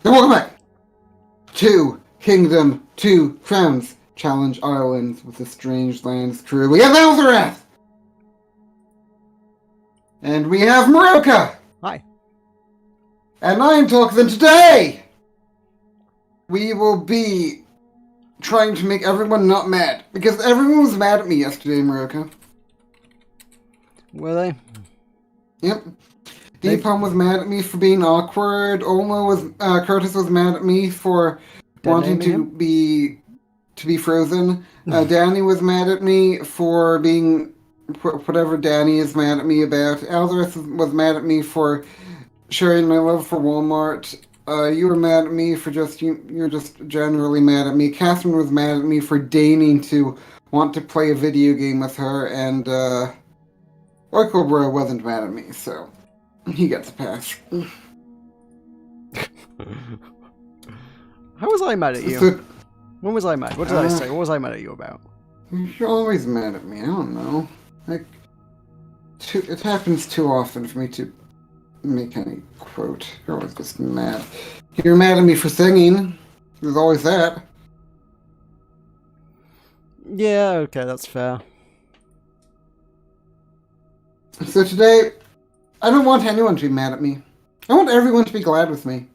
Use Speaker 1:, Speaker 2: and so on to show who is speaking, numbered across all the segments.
Speaker 1: And welcome back to Kingdom 2 Crowns Challenge Islands with the Strange Lands crew. We have Alzarath! And we have Maroka!
Speaker 2: Hi.
Speaker 1: And I'm Tulkas, and today we will be trying to make everyone not mad. Because everyone was mad at me yesterday, Maroka.
Speaker 2: Were they?
Speaker 1: Yep. Deepom was mad at me for being awkward. Curtis was mad at me for wanting to be frozen. Danny was mad at me for being whatever Danny is mad at me about. Alzarath was mad at me for sharing my love for Walmart. You were mad at me for you're just generally mad at me. Catherine was mad at me for deigning to want to play a video game with her, and Orcobra wasn't mad at me, so he gets a pass.
Speaker 2: How was I mad at you?
Speaker 1: So,
Speaker 2: when was I mad? What did I say? What was I mad at you about?
Speaker 1: You're always mad at me. I don't know. It happens too often for me to make any quote. You're always just mad. You're mad at me for singing. There's always that.
Speaker 2: Yeah, okay, that's fair.
Speaker 1: So today, I don't want anyone to be mad at me. I want everyone to be glad with me.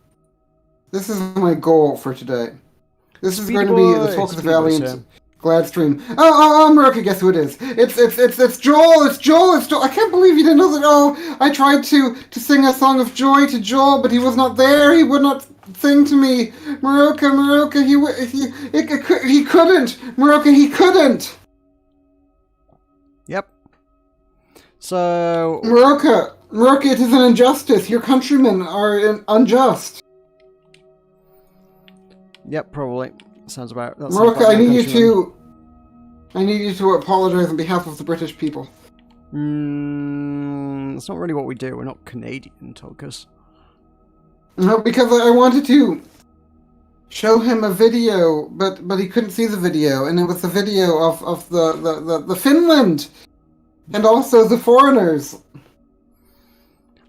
Speaker 1: This is my goal for today. This is going to be the Tulkas Valiant glad stream. Oh, Maroka, guess who it is? It's Joel. It's Joel. I can't believe you didn't know that. Oh, I tried to sing a song of joy to Joel, but he was not there. He would not sing to me. Maroka, he couldn't. Maroka, he couldn't.
Speaker 2: Yep. So
Speaker 1: Maroka, it is an injustice. Your countrymen are unjust.
Speaker 2: Yep, probably. Sounds about.
Speaker 1: Maroka, I need you to apologize on behalf of the British people.
Speaker 2: That's not really what we do. We're not Canadian, Tulkas.
Speaker 1: No, because I wanted to show him a video, but he couldn't see the video, and it was the video of the Finland, and also the foreigners.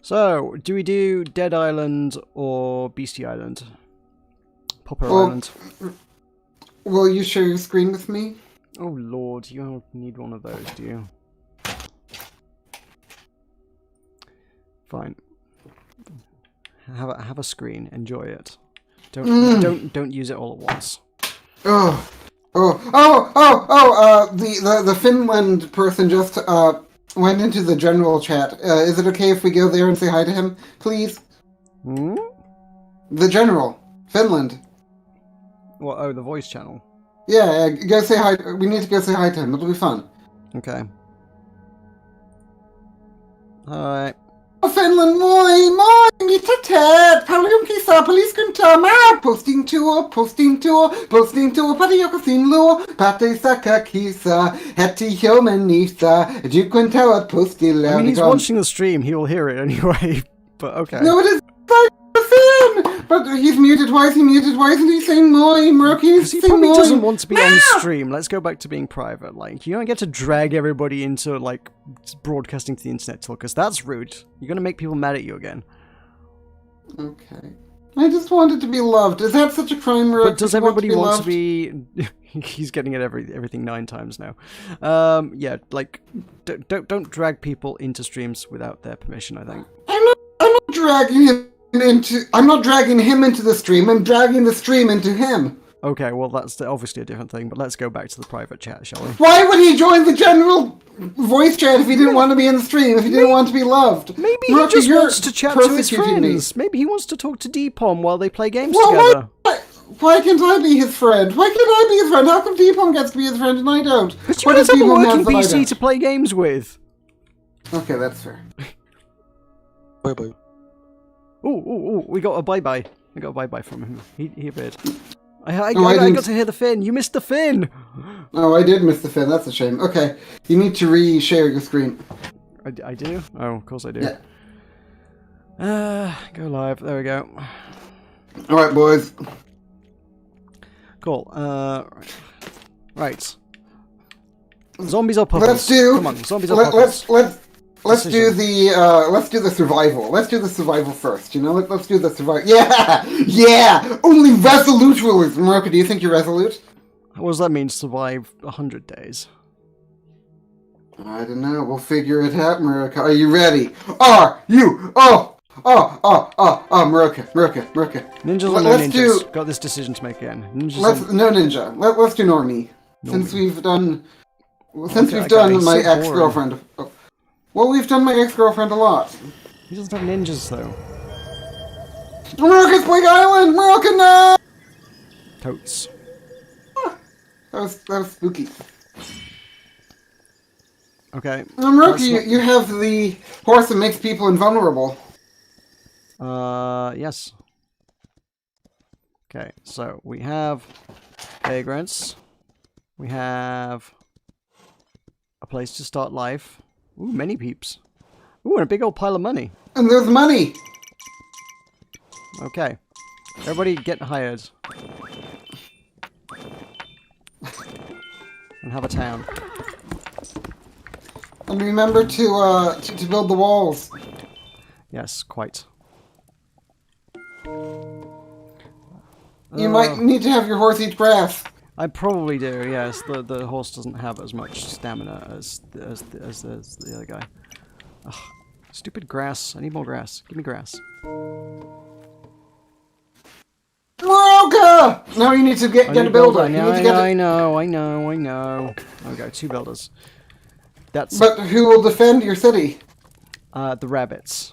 Speaker 2: So, do we do Dead Island or Beastie Island? Popper Island.
Speaker 1: Will you share your screen with me?
Speaker 2: Oh lord, you don't need one of those, do you? Fine. Have a screen. Enjoy it. Don't use it all at once. The Finland person just went into the general chat. Is it okay if we go there and say hi to him, please? Hmm?
Speaker 1: The general, Finland.
Speaker 2: What? Oh, the voice channel.
Speaker 1: Yeah, go say hi. We need to go say hi to him. It'll be fun.
Speaker 2: Okay. Alright.
Speaker 1: Finland, moi, mitä teet? Paljon kisaa, paliskuntaa, mä posting tuo, pari joka sin luo, pateissa kakisa, heti hjomenissa, jukwentävät postilla.
Speaker 2: I mean, he's watching the stream, he will hear it anyway, but okay.
Speaker 1: No, it is Finn! But he's muted. Why is he muted? Why isn't he saying moi? Because
Speaker 2: he probably doesn't want to be on stream. Let's go back to being private. Like, you don't get to drag everybody into, like, broadcasting to the internet, Tulkas. That's rude. You're gonna make people mad at you again.
Speaker 1: Okay. I just wanted to be loved. Is that such a crime, Rook?
Speaker 2: But does everybody want to be... He's getting at everything 9 times now. Yeah, like, don't drag people into streams without their permission, I think.
Speaker 1: I'm not dragging him I'm not dragging him into the stream, I'm dragging the stream into him.
Speaker 2: Okay, well that's obviously a different thing, but let's go back to the private chat, shall we?
Speaker 1: Why would he join the general voice chat if he didn't want to be in the stream, if he didn't want to be loved?
Speaker 2: Maybe he just wants to chat to his friends. Maybe he wants to talk to Deepom while they play games together.
Speaker 1: Why can't I be his friend? Why can't I be his friend? How come Deepom gets to be his friend and I don't?
Speaker 2: Because you guys have a working PC to play games with.
Speaker 1: Okay, that's fair.
Speaker 3: Bye-bye.
Speaker 2: Ooh, we got a bye-bye. We got a bye-bye from him. He appeared. I got to hear the Finn. You missed the Finn!
Speaker 1: Oh, I did miss the Finn. That's a shame. Okay, you need to re-share your screen.
Speaker 2: I do? Oh, of course I do.
Speaker 1: Yeah.
Speaker 2: Go live. There we go.
Speaker 1: Alright, boys.
Speaker 2: Cool. Right. Zombies or puppets?
Speaker 1: Let's do...
Speaker 2: Come on, zombies or puppets?
Speaker 1: let's do the survival. Let's do the survival first. You know, let's do the survival. Yeah, yeah. Only resolute rulers. Marco, do you think you're resolute?
Speaker 2: What does that mean? Survive 100 days?
Speaker 1: I don't know. We'll figure it out, Maruka. Are you ready? Are you? Maruka.
Speaker 2: Ninjas or no ninjas? Got this decision to make again. Ninjas
Speaker 1: no ninja. Let's do Normie. Since we've done my ex-girlfriend. Well, we've done my ex-girlfriend a lot.
Speaker 2: He doesn't have ninjas though.
Speaker 1: Maruka's Plague Island! Maruka, no!
Speaker 2: Totes.
Speaker 1: That was spooky.
Speaker 2: Okay.
Speaker 1: Maruka, you have the horse that makes people invulnerable.
Speaker 2: Yes. Okay, so we have vagrants. We have a place to start life. Ooh, many peeps. Ooh, and a big old pile of money.
Speaker 1: And there's money!
Speaker 2: Okay. Everybody get hired. And have a town.
Speaker 1: And remember to build the walls.
Speaker 2: Yes, quite.
Speaker 1: You might need to have your horse eat grass.
Speaker 2: I probably do, yes. The horse doesn't have as much stamina as the other guy. Ugh, stupid grass. I need more grass. Give me grass.
Speaker 1: Maruka! Now you need to get a builder.
Speaker 2: I know. Okay, 2 builders.
Speaker 1: But who will defend your city?
Speaker 2: The rabbits.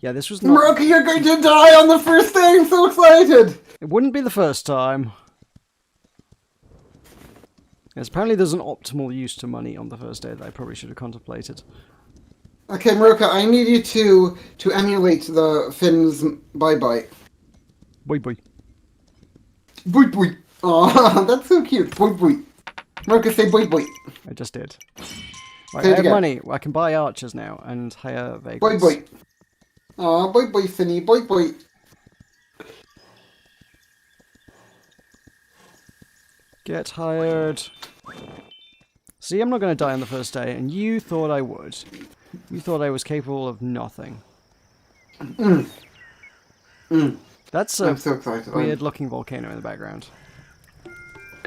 Speaker 2: Yeah, this was not...
Speaker 1: Maruka, you're going to die on the first day! I'm so excited!
Speaker 2: It wouldn't be the first time. Yes, apparently there's an optimal use to money on the first day that I probably should have contemplated.
Speaker 1: Okay, Maruka, I need you to emulate the Finn's bye-bye.
Speaker 2: Boy.
Speaker 1: Boy. Aw, that's so cute. Boy. Maruka, say boy.
Speaker 2: I just did. Right, I have money. I can buy archers now and hire vagrants.
Speaker 1: Boy. Aw, boy, Finny. Boy.
Speaker 2: Get hired. See, I'm not going to die on the first day, and you thought I would. You thought I was capable of nothing. That's a
Speaker 1: I'm so excited.
Speaker 2: weird-looking volcano in the background.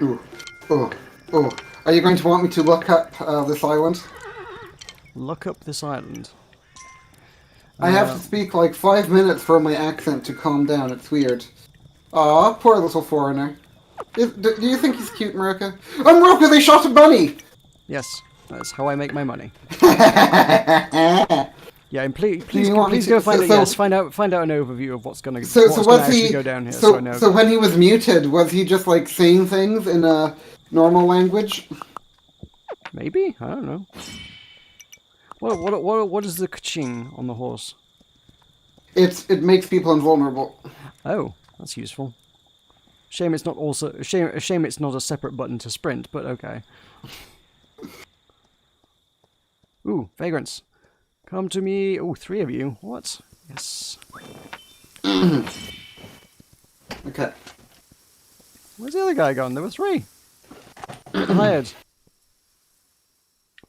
Speaker 1: Ooh. Are you going to want me to look up this island?
Speaker 2: Look up this island.
Speaker 1: I have to speak like 5 minutes for my accent to calm down. It's weird. Aw, poor little foreigner. Do you think he's cute, Maruka? Oh, Maruka, they shot a bunny!
Speaker 2: Yes, that's how I make my money. Yeah, and please go find out an overview of what's going to actually go down here. So I know.
Speaker 1: So when he was muted, was he just like saying things in a normal language?
Speaker 2: Maybe, I don't know. What is the ka-ching on the horse?
Speaker 1: It makes people invulnerable.
Speaker 2: Oh, that's useful. Shame it's not it's not a separate button to sprint, but okay. Ooh, vagrants. Come to me. Ooh, 3 of you. What? Yes.
Speaker 1: Okay.
Speaker 2: Where's the other guy gone? There were 3. Hired.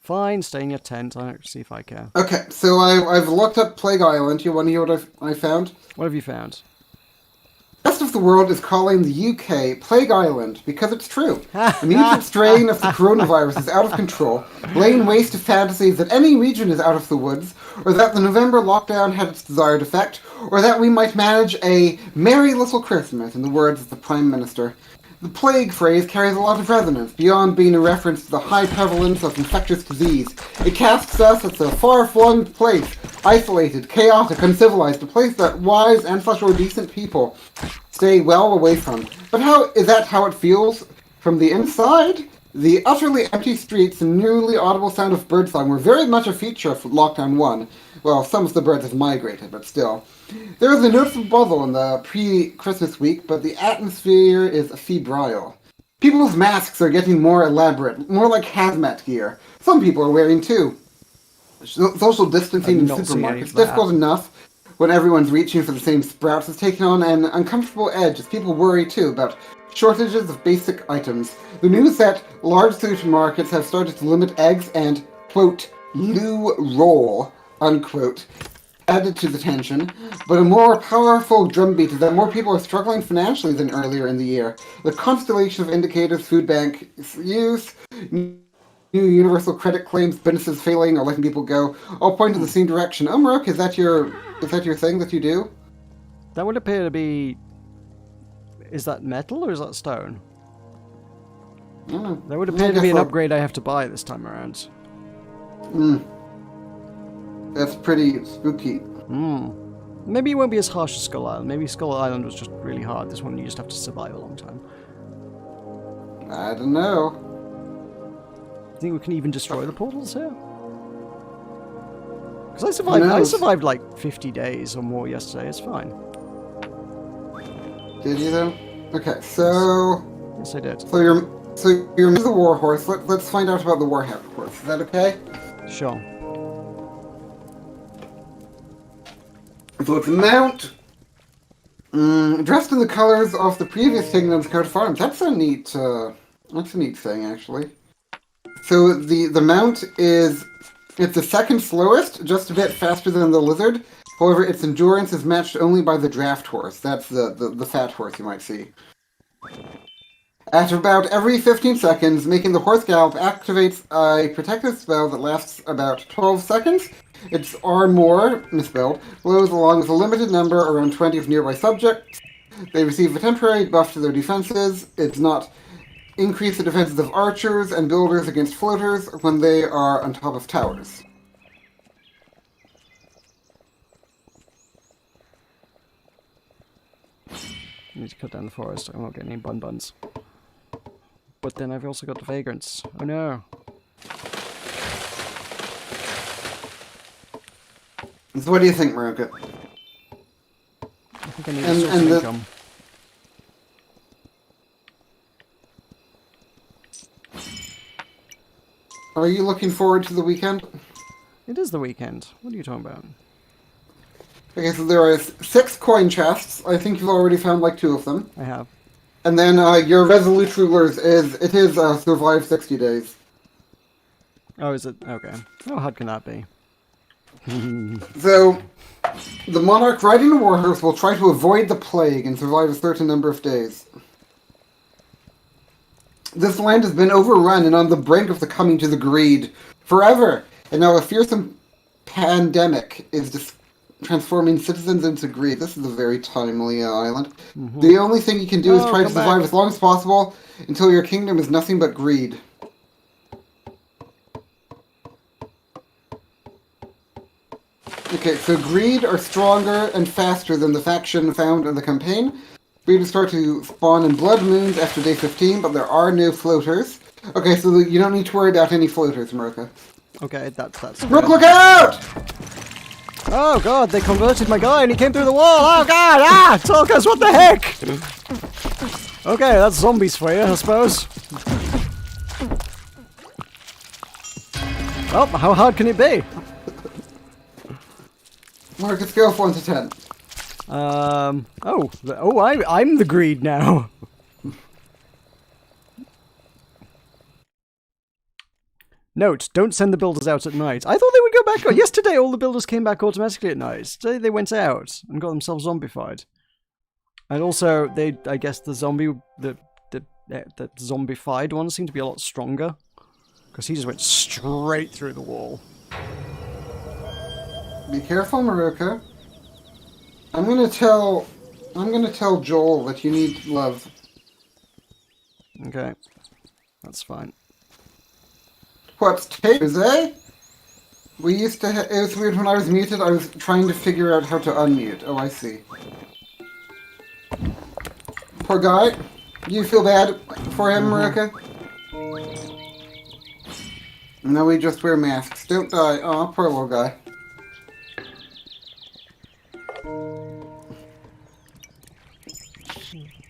Speaker 2: Fine, stay in your tent. I don't see if I care.
Speaker 1: Okay, so I've looked up Plague Island. You want to hear what I found?
Speaker 2: What have you found?
Speaker 1: The rest of the world is calling the UK Plague Island because it's true. The mutant strain of the coronavirus is out of control, laying waste to fantasies that any region is out of the woods, or that the November lockdown had its desired effect, or that we might manage a merry little Christmas, in the words of the Prime Minister. The plague phrase carries a lot of resonance, beyond being a reference to the high prevalence of infectious disease. It casts us as a far-flung place, isolated, chaotic, uncivilized, a place that wise, ancestral, decent people stay well away from. But is that how it feels from the inside? The utterly empty streets and nearly audible sound of birdsong were very much a feature of Lockdown 1. Well, some of the birds have migrated, but still. There is a noticeable bustle in the pre-Christmas week, but the atmosphere is febrile. People's masks are getting more elaborate, more like hazmat gear. Some people are wearing too. Social distancing in supermarkets, difficult enough when everyone's reaching for the same sprouts, is taking on an uncomfortable edge as people worry too about shortages of basic items. The news that large supermarkets have started to limit eggs and, quote, new role, unquote, added to the tension, but a more powerful drumbeat is that more people are struggling financially than earlier in the year. The constellation of indicators, food bank use, new universal credit claims, businesses failing or letting people go, all point in the same direction. Oh, Mark, is that your thing that you do?
Speaker 2: That would appear to be... Is that metal or is that stone?
Speaker 1: I don't know.
Speaker 2: That would appear to be an upgrade I have to buy this time around.
Speaker 1: That's pretty spooky.
Speaker 2: Maybe it won't be as harsh as Skull Island. Maybe Skull Island was just really hard. This one you just have to survive a long time.
Speaker 1: I don't know.
Speaker 2: Do you think we can even destroy the portals here? Because I survived like 50 days or more yesterday. It's fine.
Speaker 1: Did you though? Okay, so...
Speaker 2: Yes, I did.
Speaker 1: So you're the war horse. Let's find out about the war horse. Is that okay?
Speaker 2: Sure.
Speaker 1: So it's a mount, dressed in the colors of the previous kingdom's coat of arms. That's a neat thing, actually. So the mount it's the second slowest, just a bit faster than the lizard. However, its endurance is matched only by the draft horse. That's the fat horse you might see. At about every 15 seconds, making the horse gallop activates a protective spell that lasts about 12 seconds. Its armor, misspelled, blows along with a limited number, around 20 of nearby subjects. They receive a temporary buff to their defenses. It does not increase the defenses of archers and builders against floaters when they are on top of towers.
Speaker 2: I need to cut down the forest. I won't get any buns. But then I've also got the vagrants. Oh no.
Speaker 1: So what do you think, Maruka?
Speaker 2: I think I need a source of income.
Speaker 1: Are you looking forward to the weekend?
Speaker 2: It is the weekend. What are you talking about?
Speaker 1: Okay, so there are 6 coin chests. I think you've already found like 2 of them.
Speaker 2: I have.
Speaker 1: And then your resolute rulers is survive 60 days.
Speaker 2: Oh, is it? Okay. How hard can that be?
Speaker 1: So, the monarch riding a war horse will try to avoid the plague and survive a certain number of days. This land has been overrun and on the brink of succumbing to the greed forever, and now a fearsome pandemic is transforming citizens into greed. This is a very timely island. The only thing you can do is try to survive as long as possible until your kingdom is nothing but greed. Okay, so greed are stronger and faster than the faction found in the campaign. Greed will start to spawn in blood moons after day 15, but there are no floaters. Okay, so you don't need to worry about any floaters, America.
Speaker 2: Okay, that's
Speaker 1: Rook, look out!
Speaker 2: Oh god, they converted my guy and he came through the wall! Oh god! Ah! Tulkas, what the heck? Okay, that's zombies for you, I suppose. Well, how hard can it be?
Speaker 1: Marcus, scale of 1 to 10.
Speaker 2: I'm the greed now. Note, don't send the builders out at night. I thought they would go back. Yesterday, all the builders came back automatically at night. Today, they went out and got themselves zombified. And also, I guess the zombified ones seem to be a lot stronger. Because he just went straight through the wall.
Speaker 1: Be careful, Maruka. I'm gonna tell Joel that you need love.
Speaker 2: Okay. That's fine.
Speaker 1: What's taters, eh? We used to it was weird when I was muted, I was trying to figure out how to unmute. Oh, I see. Poor guy. Do you feel bad for him, Maruka? No, we just wear masks. Don't die. Aw, poor little guy.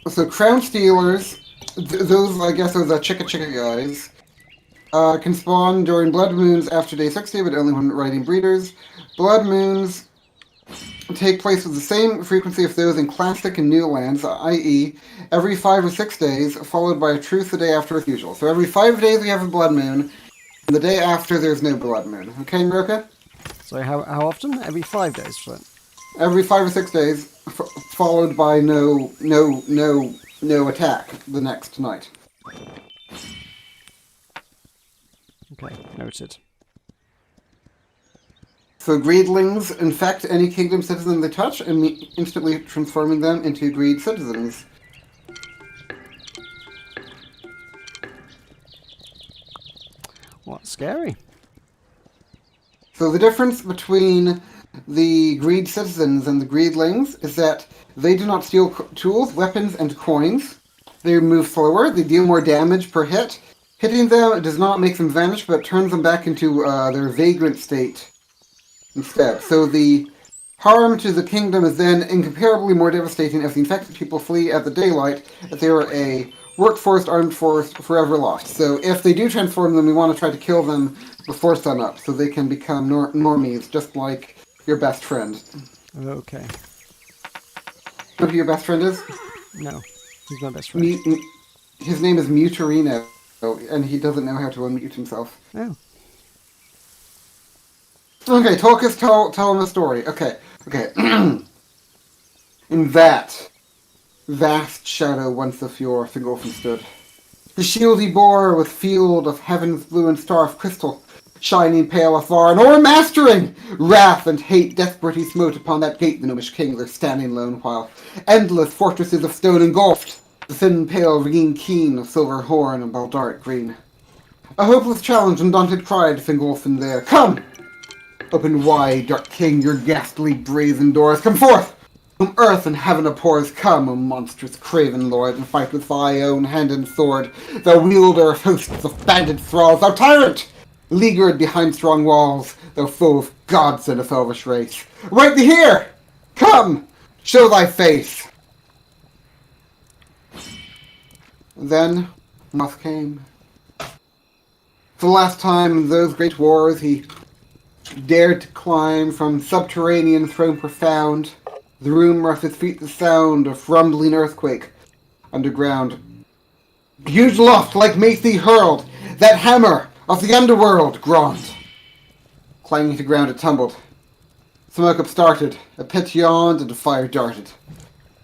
Speaker 1: So crown stealers, those I guess are the chicka guys, can spawn during blood moons after day 60, but only when riding breeders. Blood moons take place with the same frequency of those in classic and new lands, i.e. every 5 or 6 days, followed by a truce the day after as usual. So every 5 days we have a blood moon, And the day after, there's no blood moon. Okay, Meroka?
Speaker 2: So how often? Every 5 days, right?
Speaker 1: Every 5 or 6 days, followed by no attack the next night.
Speaker 2: Okay, noted.
Speaker 1: So greedlings infect any kingdom citizen they touch, and instantly transforming them into greed citizens.
Speaker 2: What, scary?
Speaker 1: So the difference between the greed citizens and the greedlings is that they do not steal tools, weapons, and coins. They move slower, they deal more damage per hit. Hitting them does not make them vanish, but turns them back into their vagrant state instead. So the harm to the kingdom is then incomparably more devastating if the infected people flee at the daylight, if they are a workforce, armed force, forever lost. So if they do transform them, we want to try to kill them before sunup, so they can become normies, just like your best friend.
Speaker 2: Okay.
Speaker 1: Know who your best friend is?
Speaker 2: No, he's my best friend.
Speaker 1: His name is Mutarino, and he doesn't know how to unmute himself.
Speaker 2: Oh.
Speaker 1: Okay, Tulkas, tell him a story. Okay. In that vast shadow once of Fjord, Thingolfin stood. His shield he bore with field of heaven's blue and star of crystal, shining pale afar, and o'ermastering wrath and hate desperate he smote upon that gate the gnomish king there standing lone, while endless fortresses of stone engulfed the thin pale ringing keen of silver horn and baldaric green. A hopeless challenge undaunted cried Thingolfin there, "Come! Open wide, dark king, your ghastly brazen doors, come forth! Whom earth and heaven abhors, come, O monstrous craven lord, and fight with thy own hand and sword, thou wielder of hosts of banded thralls, thou tyrant! Leaguered behind strong walls, thou foe of gods and of elvish race. Right thee here! Come! Show thy face! Then Moth came. For the last time in those great wars he dared to climb from subterranean throne profound, the rumor of his feet the sound of rumbling earthquake underground. Huge loft like mace he hurled, that hammer of the underworld groaned. Clanging to ground it tumbled. Smoke upstarted, a pit yawned, and a fire darted.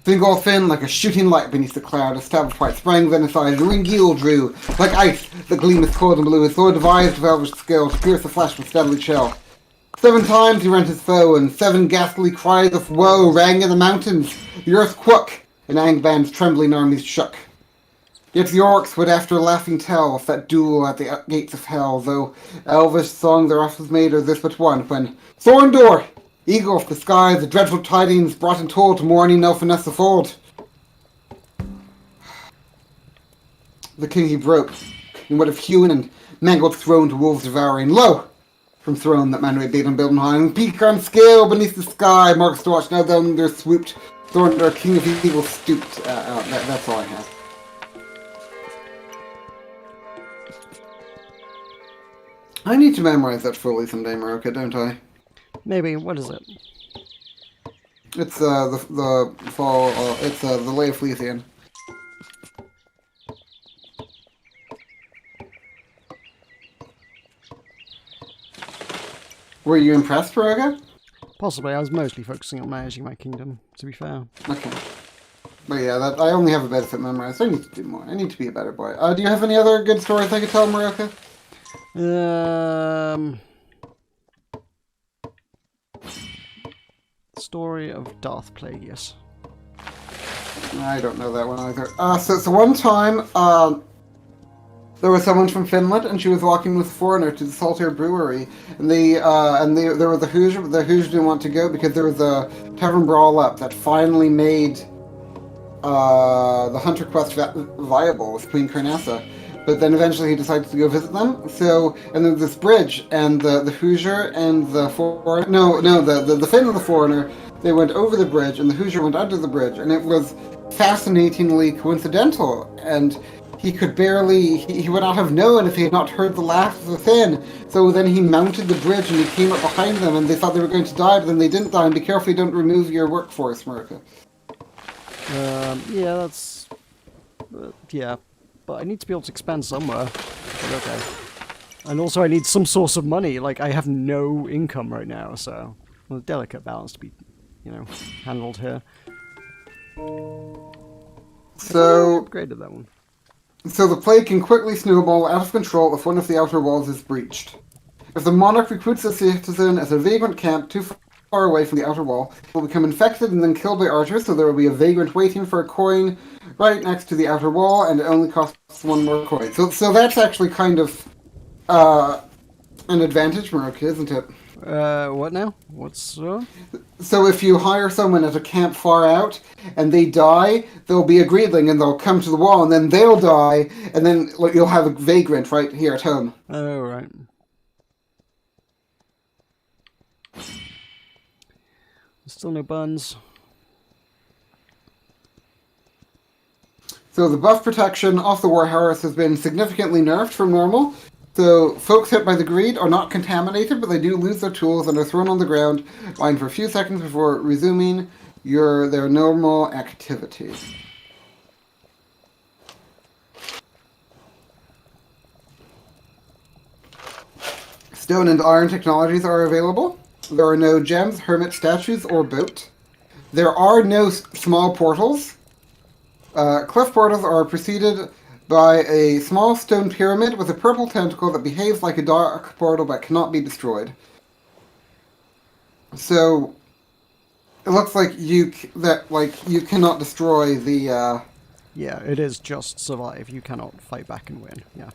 Speaker 1: Thingolfin, like a shooting light beneath the cloud, a stab of white sprang then aside, and Ringil drew, like ice that gleameth cold and blue, his sword devised of elvish skill to pierce the flesh with deadly chill. 7 times he rent his foe, and 7 ghastly cries of woe rang in the mountains. The earth quook, and Angband's trembling armies shook. Yet the orcs would after laughing tell of that duel at the gates of hell, though elvish song thereof was made or this but one, when Thorndor, eagle of the skies, the dreadful tidings brought and told to mourning Elfiness of old. The king he broke, and would have hewn and mangled throne to wolves devouring. Lo! From throne that Manway bade on building high, and peak on scale beneath the sky, Mark's watch now down there swooped, Thorndor, king of evil, stooped. That's all I have. I need to memorize that fully someday, Meroka, don't I?
Speaker 2: Maybe. What is it?
Speaker 1: It's the fall. It's the Lay of Fleethian. Were you impressed, Meroka?
Speaker 2: Possibly. I was mostly focusing on managing my kingdom, to be fair.
Speaker 1: Okay. But yeah, I only have a benefit memorized. I need to do more. I need to be a better boy. Do you have any other good stories I could tell, Meroka?
Speaker 2: Story of Darth Plagueis.
Speaker 1: I don't know that one either. So one time, there was someone from Finland, and she was walking with a foreigner to the Saltair Brewery, and there was a Hoosier, but the Hoosier didn't want to go because there was a tavern brawl up that finally made the Hunter Quest viable with Queen Carnassa. But then eventually he decided to go visit them. So, and there was this bridge, and the Hoosier and the foreigner, the Finn and the foreigner, they went over the bridge, and the Hoosier went under the bridge, and it was fascinatingly coincidental, and he could barely, he would not have known if he had not heard the laugh of the Finn. So then he mounted the bridge, and he came up behind them, and they thought they were going to die, but then they didn't die, and be careful you don't remove your workforce, Meroka.
Speaker 2: Yeah, that's... yeah. But I need to be able to expand somewhere. But okay. And also I need some source of money. Like, I have no income right now, so... Well, a delicate balance to be, you know, handled here.
Speaker 1: So...
Speaker 2: I upgraded that one.
Speaker 1: So the plague can quickly snowball out of control if one of the outer walls is breached. If the monarch recruits a citizen at a vagrant camp too far away from the outer wall, it will become infected and then killed by archers, so there will be a vagrant waiting for a coin right next to the outer wall, and it only costs one more coin. So that's actually kind of an advantage, Maroka, isn't it?
Speaker 2: What now? What's...
Speaker 1: So if you hire someone at a camp far out, and they die, there'll be a greedling, and they'll come to the wall, and then they'll die, and then you'll have a vagrant right here at home.
Speaker 2: Oh, right. Still no buns.
Speaker 1: So the buff protection off the Warhorse has been significantly nerfed from normal. So folks hit by the greed are not contaminated, but they do lose their tools and are thrown on the ground, lying for a few seconds before resuming their normal activity. Stone and iron technologies are available. There are no gems, hermit statues, or boat. There are no small portals. Cliff portals are preceded by a small stone pyramid with a purple tentacle that behaves like a dark portal but cannot be destroyed. So it looks like you cannot destroy the.
Speaker 2: Yeah, it is just survive. You cannot fight back and win. Yeah.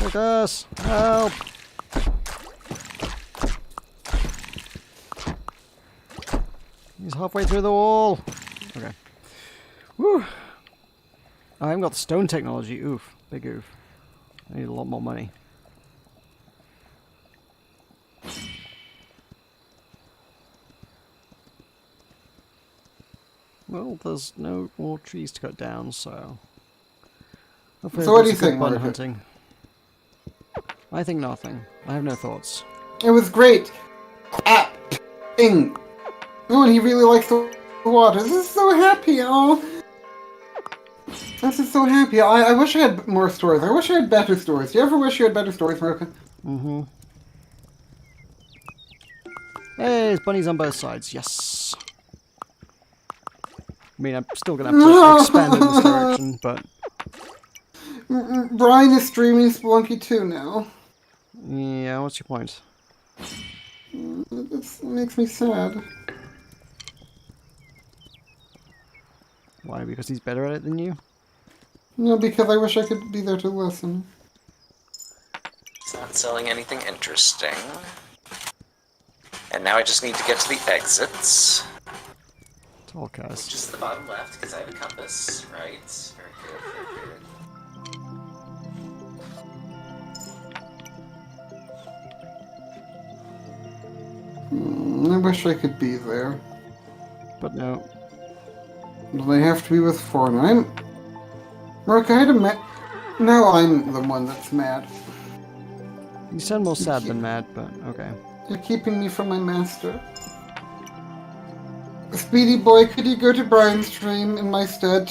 Speaker 2: Tulkas, help! He's halfway through the wall. Okay. Woo! I haven't got the stone technology. Oof. Big oof. I need a lot more money. Well, there's no more trees to cut down, so... Hopefully
Speaker 1: So what do you
Speaker 2: there's a good
Speaker 1: think,
Speaker 2: bun
Speaker 1: Margaret?
Speaker 2: hunting. I think nothing. I have no thoughts.
Speaker 1: It was great. Oh, and he really likes the water. This is so happy. Oh, this is so happy. I wish I had more stories. I wish I had better stories. Do you ever wish you had better stories, Maroka?
Speaker 2: Mm-hmm. Hey, there's bunnies on both sides. Yes. I mean, I'm still gonna have to expand in this direction, but...
Speaker 1: Brian is streaming Spelunky 2 now.
Speaker 2: Yeah, what's your point?
Speaker 1: It makes me sad.
Speaker 2: Why? Because he's better at it than you?
Speaker 1: No, because I wish I could be there to listen.
Speaker 4: It's not selling anything interesting. And now I just need to get to the exits.
Speaker 2: Tulkas.
Speaker 4: Just the bottom left, because I have a compass, right? Very good, very good.
Speaker 1: I wish I could be there.
Speaker 2: But no.
Speaker 1: But I have to be with Fortnite. Maroka, I had a now I'm the one that's mad.
Speaker 2: You sound more sad than mad, but okay.
Speaker 1: You're keeping me from my master. Speedy boy, could you go to Brian's stream in my stead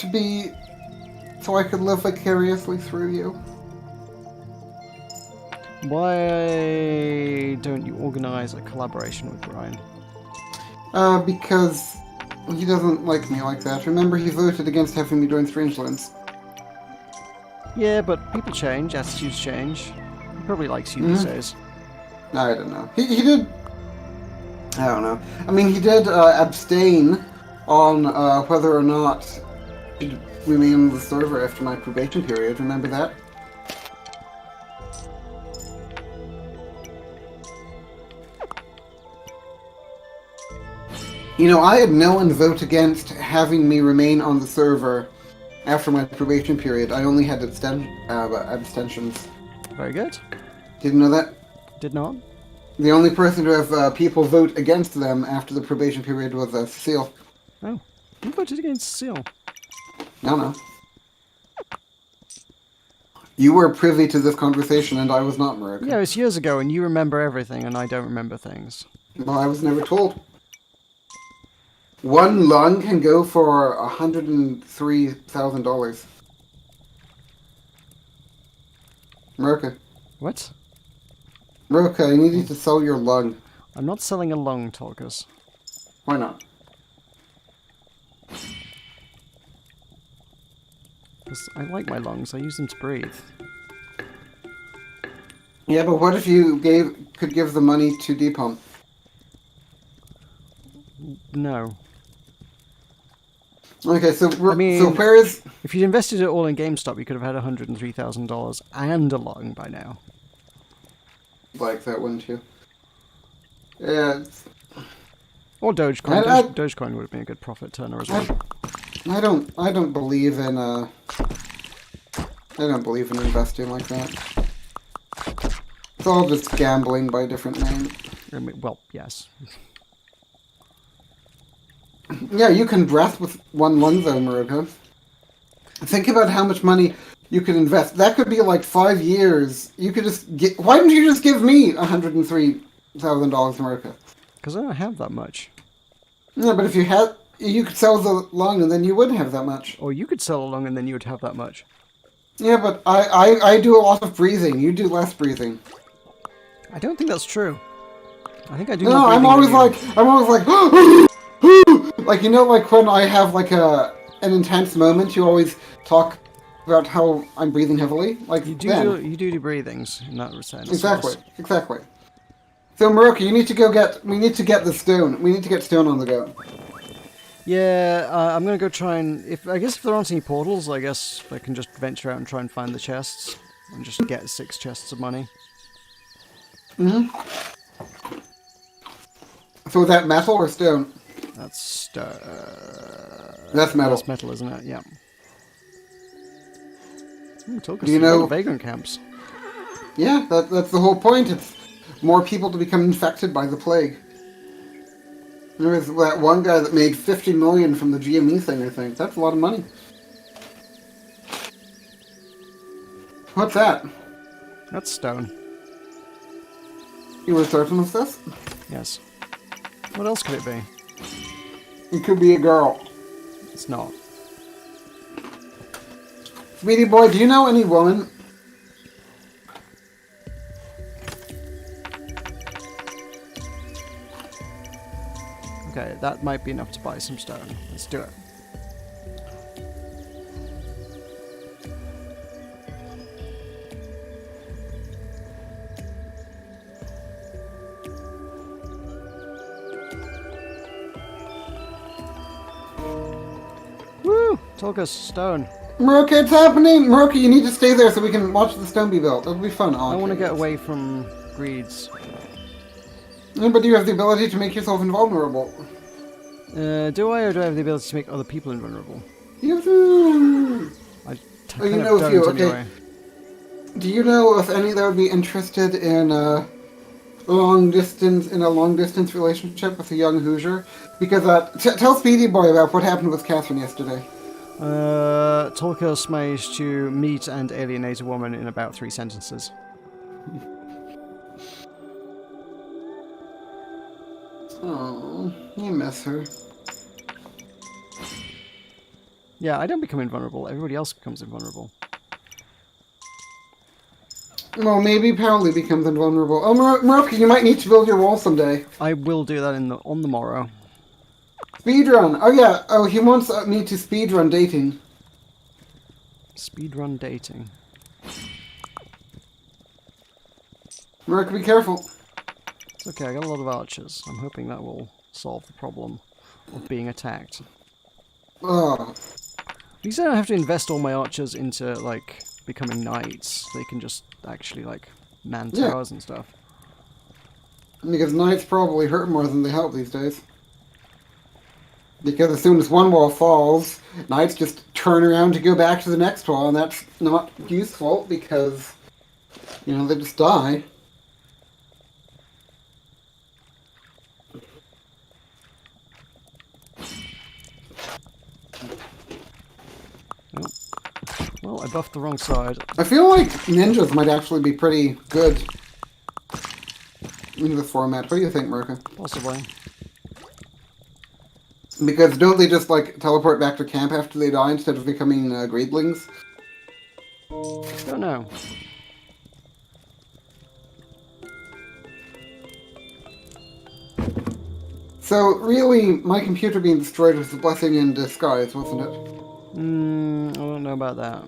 Speaker 1: so I could live vicariously through you?
Speaker 2: Why don't you organize a collaboration with Brian?
Speaker 1: Because he doesn't like me like that. Remember, he voted against having me join Strangelands.
Speaker 2: Yeah, but people change, attitudes change. He probably likes you these days.
Speaker 1: I don't know. He did... I don't know. I mean, he did abstain on whether or not he'd remain on the server after my probation period. Remember that? You know, I had no one vote against having me remain on the server after my probation period. I only had abstentions.
Speaker 2: Very good.
Speaker 1: Didn't know that?
Speaker 2: Did not?
Speaker 1: The only person to have people vote against them after the probation period was Cecile.
Speaker 2: Oh. You voted against Seal.
Speaker 1: No. You were privy to this conversation and I was not, Maroka.
Speaker 2: Yeah, it was years ago and you remember everything and I don't remember things.
Speaker 1: Well, I was never told. One lung can go for $103,000. America.
Speaker 2: What?
Speaker 1: America, I need you to sell your lung.
Speaker 2: I'm not selling a lung, Tulkas.
Speaker 1: Why not?
Speaker 2: 'Cause I like my lungs. I use them to breathe.
Speaker 1: Yeah, but what if you could give the money to Deepom?
Speaker 2: No.
Speaker 1: Okay, so
Speaker 2: I mean,
Speaker 1: so where is?
Speaker 2: if you'd invested it all in GameStop, you could have had $103,000 and a lung by now.
Speaker 1: Like that, wouldn't you? Yeah.
Speaker 2: Or Dogecoin.
Speaker 1: I-
Speaker 2: Dogecoin would have been a good profit turner as well.
Speaker 1: I don't believe in I don't believe in investing like that. It's all just gambling by different names.
Speaker 2: I mean, well, yes.
Speaker 1: Yeah, you can breath with one lung though, Maruka. Think about how much money you could invest. That could be like 5 years. You could just get. Why don't you just give me $103,000, Maruka?
Speaker 2: Because I don't have that much.
Speaker 1: No, but if you had, you could sell the lung and then you wouldn't have that much.
Speaker 2: Or you could sell a lung and then you would have that much.
Speaker 1: Yeah, but I do a lot of breathing. You do less breathing.
Speaker 2: I don't think that's true. I think I do
Speaker 1: No,
Speaker 2: more
Speaker 1: I'm
Speaker 2: breathing
Speaker 1: always
Speaker 2: than you.
Speaker 1: like, like, you know, like when I have like an intense moment, you always talk about how I'm breathing heavily. Like
Speaker 2: You
Speaker 1: then.
Speaker 2: do do breathings in that sense.
Speaker 1: Exactly,
Speaker 2: yes.
Speaker 1: exactly. So Maruka, you need to go get. We need to get the stone. We need to get stone on the go.
Speaker 2: Yeah, I'm gonna go try and I guess if there aren't any portals, I guess I can just venture out and try and find the chests and just get 6 chests of money.
Speaker 1: So is that metal or stone?
Speaker 2: That's
Speaker 1: That's metal.
Speaker 2: That's metal, isn't it? Yeah. Ooh, Tulkas,
Speaker 1: Do you
Speaker 2: a lot
Speaker 1: know-
Speaker 2: of vagrant camps?
Speaker 1: Yeah, that's the whole point. It's more people to become infected by the plague. There was that one guy that made 50 million from the GME thing. I think that's a lot of money. What's that?
Speaker 2: That's stone.
Speaker 1: You were certain of this?
Speaker 2: Yes. What else could it be?
Speaker 1: It could be a girl.
Speaker 2: It's not.
Speaker 1: Sweetie boy, do you know any woman?
Speaker 2: Okay, that might be enough to buy some stone. Let's do it. Woo! Tulkas, stone.
Speaker 1: Maruka, it's happening! Maruka, you need to stay there so we can watch the stone be built. It'll be fun.
Speaker 2: I want to get away from greeds.
Speaker 1: Yeah, but you have the ability to make yourself invulnerable.
Speaker 2: Do I, or do I have the ability to make other people invulnerable?
Speaker 1: You have to...
Speaker 2: I
Speaker 1: Oh, you
Speaker 2: kind
Speaker 1: know
Speaker 2: of
Speaker 1: a few,
Speaker 2: don't
Speaker 1: okay.
Speaker 2: anyway.
Speaker 1: Do you know if any that would be interested in a long distance relationship with a young Hoosier? Because tell Speedy Boy about what happened with Catherine yesterday.
Speaker 2: Tulkas managed to meet and alienate a woman in about 3 sentences.
Speaker 1: Oh, you miss her.
Speaker 2: Yeah, I don't become invulnerable. Everybody else becomes invulnerable.
Speaker 1: Well, maybe Powley becomes invulnerable. Oh, Maruka, you might need to build your wall someday.
Speaker 2: I will do that on the morrow.
Speaker 1: Speedrun. Oh yeah. Oh, he wants me to speedrun dating.
Speaker 2: Speedrun dating.
Speaker 1: Maruka, be careful.
Speaker 2: It's okay, I got a lot of archers. I'm hoping that will solve the problem of being attacked.
Speaker 1: Oh,
Speaker 2: At least I don't have to invest all my archers into, like, becoming knights. They can just actually, like, man
Speaker 1: Yeah.
Speaker 2: towers and stuff.
Speaker 1: because knights probably hurt more than they help these days. Because as soon as one wall falls, knights just turn around to go back to the next wall, and that's not useful because, you know, they just die.
Speaker 2: Well, I buffed the wrong side.
Speaker 1: I feel like ninjas might actually be pretty good in this format. What do you think, Merca?
Speaker 2: Possibly.
Speaker 1: Because don't they just, like, teleport back to camp after they die instead of becoming greedlings?
Speaker 2: Don't know.
Speaker 1: So, really, my computer being destroyed was a blessing in disguise, wasn't it?
Speaker 2: I don't know about that.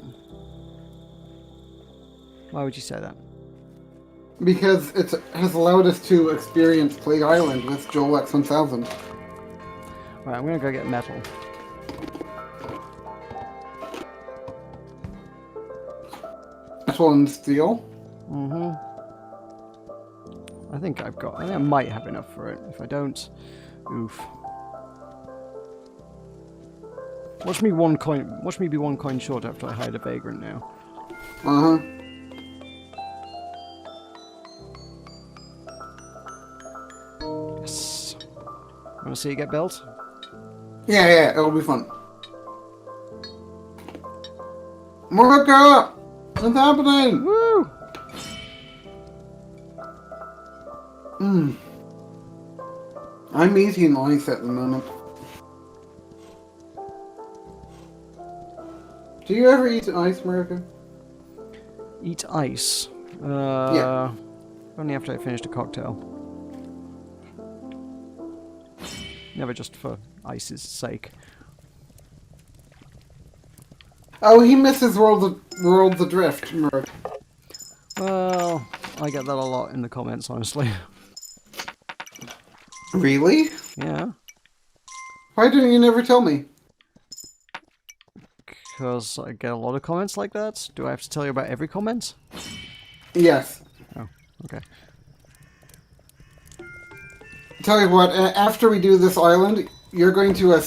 Speaker 2: Why would you say that?
Speaker 1: Because it has allowed us to experience Plague Island with Joel X1000.
Speaker 2: Right, I'm gonna go get metal.
Speaker 1: Metal and steel.
Speaker 2: I think I might have enough for it. If I don't, oof. Watch me be 1 coin short after I hide a vagrant now.
Speaker 1: Uh-huh.
Speaker 2: Yes. Wanna see it get built?
Speaker 1: Yeah, it'll be fun. Morika! What's happening?
Speaker 2: Woo!
Speaker 1: I'm eating ice at the moment. Do you ever eat ice, Morika?
Speaker 2: Eat ice.
Speaker 1: Yeah.
Speaker 2: Only after I finished a cocktail. Never just for ice's sake.
Speaker 1: Oh, he misses Worlds Adrift, Morika.
Speaker 2: Well, I get that a lot in the comments, honestly.
Speaker 1: Really?
Speaker 2: Yeah,
Speaker 1: Why didn't you never tell me?
Speaker 2: because I get a lot of comments like that. Do I have to tell you about every comment?
Speaker 1: Yes.
Speaker 2: Oh, okay.
Speaker 1: Tell you what, after we do this island, you're going to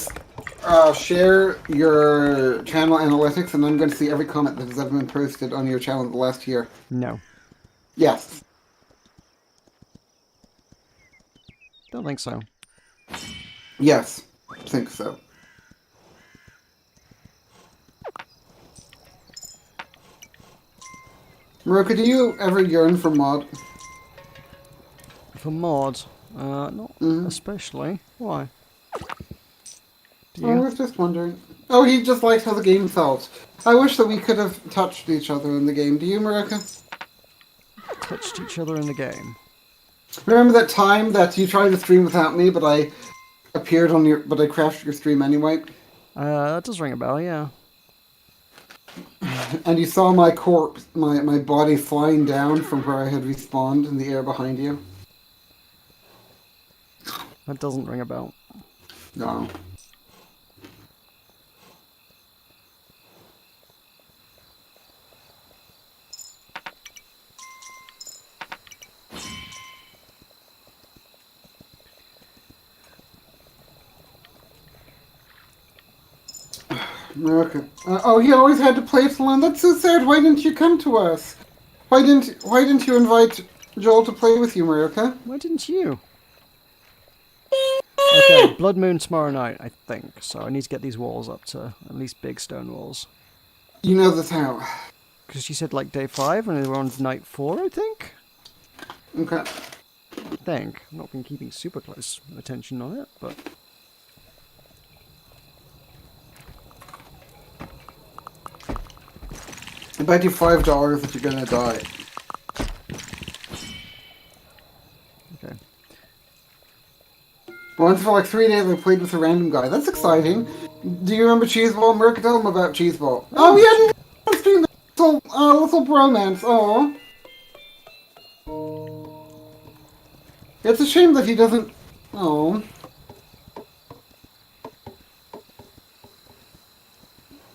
Speaker 1: share your channel analytics, and I'm going to see every comment that has ever been posted on your channel in the last year.
Speaker 2: No,
Speaker 1: Yes.
Speaker 2: don't think so.
Speaker 1: Yes. I think so. Maruka, do you ever yearn for mod?
Speaker 2: For mods, not especially. Why? Do
Speaker 1: I
Speaker 2: you?
Speaker 1: was just wondering. Oh, he just liked how the game felt. I wish that we could have touched each other in the game. Do you, Maruka?
Speaker 2: Touched each other in the game.
Speaker 1: Remember that time that you tried to stream without me, but I but I crashed your stream anyway?
Speaker 2: That does ring a bell, yeah.
Speaker 1: And you saw my corpse, my body flying down from where I had respawned in the air behind you?
Speaker 2: That doesn't ring a bell.
Speaker 1: No. Okay. Oh, he always had to play it alone. That's so sad. Why didn't you come to us? Why didn't you invite Joel to play with you, Marika?
Speaker 2: Why didn't you? Okay, Blood Moon tomorrow night, I think. So I need to get these walls up to at least big stone walls.
Speaker 1: You know this how.
Speaker 2: Because you said like day 5 and we're on night 4, I think?
Speaker 1: Okay.
Speaker 2: I think. I've not been keeping super close attention on it, but...
Speaker 1: I bet you $5 that you're gonna die.
Speaker 2: Okay.
Speaker 1: Once for like 3 days I played with a random guy. That's exciting. Do you remember Cheeseball? Marika, tell him about Cheeseball. Oh, yeah, I'm streaming the little bromance. Oh. It's a shame that he doesn't... Oh.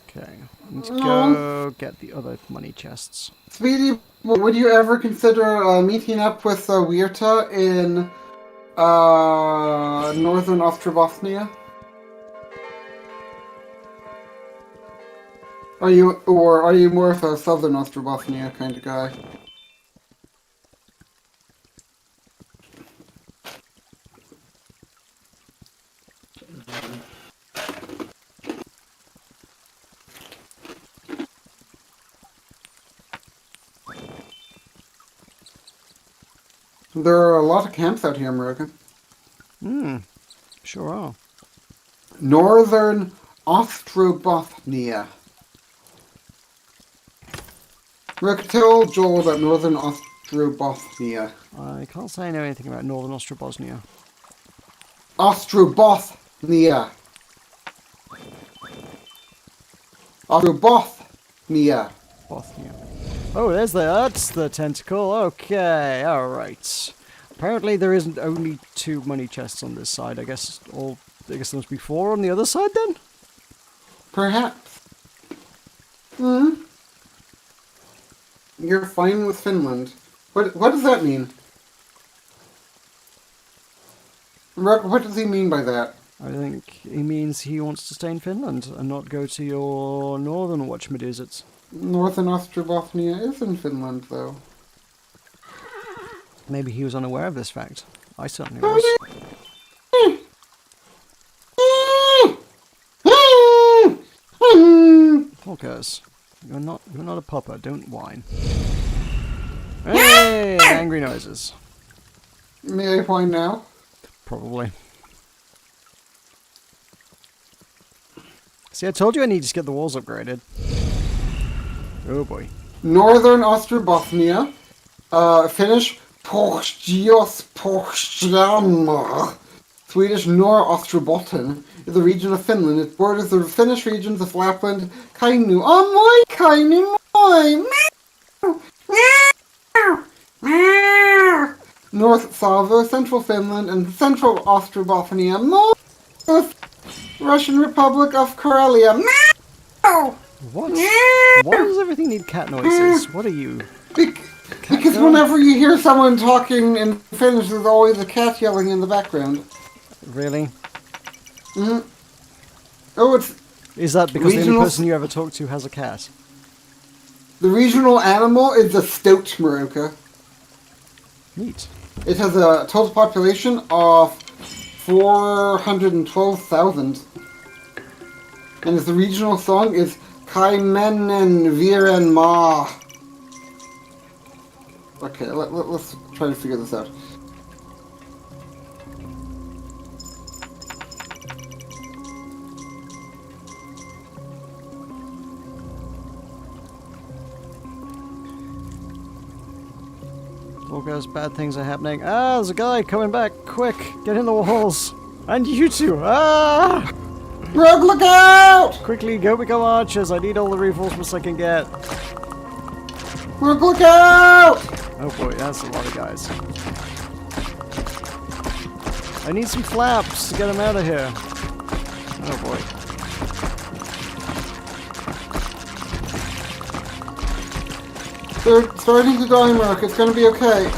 Speaker 2: Okay. I need to go get the other money chests.
Speaker 1: Speedy, would you ever consider meeting up with Weirta in northern Austria-Bosnia? Are you more of a southern Austria-Bosnia kind of guy? There are a lot of camps out here, American.
Speaker 2: Sure are.
Speaker 1: Northern Ostrobothnia. Rick, tell Joel about Northern Ostrobothnia.
Speaker 2: I can't say I know anything about Northern Ostrobosnia.
Speaker 1: Ostrobothnia. Ostrobothnia.
Speaker 2: Bothnia. Oh, that's the tentacle. Okay, alright. Apparently there isn't only 2 money chests on this side. I guess there must be 4 on the other side then?
Speaker 1: Perhaps. You're fine with Finland. What does that mean? What does he mean by that?
Speaker 2: I think he means he wants to stay in Finland and not go to your northern watchmadoozits.
Speaker 1: Northern Ostrobothnia is in Finland, though.
Speaker 2: Maybe he was unaware of this fact. I certainly was. Tulkas, you're not a pupper. Don't whine. Hey, angry noises.
Speaker 1: May I whine now?
Speaker 2: Probably. See, I told you I need to get the walls upgraded. Oh boy.
Speaker 1: Northern Ostrobothnia. Finnish Porstios Porstiamma. Swedish Norr Ostrobotten is a region of Finland. It borders the Finnish regions of Lapland, Kainu. Oh, my Kainu, my! North Savo, Central Finland, and Central Ostrobothnia. North Russian Republic of Karelia.
Speaker 2: What? Why does everything need cat noises? What are you?
Speaker 1: Because whenever you hear someone talking in Finnish, there's always a cat yelling in the background.
Speaker 2: Really?
Speaker 1: Mm-hmm. Oh, it's...
Speaker 2: Is that because the only person you ever talk to has a cat?
Speaker 1: The regional animal is the stout Maroka.
Speaker 2: Neat.
Speaker 1: It has a total population of 412,000. And the regional song is Kaimenen Viren Ma. Okay, let's try to figure this out.
Speaker 2: Tulkas, bad things are happening. Ah, there's a guy coming back. Quick, get in the walls. And you two. Ah!
Speaker 1: Rogue, look out!
Speaker 2: Quickly, go become archers. I need all the reinforcements I can get.
Speaker 1: Rogue, look out!
Speaker 2: Oh boy, that's a lot of guys. I need some flaps to get them out of here. Oh boy.
Speaker 1: They're starting to die, Mark. It's gonna be okay.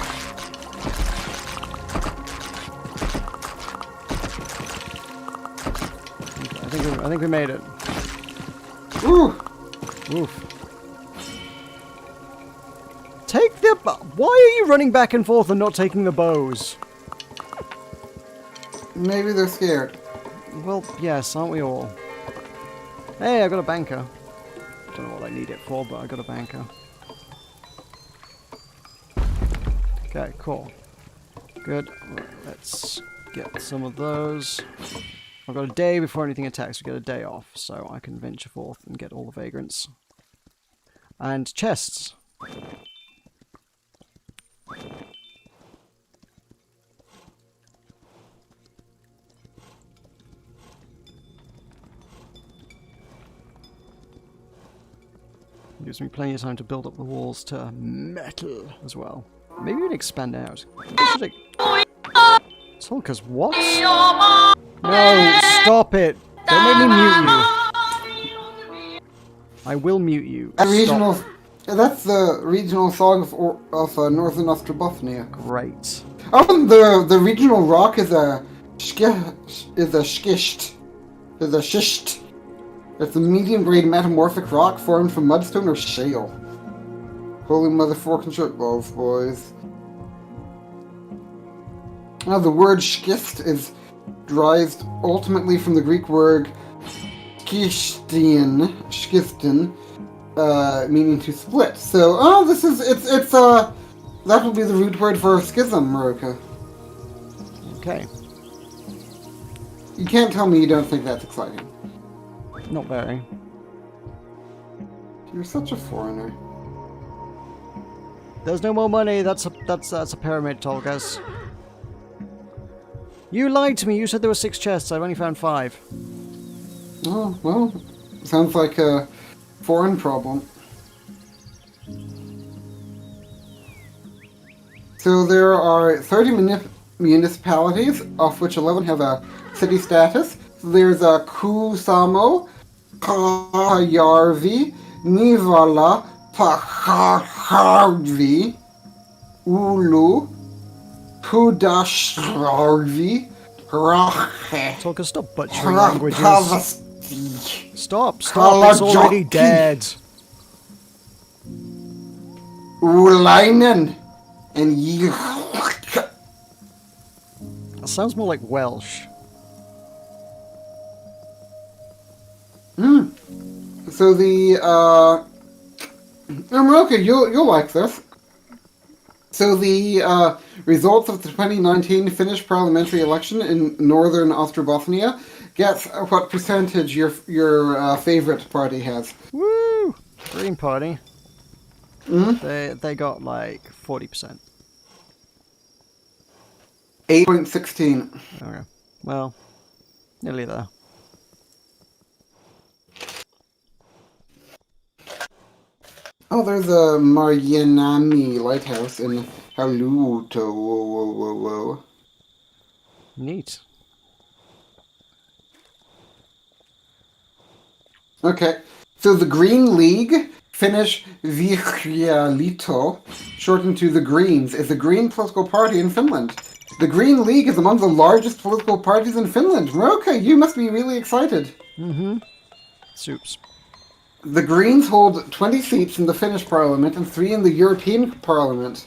Speaker 2: I think we made it.
Speaker 1: Ooh!
Speaker 2: Oof. Take the... Why are you running back and forth and not taking the bows?
Speaker 1: Maybe they're scared.
Speaker 2: Well, yes, aren't we all? Hey, I got a banker. Don't know what I need it for, but I got a banker. Okay, cool. Good. Let's get some of those. I've got a day before anything attacks. We get a day off, so I can venture forth and get all the vagrants. And chests. Gives me plenty of time to build up the walls to metal as well. Maybe we can expand out. Tulkas, what? No, stop it! Don't make me mute you. I will mute you.
Speaker 1: That's the regional song of Northern Ostrobothnia.
Speaker 2: Great.
Speaker 1: Oh, and the regional rock is a schist. It's a medium-grade metamorphic rock formed from mudstone or shale. Holy motherfucking shit balls, boys. Now, the word schist is derived ultimately from the Greek word schisten, meaning to split. So, that will be the root word for schism, Maroka.
Speaker 2: Okay.
Speaker 1: You can't tell me you don't think that's exciting.
Speaker 2: Not very.
Speaker 1: You're such a foreigner.
Speaker 2: There's no more money. That's a pyramid, Tulkas. You lied to me. You said there were 6 chests. I've only found 5.
Speaker 1: Oh, well, sounds like a foreign problem. So there are 30 municipalities, of which 11 have a city status. So there's a Kusamo, Kajärvi, Nivala, Pakarvi, Ulu, Pudasjärvi, Rache.
Speaker 2: Tulkas, stop butchering languages. Stop, it's already dead.
Speaker 1: Ulainen and
Speaker 2: That sounds more like Welsh.
Speaker 1: So the okay, you'll like this. So the results of the 2019 Finnish parliamentary election in northern Ostrobothnia. Guess what percentage your favorite party has?
Speaker 2: Woo! Green Party. They got like 40%.
Speaker 1: 8.16.
Speaker 2: Okay. Well, nearly there.
Speaker 1: Oh, there's a Marianami lighthouse in Haluto. Whoa.
Speaker 2: Neat.
Speaker 1: Okay, so the Green League, Finnish Vihreäliitto, shortened to the Greens, is the Green political party in Finland. The Green League is among the largest political parties in Finland. Maroka, you must be really excited.
Speaker 2: Soups.
Speaker 1: The Greens hold 20 seats in the Finnish parliament and 3 in the European parliament.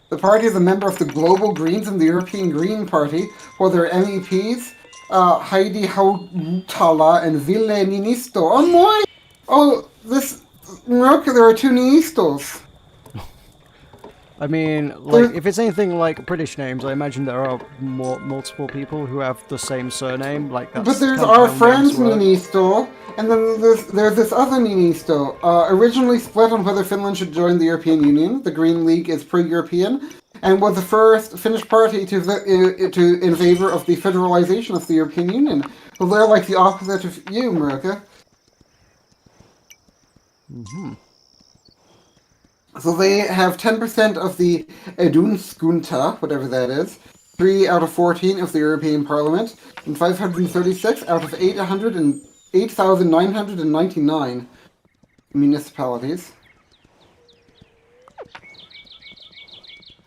Speaker 1: The party is a member of the Global Greens and the European Green Party, while their MEPs, Heidi Hautala and Ville Niinisto. Oh, my! Oh, Maroka, there are 2 Niinistos.
Speaker 2: I mean, like, if it's anything like British names, I imagine there are multiple people who have the same surname. Like, that's
Speaker 1: but there's
Speaker 2: kind of
Speaker 1: our
Speaker 2: how
Speaker 1: friend
Speaker 2: names work.
Speaker 1: Niinisto, and then there's this other Niinisto. Originally split on whether Finland should join the European Union, the Green League is pro-European, and was the first Finnish party in favor of the federalization of the European Union. So they're like the opposite of you, Maroka. So they have 10% of the Eduskunta, whatever that is, 3 out of 14 of the European Parliament, and 536 out of 8,999 municipalities.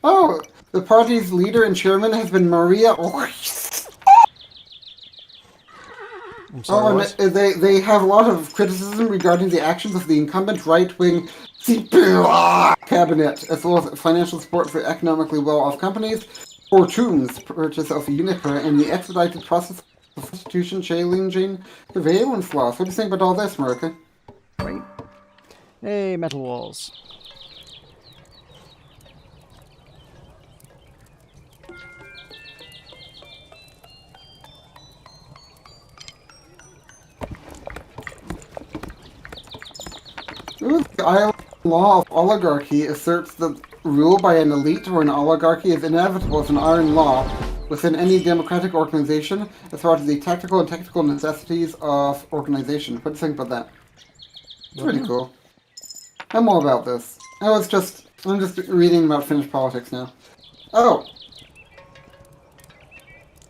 Speaker 1: Oh, the party's leader and chairman has been Maria.
Speaker 2: I'm sorry,
Speaker 1: and they have a lot of criticism regarding the actions of the incumbent right-wing cabinet, as well as financial support for economically well-off companies, Fortune's purchase of Uniper, and the expedited process of prostitution challenging surveillance laws. What do you think about all this, Marika?
Speaker 2: Great. Hey, metal walls.
Speaker 1: The Iowa law of oligarchy asserts that rule by an elite or an oligarchy is inevitable as an iron law within any democratic organization as far as the tactical and technical necessities of organization. What do you think about that? It's pretty cool. I'm all about this. I'm just reading about Finnish politics now. Oh.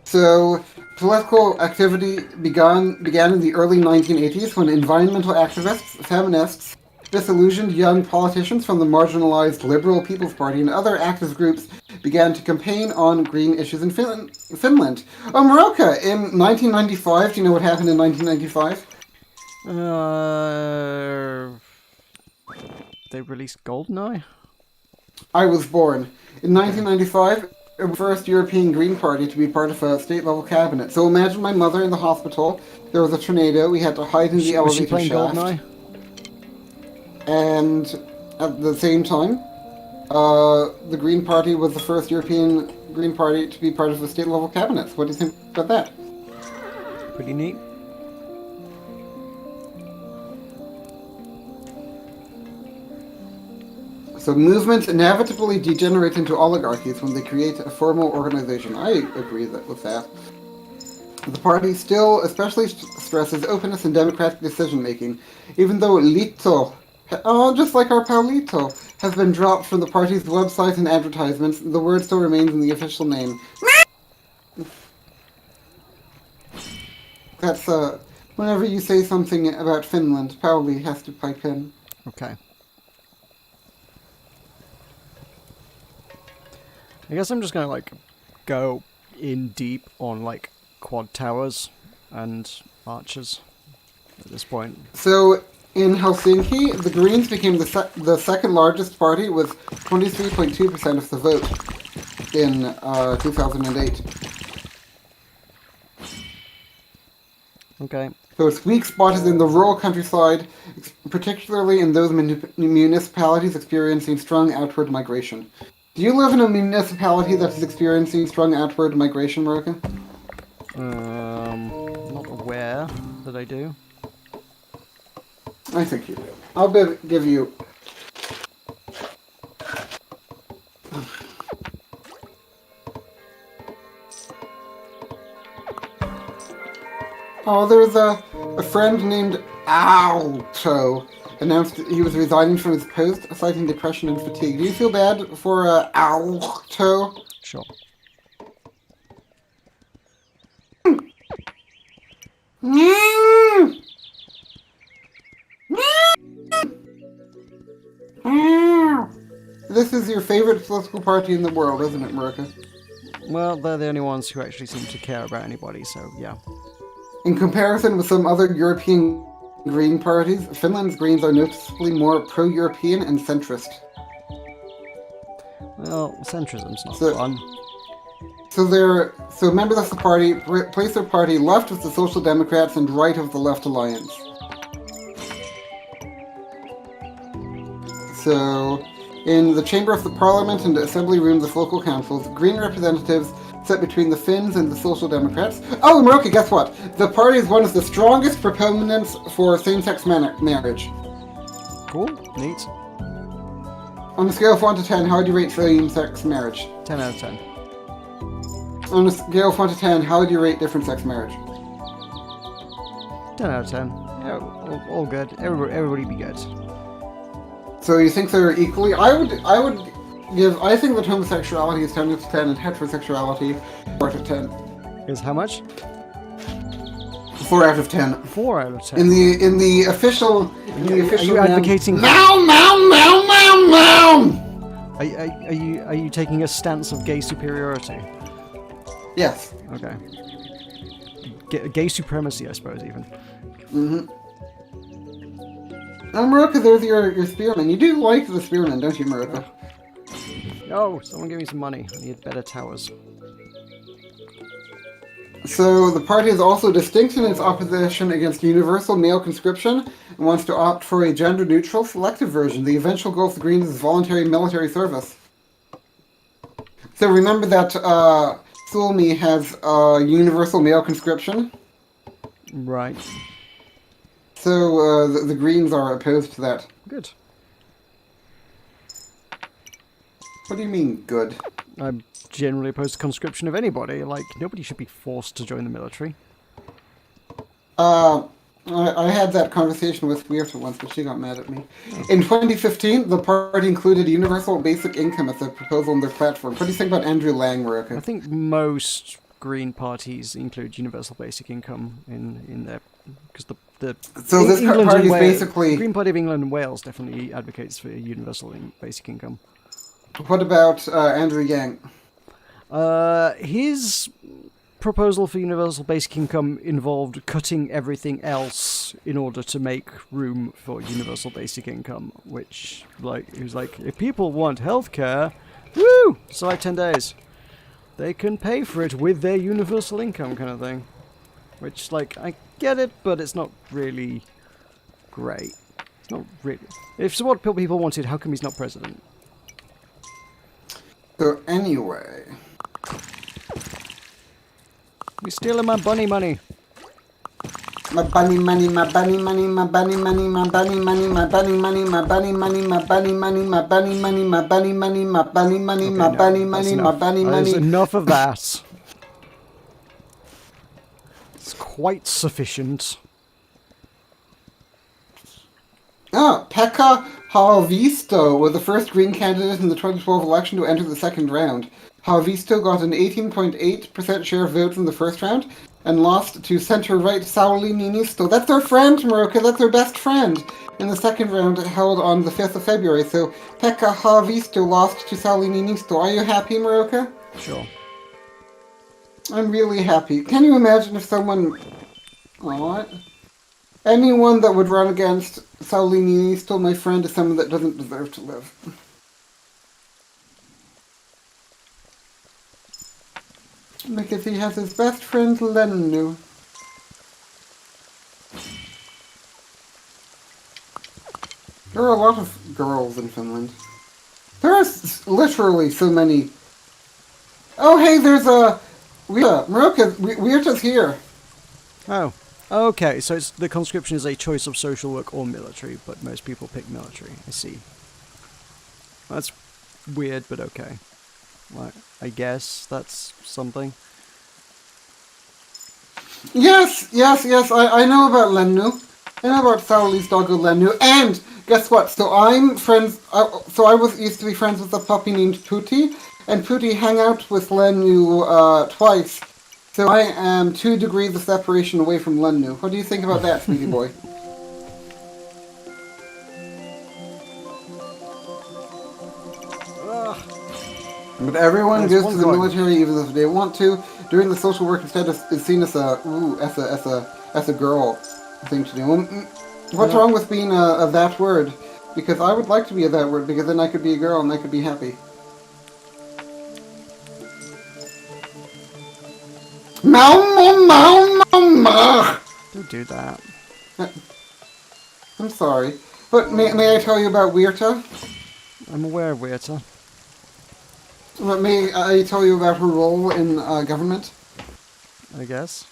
Speaker 1: So, political activity began in the early 1980s when environmental activists, feminists, disillusioned young politicians from the marginalized Liberal People's Party and other activist groups began to campaign on green issues in Finland. Oh, Maroka, in 1995, do you know what happened in 1995?
Speaker 2: They released GoldenEye?
Speaker 1: I was born. In 1995, it was the first European Green Party to be part of a state-level cabinet. So imagine my mother in the hospital, there was a tornado, we had to hide in the elevator
Speaker 2: Was she playing
Speaker 1: shaft.
Speaker 2: GoldenEye?
Speaker 1: And at the same time, the Green Party was the first European Green Party to be part of the state-level cabinet. What do you think about that?
Speaker 2: Pretty neat.
Speaker 1: So movements inevitably degenerate into oligarchies when they create a formal organization. I agree with that. The party still especially stresses openness and democratic decision-making, even though Lito, just like our pal Lito, has been dropped from the party's website and advertisements. The word still remains in the official name. That's, whenever you say something about Finland, Pauli has to pipe in.
Speaker 2: Okay. I guess I'm just gonna, like, go in deep on, like, quad towers and archers at this point.
Speaker 1: So, in Helsinki, the Greens became the second largest party with 23.2% of the vote in 2008.
Speaker 2: Okay.
Speaker 1: So its weak spot is in the rural countryside, particularly in those municipalities experiencing strong outward migration. Do you live in a municipality that is experiencing strong outward migration, Maruka?
Speaker 2: Not aware that I do.
Speaker 1: I think you do. I'll give you... Oh, there's a friend named Alto announced that he was resigning from his post, citing depression and fatigue. Do you feel bad for Alto?
Speaker 2: Sure.
Speaker 1: This is your favorite political party in the world, isn't it, Maruka?
Speaker 2: Well, they're the only ones who actually seem to care about anybody, so yeah.
Speaker 1: In comparison with some other European Green parties, Finland's Greens are noticeably more pro-European and centrist.
Speaker 2: Well, centrism's not
Speaker 1: So-
Speaker 2: fun.
Speaker 1: So members of the party place their party left of the Social Democrats and right of the Left Alliance. So, in the chamber of the parliament and assembly rooms of local councils, Green representatives sit between the Finns and the Social Democrats. Oh, Maroki, guess what? The party is one of the strongest proponents for same-sex marriage.
Speaker 2: Cool. Neat.
Speaker 1: On a scale of 1 to 10, how would you rate same-sex marriage?
Speaker 2: 10 out of 10.
Speaker 1: On a scale of 1 to 10, how would you rate different-sex marriage?
Speaker 2: 10 out of 10. Yeah, all good. Everybody be good.
Speaker 1: So you think they're equally? I think that homosexuality is 10 out of 10 and heterosexuality 4 out of 10.
Speaker 2: Is how much?
Speaker 1: 4 out of 10.
Speaker 2: 4 out of 10.
Speaker 1: In the official
Speaker 2: Are you advocating?
Speaker 1: Meow meow meow meow meow.
Speaker 2: Are you taking a stance of gay superiority?
Speaker 1: Yes.
Speaker 2: Okay. Gay supremacy, I suppose, even.
Speaker 1: Mm-hmm. Maruka, there's your spearman. You do like the spearman, don't you, Maruka?
Speaker 2: Oh, someone give me some money. I need better towers.
Speaker 1: So the party is also distinct in its opposition against universal male conscription and wants to opt for a gender-neutral selective version. The eventual goal of the Greens is voluntary military service. So remember that Suomi has universal male conscription.
Speaker 2: Right.
Speaker 1: So the Greens are opposed to that.
Speaker 2: Good.
Speaker 1: What do you mean, good?
Speaker 2: I'm generally opposed to conscription of anybody. Like, nobody should be forced to join the military.
Speaker 1: I had that conversation with Weirta once, but she got mad at me. In 2015, the party included universal basic income as a proposal in their platform. What do you think about Andrew Lang, Maruka?
Speaker 2: I think most Green parties include universal basic income in their... Because
Speaker 1: So this
Speaker 2: England
Speaker 1: party
Speaker 2: and
Speaker 1: is
Speaker 2: Wales,
Speaker 1: basically...
Speaker 2: the Green Party of England and Wales definitely advocates for universal basic income.
Speaker 1: What about Andrew Yang?
Speaker 2: His proposal for universal basic income involved cutting everything else in order to make room for universal basic income, which, like, he was like, if people want healthcare, woo, it's like 10 days. They can pay for it with their universal income kind of thing. Which, like, I get it, but it's not really great. It's not really... If it's what people wanted, how come he's not president?
Speaker 1: So anyway...
Speaker 2: You're stealing my bunny money.
Speaker 1: My bunny money, my bunny money, my bunny money, my bunny money, my bunny money, my bunny money, my bunny money, my bunny money, my bunny money, my bunny money, my bunny money, my bunny
Speaker 2: There's
Speaker 1: money.
Speaker 2: enough of that. It's quite sufficient.
Speaker 1: Ah, Pekka Haavisto was the first Green candidate in the 2012 election to enter the second round. Haavisto got an 18.8% share of votes in the first round and lost to centre-right Sauli Niinisto. That's our friend, Maroka. That's our best friend. In the second round, held on the 5th of February. So Pekka Haavisto lost to Sauli Niinisto. Are you happy, Maroka?
Speaker 2: Sure.
Speaker 1: I'm really happy. Can you imagine if someone... What? Anyone that would run against Sauli Niinisto, my friend, is someone that doesn't deserve to live. Because he has his best friend Lennu. There are a lot of girls in Finland. There are literally so many. Oh, hey, there's a... Maroka, Weirta's here.
Speaker 2: Oh. Okay, so the conscription is a choice of social work or military, but most people pick military. I see. That's weird, but okay. Like, I guess that's something.
Speaker 1: Yes, I know about Lennu. I know about Sauli's doggo Lennu. And guess what? So I'm friends. So I used to be friends with a puppy named Puti, and Puti hung out with Lennu twice. So I am 2 degrees of separation away from Lennu. What do you think about that, sweetie boy? But everyone goes to the military even if they want to. Doing the social work instead is seen as a girl thing to do. What's wrong with being a that word? Because I would like to be a that word, because then I could be a girl and I could be happy.
Speaker 2: Don't do that.
Speaker 1: I'm sorry. But may I tell you about Weirta?
Speaker 2: I'm aware of Weirta.
Speaker 1: But may I tell you about her role in government?
Speaker 2: I guess.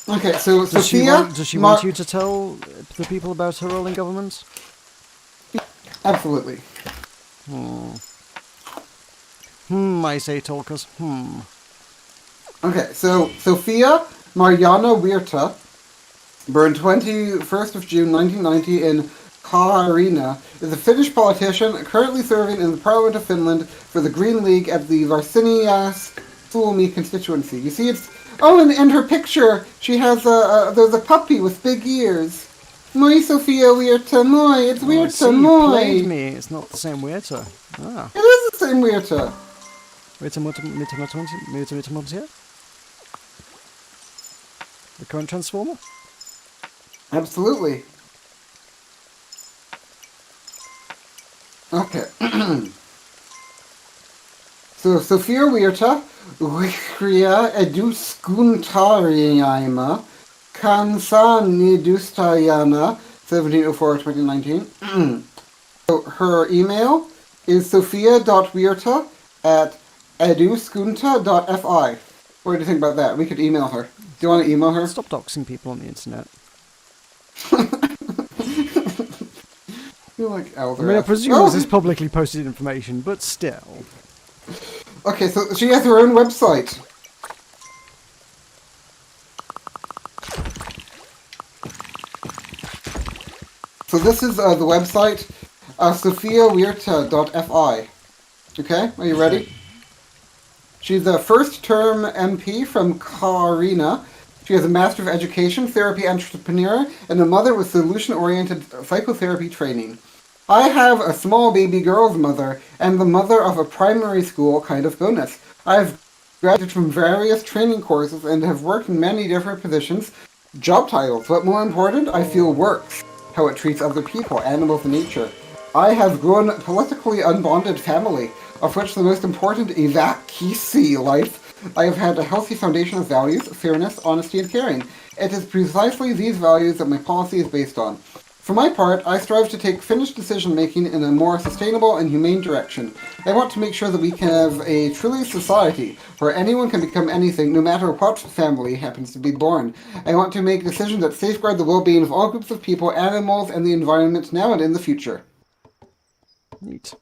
Speaker 1: Okay, so
Speaker 2: Does
Speaker 1: Sophia...
Speaker 2: Does she want you to tell the people about her role in government?
Speaker 1: Absolutely.
Speaker 2: I say Tulkas.
Speaker 1: Okay, so Sophia Mariana Weirta, born 21st of June 1990 in Kaarina, is a Finnish politician currently serving in the Parliament of Finland for the Green League at the Varsinias Suomi constituency. You see, it's... Oh, and her picture, she has there's a puppy with big ears. Moi Sophia Weirta, moi, it's Weirta, moi.
Speaker 2: You played me. It's not the same Weirta. Ah.
Speaker 1: It is the same Weirta.
Speaker 2: Weirta. The current Transformer?
Speaker 1: Absolutely. Okay. So, Sophia Weirta, Wikria eduskuntariaima, Kansani Dustajana, 1704-2019. So, her email is sophia.weirta@eduskunta.fi. What do you think about that? We could email her. Do you want to email her?
Speaker 2: Stop doxing people on the internet.
Speaker 1: You're like elder.
Speaker 2: I mean, I presume this is publicly posted information, but still.
Speaker 1: Okay, so she has her own website. So this is the website, sophiaweirta.fi. Okay, are you ready? She's a first-term MP from Kaarina. She has a Master of Education, Therapy Entrepreneur, and a mother with solution-oriented psychotherapy training. I have a small baby girl's mother, and the mother of a primary school kind of bonus. I've graduated from various training courses and have worked in many different positions, job titles, but more important, I feel works, how it treats other people, animals, and nature. I have grown a politically unbonded family, of which the most important is that key life. I have had a healthy foundation of values, fairness, honesty, and caring. It is precisely these values that my policy is based on. For my part, I strive to take Finnish decision-making in a more sustainable and humane direction. I want to make sure that we can have a truly society where anyone can become anything, no matter what family happens to be born. I want to make decisions that safeguard the well-being of all groups of people, animals, and the environment now and in the future.
Speaker 2: Neat.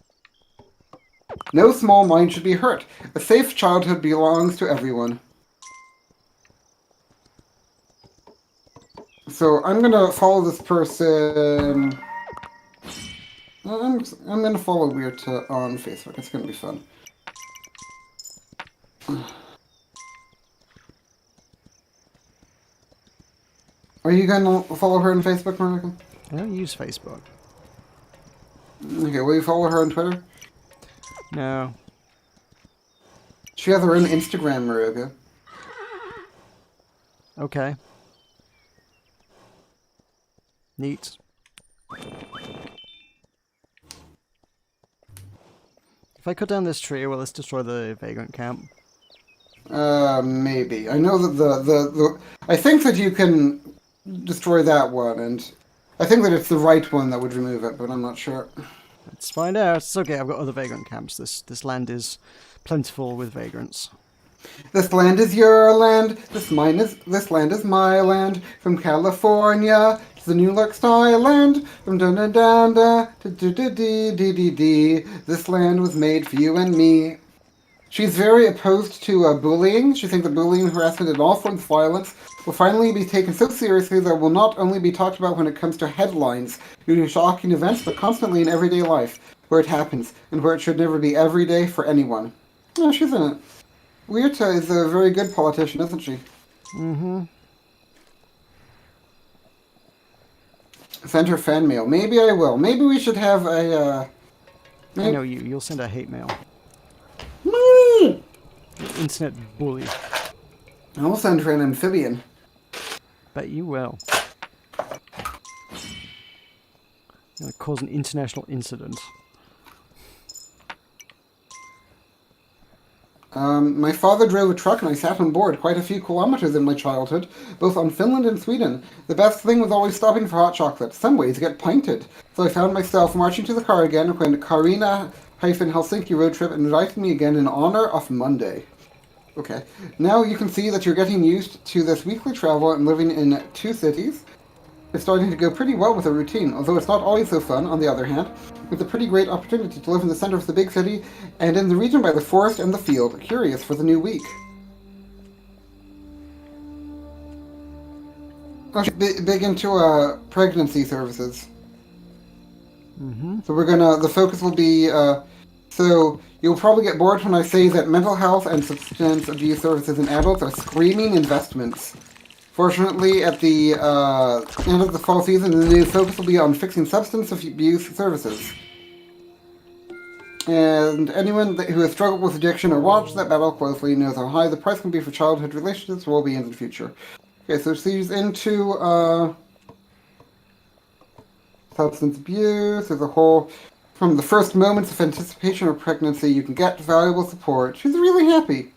Speaker 1: No small mind should be hurt. A safe childhood belongs to everyone. So I'm gonna follow this person. I'm gonna follow Weird on Facebook. It's gonna be fun. Are you gonna follow her on Facebook, Monica?
Speaker 2: I don't use Facebook.
Speaker 1: Okay, will you follow her on Twitter?
Speaker 2: No.
Speaker 1: She has her own Instagram, Monica.
Speaker 2: Okay. Neat. If I cut down this tree, will this destroy the vagrant camp?
Speaker 1: Maybe. I know that the I think that you can destroy that one, and I think that it's the right one that would remove it, but I'm not sure.
Speaker 2: Let's find out. It's okay, I've got other vagrant camps. This land is plentiful with vagrants.
Speaker 1: This land is your land. This land is my land. From California to the New York Island. From dun dun dun da to do do dee dee dee dee. This land was made for you and me. She's very opposed to bullying. She thinks that bullying, harassment, and all forms of violence will finally be taken so seriously that it will not only be talked about when it comes to headlines due to shocking events, but constantly in everyday life, where it happens, and where it should never be every day for anyone. Oh, she's in it. Weirta is a very good politician, isn't she?
Speaker 2: Mm-hmm.
Speaker 1: Send her fan mail. Maybe I will. Maybe we should have a,
Speaker 2: I know you. You'll send her hate mail. Internet bully.
Speaker 1: I'll send her an amphibian.
Speaker 2: Bet you will. Gonna cause an international incident.
Speaker 1: My father drove a truck and I sat on board quite a few kilometers in my childhood, both on Finland and Sweden. The best thing was always stopping for hot chocolate. Some ways get pinted. So I found myself marching to the car again when Karina-Helsinki road trip invited me again in honor of Monday. Okay. Now you can see that you're getting used to this weekly travel and living in 2 cities. It's starting to go pretty well with a routine, although it's not always so fun, on the other hand. It's a pretty great opportunity to live in the center of the big city and in the region by the forest and the field. Curious for the new week. Oh, she's big into pregnancy services.
Speaker 2: Mm-hmm.
Speaker 1: So the focus will be, so you'll probably get bored when I say that mental health and substance abuse services in adults are screaming investments. Fortunately, at the end of the fall season, the new focus will be on fixing substance abuse services. And anyone who has struggled with addiction or watched that battle closely knows how high the price can be for childhood relationships will be in the future. Okay, so she's into substance abuse. There's a whole... From the first moments of anticipation of pregnancy, you can get valuable support. She's really happy.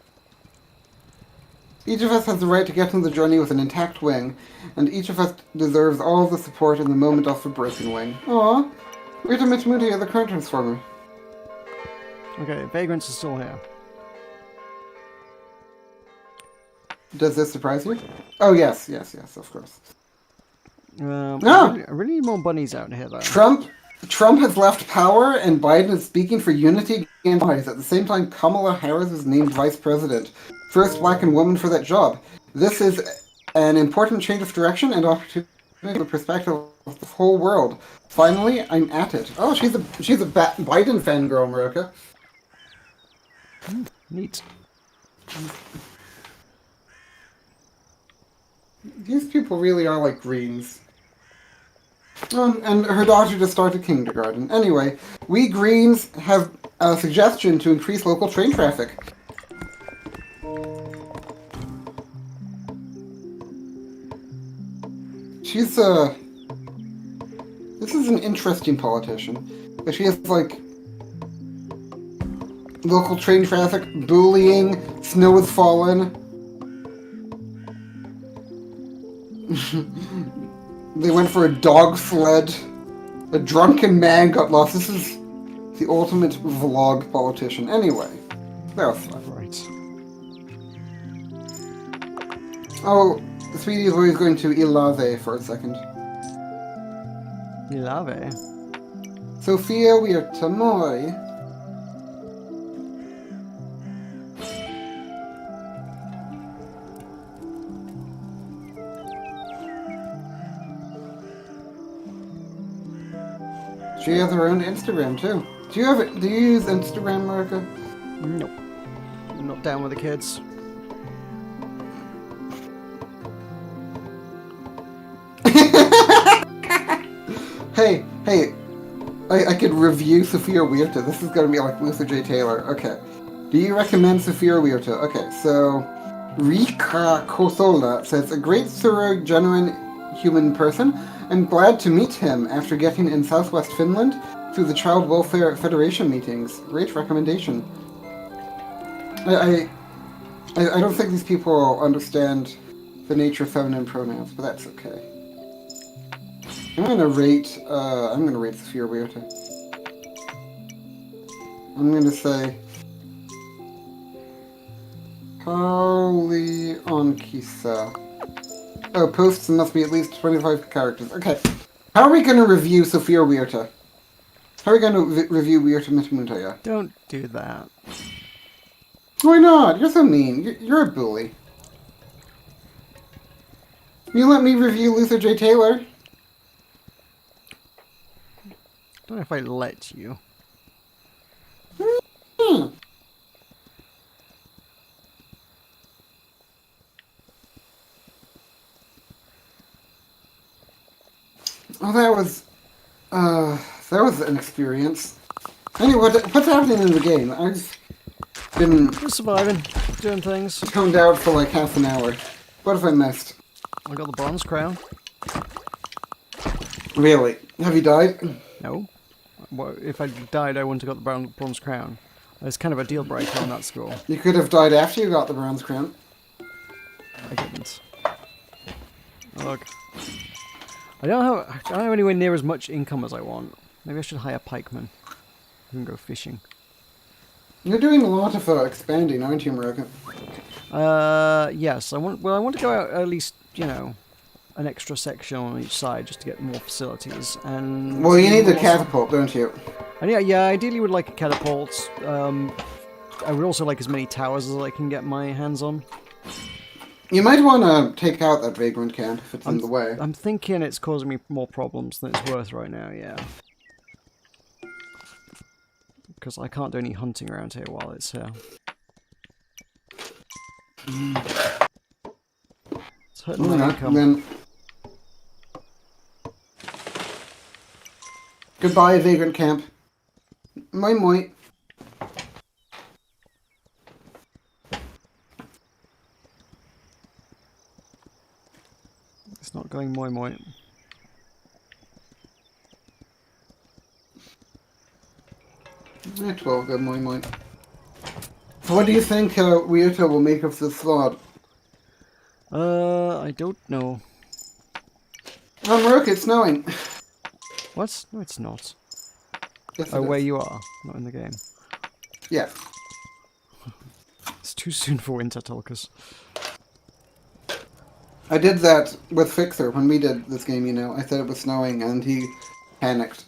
Speaker 1: Each of us has the right to get on the journey with an intact wing, and each of us deserves all of the support in the moment of a broken wing. Aww. Rita Mitchmoody, the current transformer.
Speaker 2: Okay, vagrants are still here.
Speaker 1: Does this surprise you? Oh, yes, of course.
Speaker 2: I really need more bunnies out here, though.
Speaker 1: Trump has left power, and Biden is speaking for unity against lies. At the same time, Kamala Harris is named vice president. First black and woman for that job. This is an important change of direction and opportunity from the perspective of the whole world. Finally, I'm at it. Oh, she's a Biden fangirl, Maroka.
Speaker 2: Neat.
Speaker 1: These people really are like Greens. And her daughter just started kindergarten. Anyway, we Greens have a suggestion to increase local train traffic. She's this is an interesting politician. But she has, like, local train traffic, bullying, snow has fallen. They went for a dog sled. A drunken man got lost. This is the ultimate vlog politician. Anyway, that was fun.
Speaker 2: Right.
Speaker 1: Oh, Speedy is always going to Ilave for a second.
Speaker 2: Ilave.
Speaker 1: Sophia, we are Tamoy. She has her own Instagram too. Do you use Instagram, Marika?
Speaker 2: Nope. I'm not down with the kids.
Speaker 1: Hey, I could review Sophia Huerta. This is gonna be like Luther J. Taylor. Okay. Do you recommend Sophia Huerta? Okay, so Rika Kosola says, a great, thorough, genuine human person. I'm glad to meet him after getting in Southwest Finland through the Child Welfare Federation meetings. Great recommendation. I don't think these people understand the nature of feminine pronouns, but that's okay. I'm gonna rate Sophia Huerta. I'm gonna say Pauli Onkisa. Oh, posts must be at least 25 characters. Okay. How are we gonna review Sophia Huerta? How are we gonna review Huerta Mitmuntaya?
Speaker 2: Don't do that.
Speaker 1: Why not? You're so mean. You're a bully. You let me review Luther J. Taylor.
Speaker 2: I don't know if I let you.
Speaker 1: Hmm. Oh, that was an experience. Anyway, what's happening in the game? I've been
Speaker 2: Just surviving, doing things.
Speaker 1: toned out for like half an hour. What have I missed?
Speaker 2: I got the bronze crown.
Speaker 1: Really? Have you died?
Speaker 2: No. Well, if I died, I wouldn't have got the bronze crown. It's kind of a deal breaker on that score.
Speaker 1: You could have died after you got the bronze crown.
Speaker 2: I didn't. Look. I don't have anywhere near as much income as I want. Maybe I should hire pikemen. We can go fishing.
Speaker 1: You're doing a lot of expanding, aren't you, America?
Speaker 2: Yes. I want to go out at least, you know, an extra section on each side just to get more facilities. And
Speaker 1: Well, you need the catapult, don't you?
Speaker 2: And yeah, ideally would like a catapult. I would also like as many towers as I can get my hands on.
Speaker 1: You might want to take out that vagrant camp if it's in the way.
Speaker 2: I'm thinking it's causing me more problems than it's worth right now, yeah. Because I can't do any hunting around here while it's here. It's hurting my income.
Speaker 1: Then... Goodbye, vagrant camp. Moi moi.
Speaker 2: It's not going moi moi.
Speaker 1: Eh, 12 good moi moi. So what do you think Ryuta will make of this sword?
Speaker 2: I don't know.
Speaker 1: Oh, Maruka, it's snowing.
Speaker 2: What? No, it's not.
Speaker 1: Yes,
Speaker 2: Oh,
Speaker 1: it
Speaker 2: where
Speaker 1: is.
Speaker 2: you are, not in the game.
Speaker 1: Yeah.
Speaker 2: It's too soon for winter, Tulkas.
Speaker 1: I did that with Fixer when we did this game, you know. I said it was snowing and he panicked.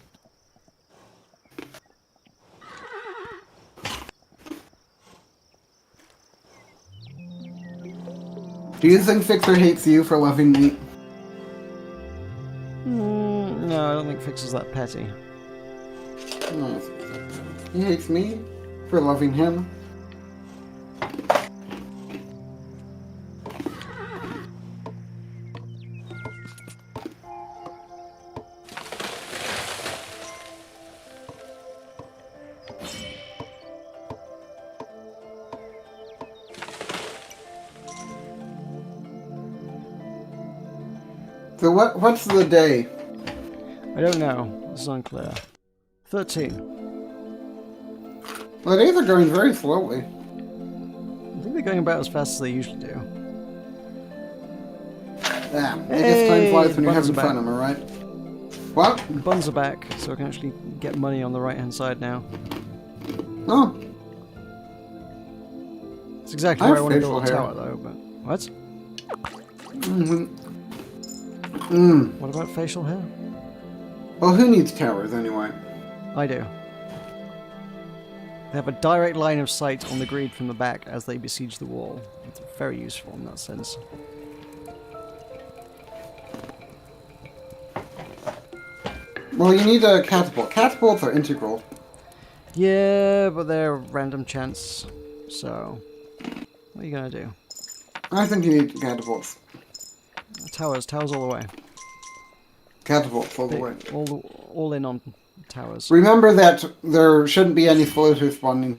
Speaker 1: Do you think Fixer hates you for loving meat?
Speaker 2: No, I don't think Fix is that petty.
Speaker 1: No, he hates me for loving him. So what's the day?
Speaker 2: I don't know. This is unclear. 13.
Speaker 1: The days are going very slowly.
Speaker 2: I think they're going about as fast as they usually do.
Speaker 1: Yeah, I guess time flies when you're
Speaker 2: buttons
Speaker 1: having
Speaker 2: are
Speaker 1: fun, am I right? What?
Speaker 2: Buns are back, so I can actually get money on the right-hand side now.
Speaker 1: Oh,
Speaker 2: It's exactly
Speaker 1: I
Speaker 2: where I
Speaker 1: have
Speaker 2: want to
Speaker 1: facial
Speaker 2: build a
Speaker 1: hair.
Speaker 2: tower, though. But what?
Speaker 1: mm.
Speaker 2: What about facial hair?
Speaker 1: Well, who needs towers anyway?
Speaker 2: I do. They have a direct line of sight on the grid from the back as they besiege the wall. It's very useful in that sense.
Speaker 1: Well, you need a catapult. Catapults are integral.
Speaker 2: Yeah, but they're random chance. So, what are you gonna do?
Speaker 1: I think you need catapults.
Speaker 2: Towers all the way.
Speaker 1: Catapults all the way.
Speaker 2: All in on towers.
Speaker 1: Remember that there shouldn't be any floaters spawning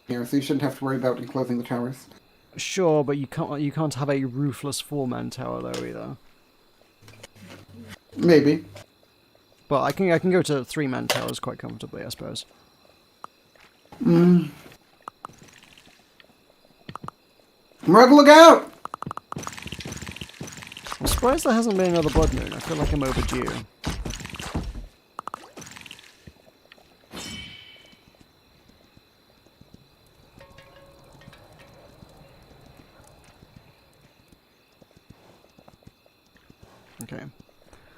Speaker 1: here, so you shouldn't have to worry about enclosing the towers.
Speaker 2: Sure, but you can't have a roofless 4-man tower though either.
Speaker 1: Maybe.
Speaker 2: But I can go to 3-man towers quite comfortably, I suppose.
Speaker 1: Murg, look out!
Speaker 2: I'm surprised there hasn't been another blood moon. I feel like I'm overdue. Okay.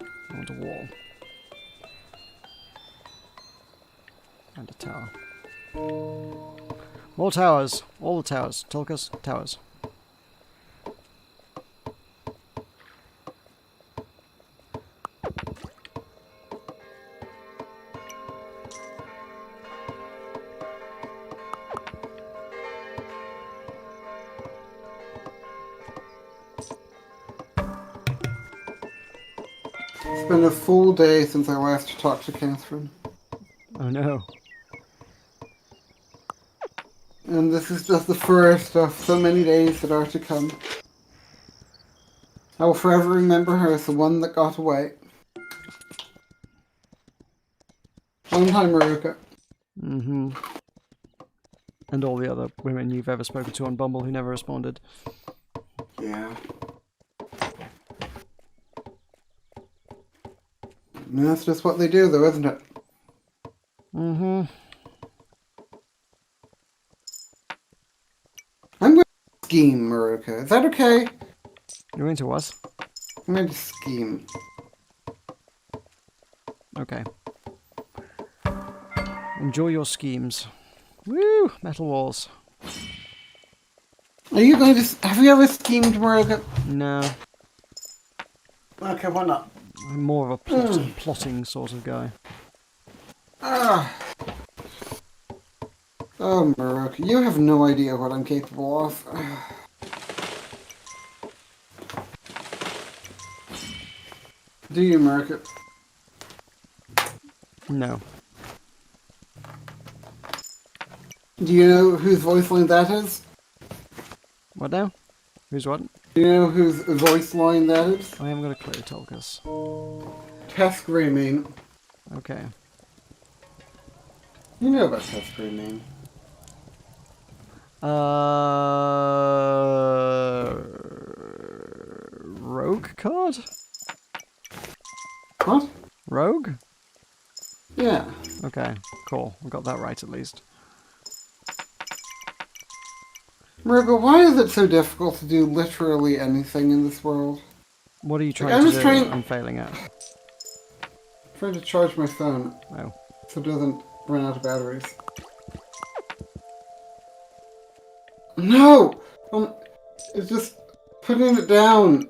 Speaker 2: I want a wall. And a tower. More towers. All the towers. Tulkas, towers.
Speaker 1: It's been a full day since I last talked to Catherine.
Speaker 2: Oh no.
Speaker 1: And this is just the first of so many days that are to come. I will forever remember her as the one that got away. Long time, Maruka.
Speaker 2: Mm-hmm. And all the other women you've ever spoken to on Bumble who never responded.
Speaker 1: Yeah. And that's just what they do, though, isn't it?
Speaker 2: Mm-hmm.
Speaker 1: I'm going to scheme, Maruka. Is that okay?
Speaker 2: You're into what?
Speaker 1: I'm going to scheme.
Speaker 2: Okay. Enjoy your schemes. Woo! Metal walls.
Speaker 1: Are you going to... Have you ever schemed, Maruka?
Speaker 2: No.
Speaker 1: Okay, why not?
Speaker 2: I'm more of a plotting sort of guy.
Speaker 1: Ah. Oh, Maruka, you have no idea what I'm capable of. Do you, Maruka?
Speaker 2: No.
Speaker 1: Do you know whose voice line that is?
Speaker 2: What now? Who's what?
Speaker 1: Do you know whose voice line that is?
Speaker 2: I haven't got a clue, Tulkas.
Speaker 1: Tess Greymane.
Speaker 2: Okay.
Speaker 1: You know about Tess Greymane.
Speaker 2: Rogue card?
Speaker 1: What?
Speaker 2: Rogue?
Speaker 1: Yeah.
Speaker 2: Okay, cool. I got that right at least.
Speaker 1: Maruka, why is it so difficult to do literally anything in this world?
Speaker 2: What are you trying
Speaker 1: I'm
Speaker 2: to
Speaker 1: just
Speaker 2: do?
Speaker 1: trying-
Speaker 2: I'm failing at.
Speaker 1: I'm trying to charge my phone
Speaker 2: Oh.
Speaker 1: so it doesn't run out of batteries. No! It's just putting it down.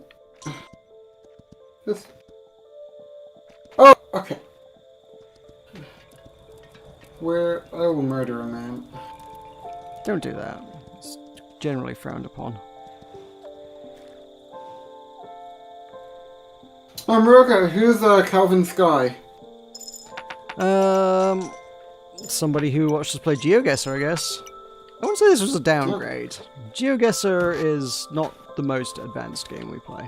Speaker 1: Just... Oh, okay. Where I will murder a man.
Speaker 2: Don't do that. It's generally frowned upon.
Speaker 1: Maruka, who's Calvin Sky?
Speaker 2: Somebody who watched us play GeoGuessr, I guess. I wouldn't say this was a downgrade. GeoGuessr is not the most advanced game we play.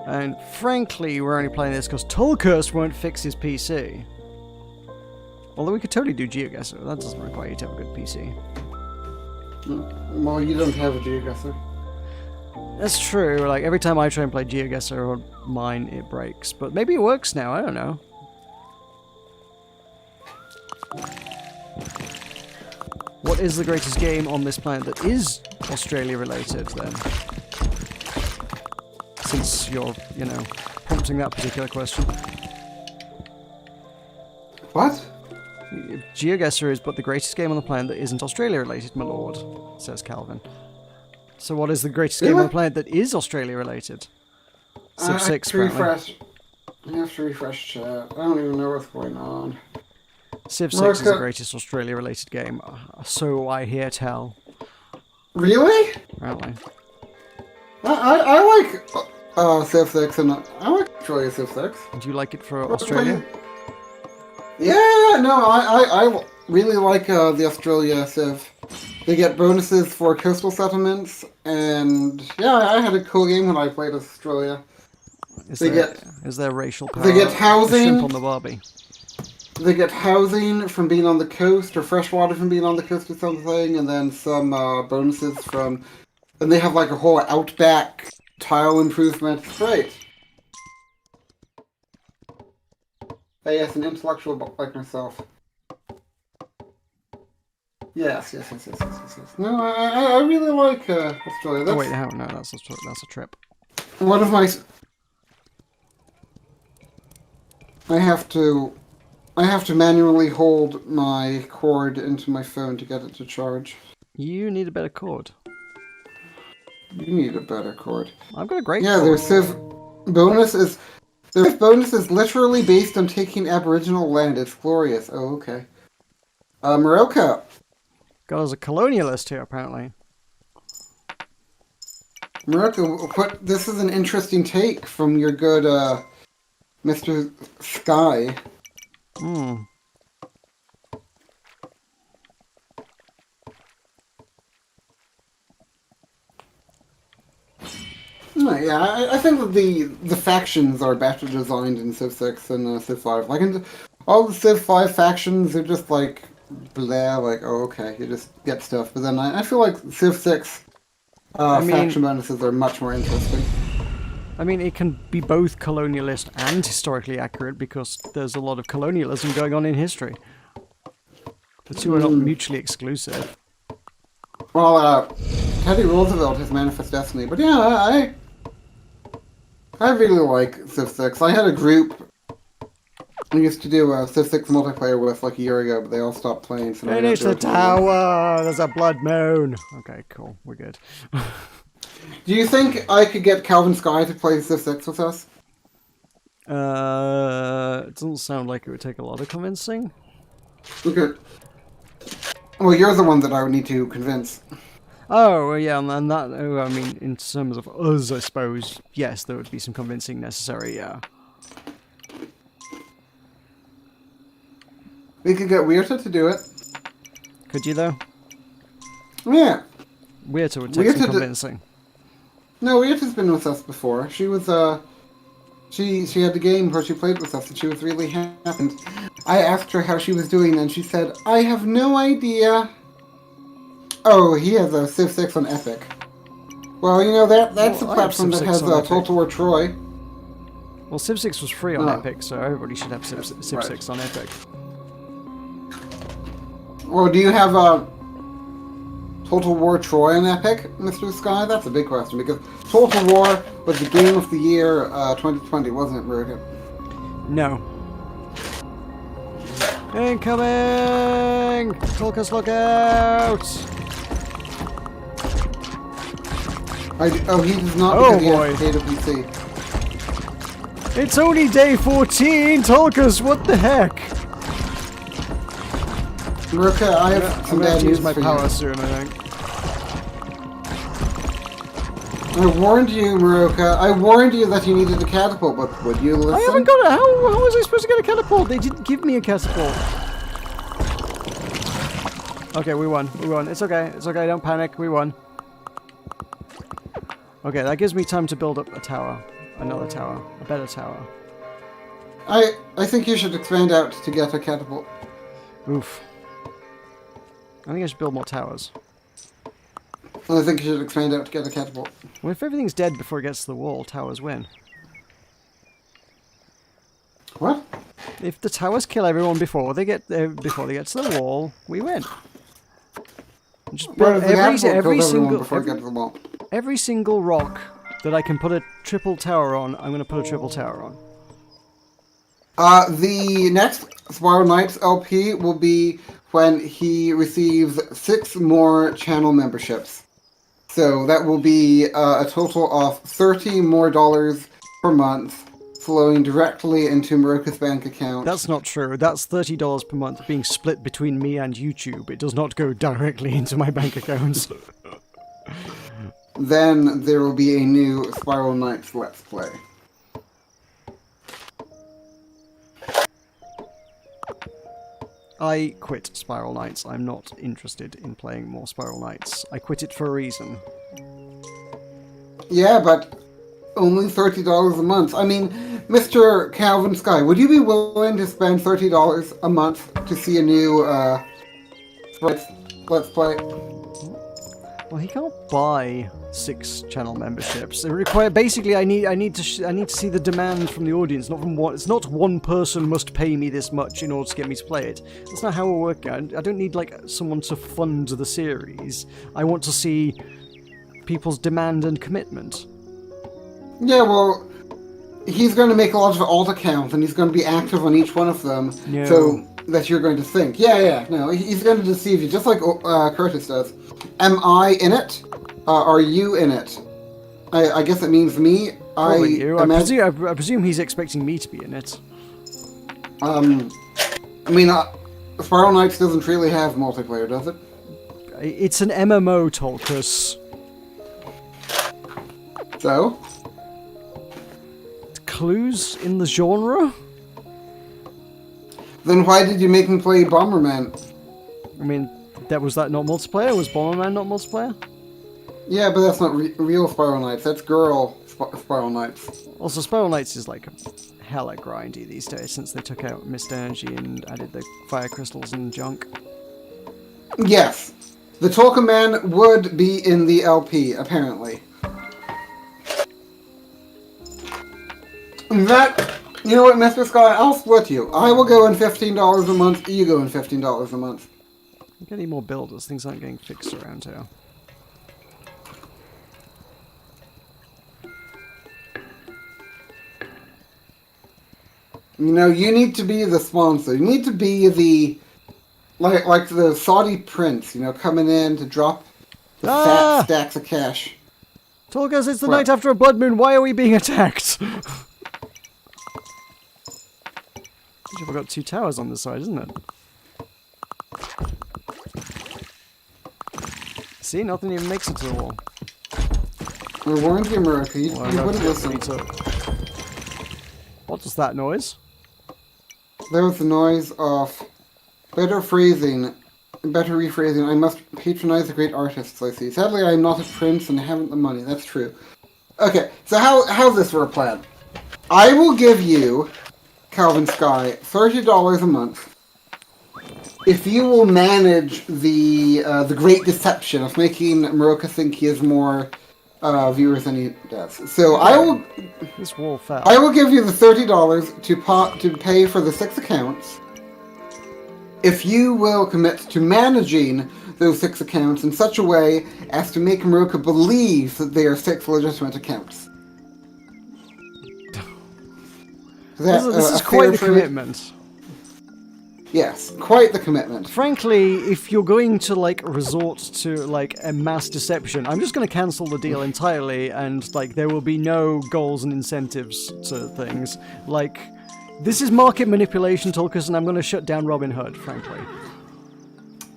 Speaker 2: And frankly, we're only playing this because Tulkas won't fix his PC. Although we could totally do GeoGuessr. That doesn't require you to have a good PC.
Speaker 1: Well, you don't have a GeoGuessr.
Speaker 2: That's true. Like, every time I try and play GeoGuessr on mine, it breaks. But maybe it works now. I don't know. What is the greatest game on this planet that is Australia related, then? Since you're, you know, prompting that particular question.
Speaker 1: What?
Speaker 2: GeoGuessr is but the greatest game on the planet that isn't Australia related, my lord, says Calvin. So what is the greatest game on the planet that is Australia related? Civ 6, apparently.
Speaker 1: I have to refresh chat. I don't even know what's going on.
Speaker 2: Civ 6 is the greatest Australia related game, so I hear tell.
Speaker 1: Really?
Speaker 2: Apparently.
Speaker 1: I like Civ 6 and I like Australia Civ 6.
Speaker 2: Do you like it for Australia?
Speaker 1: Yeah, no, I really like the Australia Civ. They get bonuses for coastal settlements, and yeah, I had a cool game when I played Australia.
Speaker 2: Is there racial power?
Speaker 1: They get housing.
Speaker 2: Shrimp on the Barbie.
Speaker 1: They get housing from being on the coast, or fresh water from being on the coast or something, and then some bonuses from... And they have like a whole outback tile improvement. It's great. Hey, yes, an intellectual like myself. Yes. No, I really like Australia.
Speaker 2: Oh wait, no, that's a trip.
Speaker 1: One of my... I have to manually hold my cord into my phone to get it to charge.
Speaker 2: You need a better cord.
Speaker 1: You need a better cord.
Speaker 2: I've got a great cord.
Speaker 1: Yeah, their Civ bonus is... Their Civ bonus is literally based on taking Aboriginal land. It's glorious. Oh, okay. Morocco.
Speaker 2: God, there's a colonialist here, apparently.
Speaker 1: Morocco, this is an interesting take from your good, Mr. Sky.
Speaker 2: Hmm.
Speaker 1: No, yeah, I think that the factions are better designed in Civ 6 than Civ 5. Like, all the Civ 5 factions are just like, blah, like, oh, okay, you just get stuff. But then I feel like Civ 6 faction bonuses are much more interesting.
Speaker 2: I mean, it can be both colonialist and historically accurate because there's a lot of colonialism going on in history. The two are not mutually exclusive.
Speaker 1: Well, Teddy Roosevelt has Manifest Destiny, but yeah, I really like Civ 6. I had a group I used to do Civ 6 multiplayer with like a year ago, but they all stopped playing. So
Speaker 2: finish the tower! There's a blood moon! Okay, cool. We're good.
Speaker 1: Do you think I could get Calvin Sky to play Civ 6 with us?
Speaker 2: It doesn't sound like it would take a lot of convincing.
Speaker 1: Okay. Well, you're the one that I would need to convince.
Speaker 2: Oh, yeah, and that, I mean, in terms of us, I suppose, yes, there would be some convincing necessary, yeah.
Speaker 1: We could get Weirta to do it.
Speaker 2: Could you, though?
Speaker 1: Yeah.
Speaker 2: Weirta would take some convincing.
Speaker 1: No, Weirta's been with us before. She was, she had the game where she played with us, and she was really happy. I asked her how she was doing, and she said, I have no idea. Oh, he has a Civ 6 on Epic. Well, you know, that's a platform that has Total War Troy.
Speaker 2: Well, Civ 6 was free on Epic, so everybody should have Civ 6 on Epic.
Speaker 1: Well, do you have Total War Troy on Epic, Mr. Sky? That's a big question, because Total War was the game of the year 2020, wasn't it, Murder?
Speaker 2: No. Incoming! Tulkas, look out!
Speaker 1: He does not because he has AWC.
Speaker 2: It's only day 14! Tulkas, what the heck?
Speaker 1: Ruka, I have some bad news for you. I'm going to use my
Speaker 2: power soon, I think.
Speaker 1: I warned you, Maruka. I warned you that you needed a catapult, but would you listen?
Speaker 2: I haven't got it. How was I supposed to get a catapult? They didn't give me a catapult. Okay, we won. We won. It's okay. It's okay. Don't panic. We won. Okay, that gives me time to build up a tower. Another tower. A better tower.
Speaker 1: I think you should expand out to get a catapult.
Speaker 2: Oof. I think I should build more towers.
Speaker 1: I think you should expand out to get a catapult.
Speaker 2: Well, if everything's dead before it gets to the wall, towers win.
Speaker 1: What?
Speaker 2: If the towers kill everyone before they get to the wall, we win. Just build every single rock that I can put a triple tower on, I'm going to put a triple tower on.
Speaker 1: The next Spiral Knights LP will be when he receives 6 more channel memberships. So that will be a total of $30 more per month, flowing directly into Maroka's bank account.
Speaker 2: That's not true. That's $30 per month being split between me and YouTube. It does not go directly into my bank accounts.
Speaker 1: Then there will be a new Spiral Knights Let's Play.
Speaker 2: I quit Spiral Knights. I'm not interested in playing more Spiral Knights. I quit it for a reason.
Speaker 1: Yeah, but only $30 a month. I mean, Mr. Calvin Sky, would you be willing to spend $30 a month to see a new Let's Play?
Speaker 2: Well, he can't buy 6 channel memberships. It require basically I need to see the demand from the audience, not from one. It's not one person must pay me this much in order to get me to play it. That's not how we're working. I don't need like someone to fund the series. I want to see people's demand and commitment.
Speaker 1: Yeah, well, he's going to make a lot of alt accounts, and he's going to be active on each one of them.
Speaker 2: No.
Speaker 1: So that you're going to think, no, he's going to deceive you, just like Curtis does. Am I in it? Are you in it? I guess it means me.
Speaker 2: I presume he's expecting me to be in it.
Speaker 1: I mean, Spiral Knights doesn't really have multiplayer, does it?
Speaker 2: It's an MMO, Tulkas.
Speaker 1: So?
Speaker 2: Clues in the genre?
Speaker 1: Then why did you make me play Bomberman?
Speaker 2: I mean, was that not multiplayer? Was Bomberman not multiplayer?
Speaker 1: Yeah, but that's not real Spiral Knights. That's girl Spiral Knights.
Speaker 2: Also, Spiral Knights is like hella grindy these days since they took out Mist Energy and added the fire crystals and junk.
Speaker 1: Yes. The Tulka Man would be in the LP, apparently. You know what, Mr. Sky? I'll split you. I will go in $15 a month, you go in $15 a month.
Speaker 2: I'm getting more builders. Things aren't getting fixed around here.
Speaker 1: You know, you need to be the sponsor. You need to be the... Like the Saudi prince, you know, coming in to drop the fat stacks of cash.
Speaker 2: Tulkas, it's the night after a blood moon. Why are we being attacked? I've got 2 towers on this side, isn't it? See, nothing even makes it to the wall.
Speaker 1: I warned you, Maroka. You wouldn't listen.
Speaker 2: What was that noise?
Speaker 1: There was the noise of better rephrasing. I must patronize the great artists I see. Sadly, I am not a prince and haven't the money. That's true. Okay, so how's this for a plan? I will give you, Calvin Sky, $30 a month if you will manage the great deception of making Maroka think he has more viewers than he does. So okay.
Speaker 2: This wall fell.
Speaker 1: I will give you the $30 to pay for the 6 accounts if you will commit to managing those 6 accounts in such a way as to make Maroka believe that they are 6 legitimate accounts.
Speaker 2: This is quite the commitment.
Speaker 1: Yes, quite the commitment.
Speaker 2: Frankly, if you're going to resort to a mass deception, I'm just going to cancel the deal entirely, and there will be no goals and incentives to things. This is market manipulation, Tulkas, and I'm going to shut down Robin Hood, frankly.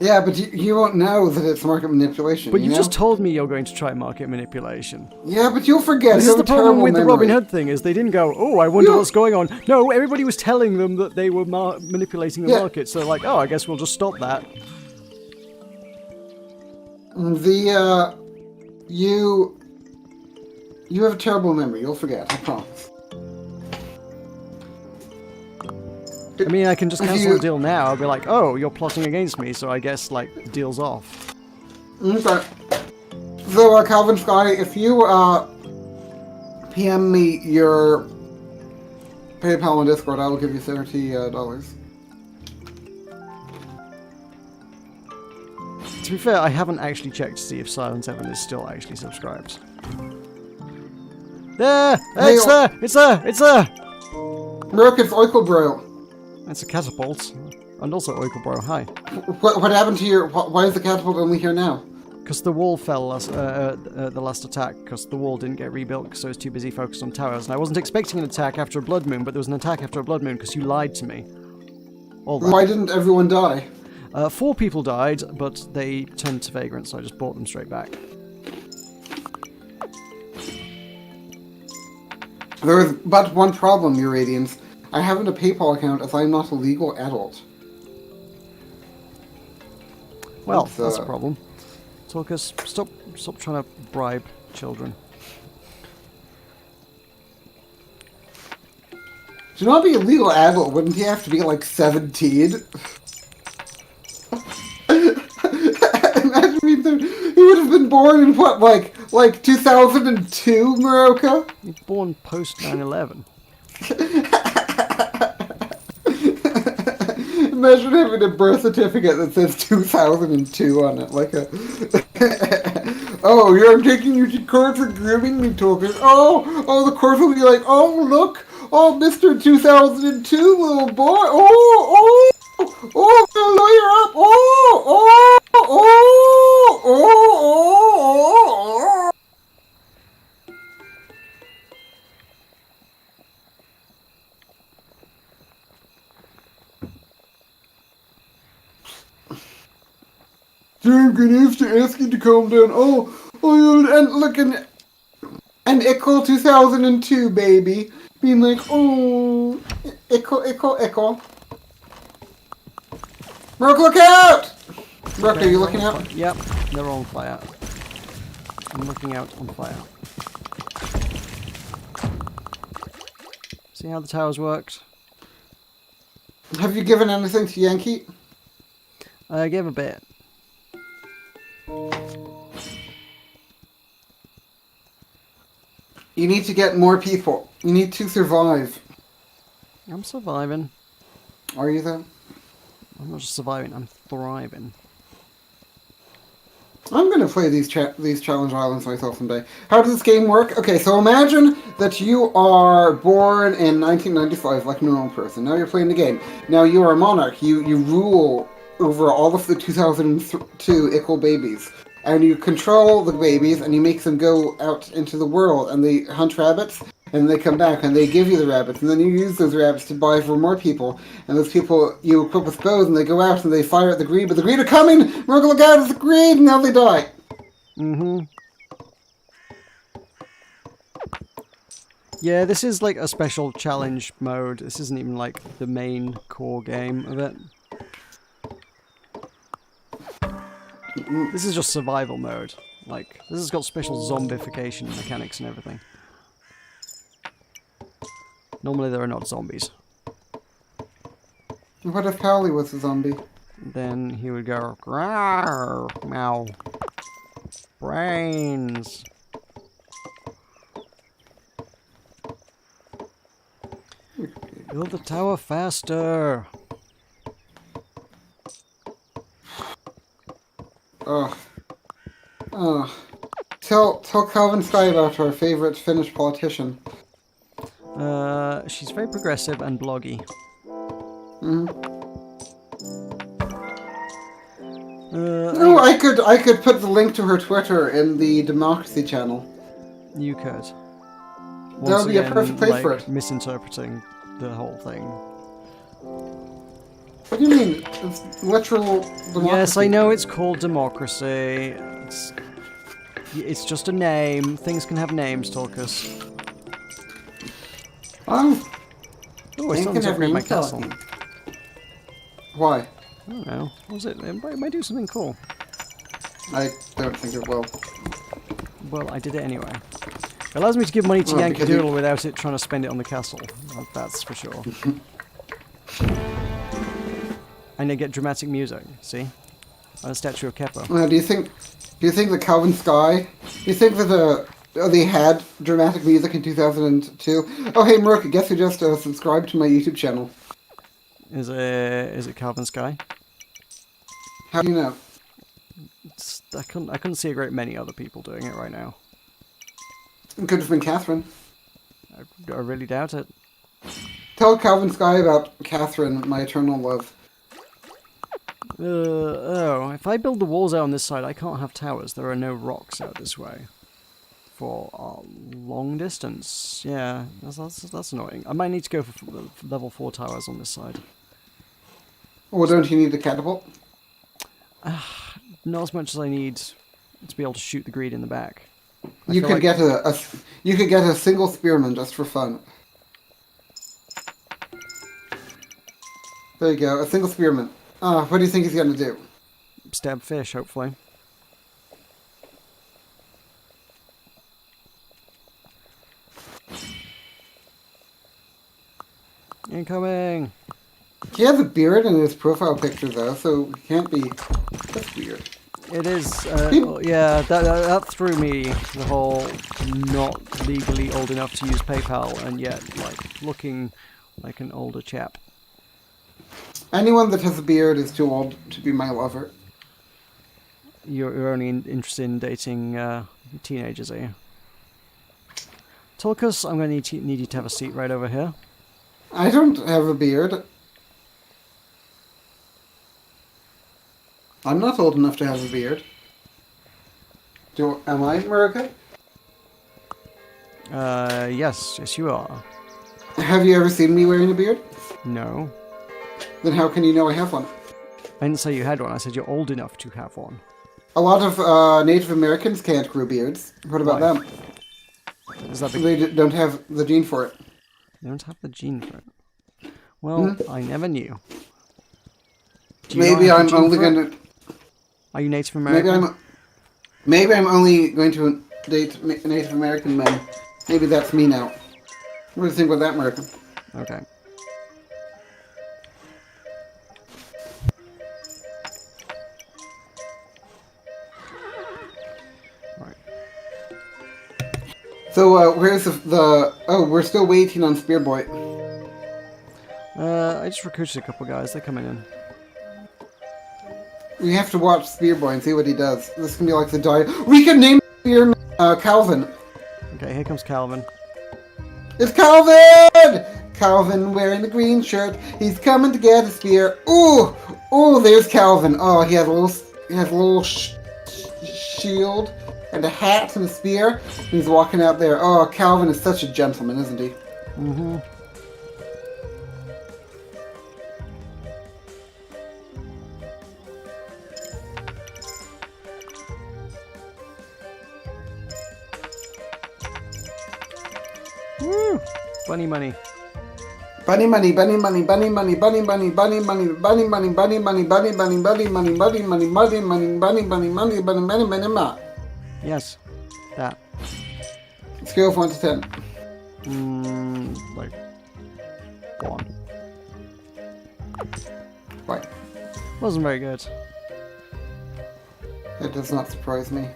Speaker 1: Yeah, but you won't know that it's market manipulation.
Speaker 2: But you just told me you're going to try market manipulation.
Speaker 1: Yeah, but you'll forget.
Speaker 2: This is the problem with the Robin Hood thing, is they didn't go, oh, I wonder what's going on. No, everybody was telling them that they were manipulating the market, so oh, I guess we'll just stop that.
Speaker 1: You have a terrible memory. You'll forget, I promise.
Speaker 2: I mean, I can just
Speaker 1: If
Speaker 2: cancel
Speaker 1: you-
Speaker 2: the deal now. I'll be like, oh, you're plotting against me, so I guess, like, deal's off.
Speaker 1: Okay. So, Calvin Sky, if you PM me your PayPal on Discord, I will give you $30.
Speaker 2: To be fair, I haven't actually checked to see if Silent7 is still actually subscribed. There!
Speaker 1: Hey,
Speaker 2: It's there! It's there! It's there!
Speaker 1: Merc, it's Oikelbro.
Speaker 2: It's a catapult. And also Oikelbro, hi.
Speaker 1: What happened to your... Why is the catapult only here now?
Speaker 2: Because the wall fell the last attack, because the wall didn't get rebuilt because I was too busy focused on towers. And I wasn't expecting an attack after a blood moon, but there was an attack after a blood moon because you lied to me. All that.
Speaker 1: Why didn't everyone die?
Speaker 2: 4 people died, but they turned to vagrants, so I just brought them straight back.
Speaker 1: There is but one problem, Euradians. I haven't a PayPal account as I'm not a legal adult.
Speaker 2: Well,
Speaker 1: That's,
Speaker 2: that's a problem. Tulkas, stop trying to bribe children.
Speaker 1: To not be a legal adult, wouldn't he have to be like 17? Imagine he would have been born in what, like 2002, Moroka?
Speaker 2: You're born post 9/11.
Speaker 1: Imagine having a birth certificate that says 2002 on it, like a... Oh, I'm taking you to court for grooming me, Tulkas. Oh, the court will be like, oh, look, oh, Mr. 2002, little boy. Oh, the lawyer up. Oh. I'm gonna have to ask you to calm down. And look, and Ickle 2002, baby. Being like, oh, Ickle. Rook, look out! Rook, are you looking out?
Speaker 2: Yep, they're on fire. I'm looking out on fire. See how the towers worked?
Speaker 1: Have you given anything to Yankee?
Speaker 2: I gave a bit.
Speaker 1: You need to get more people. You need to survive.
Speaker 2: I'm surviving.
Speaker 1: Are you though?
Speaker 2: I'm not just surviving, I'm thriving.
Speaker 1: I'm gonna play these challenge islands myself someday. How does this game work? Okay, so imagine that you are born in 1995 like a normal person. Now you're playing the game. Now you are a monarch. You rule over all of the 2002 Ickle babies. And you control the babies and you make them go out into the world and they hunt rabbits and they come back and they give you the rabbits and then you use those rabbits to buy for more people and those people you equip with bows and they go out and they fire at the greed, but the greed are coming! We're gonna look out at the greed and now they die!
Speaker 2: Mm-hmm. Yeah, this is like a special challenge mode. This isn't even like the main core game of it. This is just survival mode. Like, this has got special zombification mechanics and everything. Normally there are not zombies.
Speaker 1: What if Cowley was a zombie?
Speaker 2: Then he would go, "Rawr, meow. Brains." Build the tower faster.
Speaker 1: Tell Calvin Sky about her favorite Finnish politician.
Speaker 2: She's very progressive and bloggy.
Speaker 1: No, I could put the link to her Twitter in the Democracy channel.
Speaker 2: You could.
Speaker 1: That would be a perfect place for it.
Speaker 2: Misinterpreting the whole thing.
Speaker 1: What do you mean? It's literal democracy.
Speaker 2: Yes, I know it's called democracy. It's just a name. Things can have names, Tulkas.
Speaker 1: Oh,
Speaker 2: Oh, I still need to upgrade my castle.
Speaker 1: Why?
Speaker 2: I don't know. What was it? It might do something cool.
Speaker 1: I don't think it will.
Speaker 2: Well, I did it anyway. It allows me to give money to
Speaker 1: Well,
Speaker 2: Yankee
Speaker 1: because
Speaker 2: Doodle without it trying to spend it on the castle. That's for sure. And they get dramatic music. See, on a statue of Kepler.
Speaker 1: Do you think that Calvin Sky? Do you think that they had dramatic music in 2002? Oh, hey, Merc, guess who just subscribed to my YouTube channel?
Speaker 2: Is it Calvin Sky?
Speaker 1: How do you know?
Speaker 2: I couldn't see a great many other people doing it right now.
Speaker 1: It could have been Catherine.
Speaker 2: I really doubt it.
Speaker 1: Tell Calvin Sky about Catherine, my eternal love.
Speaker 2: If I build the walls out on this side, I can't have towers. There are no rocks out this way. For long distance. Yeah, that's annoying. I might need to go for level 4 towers on this side.
Speaker 1: Or don't you need a catapult?
Speaker 2: Not as much as I need to be able to shoot the greed in the back.
Speaker 1: You could get a single spearman just for fun. There you go, a single spearman. What do you think he's gonna do?
Speaker 2: Stab fish, hopefully. Incoming!
Speaker 1: He has a beard in his profile picture though, so he can't be... That's weird.
Speaker 2: It is, yeah, that threw me, the whole not legally old enough to use PayPal and yet, like, looking like an older chap.
Speaker 1: Anyone that has a beard is too old to be my lover.
Speaker 2: You're only interested in dating teenagers, are you? Tulkas, I'm going to need you to have a seat right over here.
Speaker 1: I don't have a beard. I'm not old enough to have a beard. Am I, America?
Speaker 2: Yes you are.
Speaker 1: Have you ever seen me wearing a beard?
Speaker 2: No.
Speaker 1: Then how can you know I have one?
Speaker 2: I didn't say you had one, I said you're old enough to have one.
Speaker 1: A lot of Native Americans can't grow beards. What about
Speaker 2: Why?
Speaker 1: them?
Speaker 2: Is that
Speaker 1: They don't have the gene for it.
Speaker 2: They don't have the gene for it. Well, I never knew. Do you
Speaker 1: Maybe
Speaker 2: not have
Speaker 1: I'm
Speaker 2: the gene
Speaker 1: only
Speaker 2: for it?
Speaker 1: going to...
Speaker 2: Are you Native American?
Speaker 1: Maybe I'm only going to date Native American men. Maybe that's me now. What do you think about that, American?
Speaker 2: Okay. Right.
Speaker 1: So, where's the... Oh, we're still waiting on Spearboy.
Speaker 2: I just recruited a couple guys, they're coming in.
Speaker 1: We have to watch Spearboy and see what he does. This can be like the die. We can name Spearman Calvin.
Speaker 2: Okay, here comes Calvin.
Speaker 1: It's Calvin! Calvin wearing the green shirt. He's coming to get a spear. Ooh! Ooh, there's Calvin. Oh, he has a little shield and a hat and a spear. He's walking out there. Oh, Calvin is such a gentleman, isn't he?
Speaker 2: Mm-hmm. Woo! Bunny money.
Speaker 1: Bunny money, bunny money, bunny money, bunny money, bunny money, bunny money, bunny money, bunny money, bunny money, bunny money, bunny money, bunny money, bunny money, bunny money.
Speaker 2: Yes, that.
Speaker 1: Scale of 1 to 10.
Speaker 2: Like 1.
Speaker 1: Why?
Speaker 2: Wasn't very good.
Speaker 1: That does not surprise me.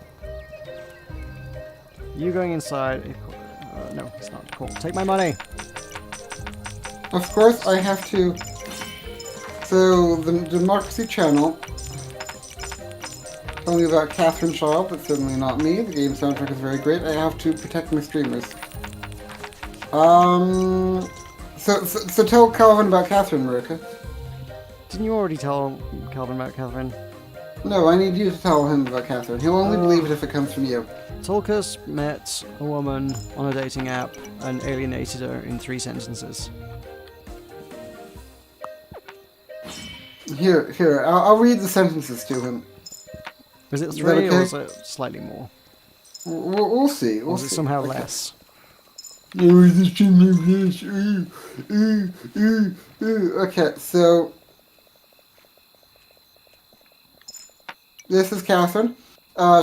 Speaker 2: You going inside? No, it's not. Cool. Take my money.
Speaker 1: Of course, I have to. So the Democracy Channel. Tell me about Catherine Shaw, but certainly not me. The game soundtrack is very great. I have to protect my streamers. So tell Calvin about Catherine, Marika.
Speaker 2: Didn't you already tell Calvin about Catherine?
Speaker 1: No, I need you to tell him about Catherine. He'll only believe it if it comes from you.
Speaker 2: Tulkas met a woman on a dating app and alienated her in 3 sentences.
Speaker 1: Here, I'll read the sentences to him.
Speaker 2: Was it
Speaker 1: Is
Speaker 2: 3
Speaker 1: that okay?
Speaker 2: or was it slightly more?
Speaker 1: We'll see.
Speaker 2: Or was it somehow less?
Speaker 1: Okay, so this is Catherine.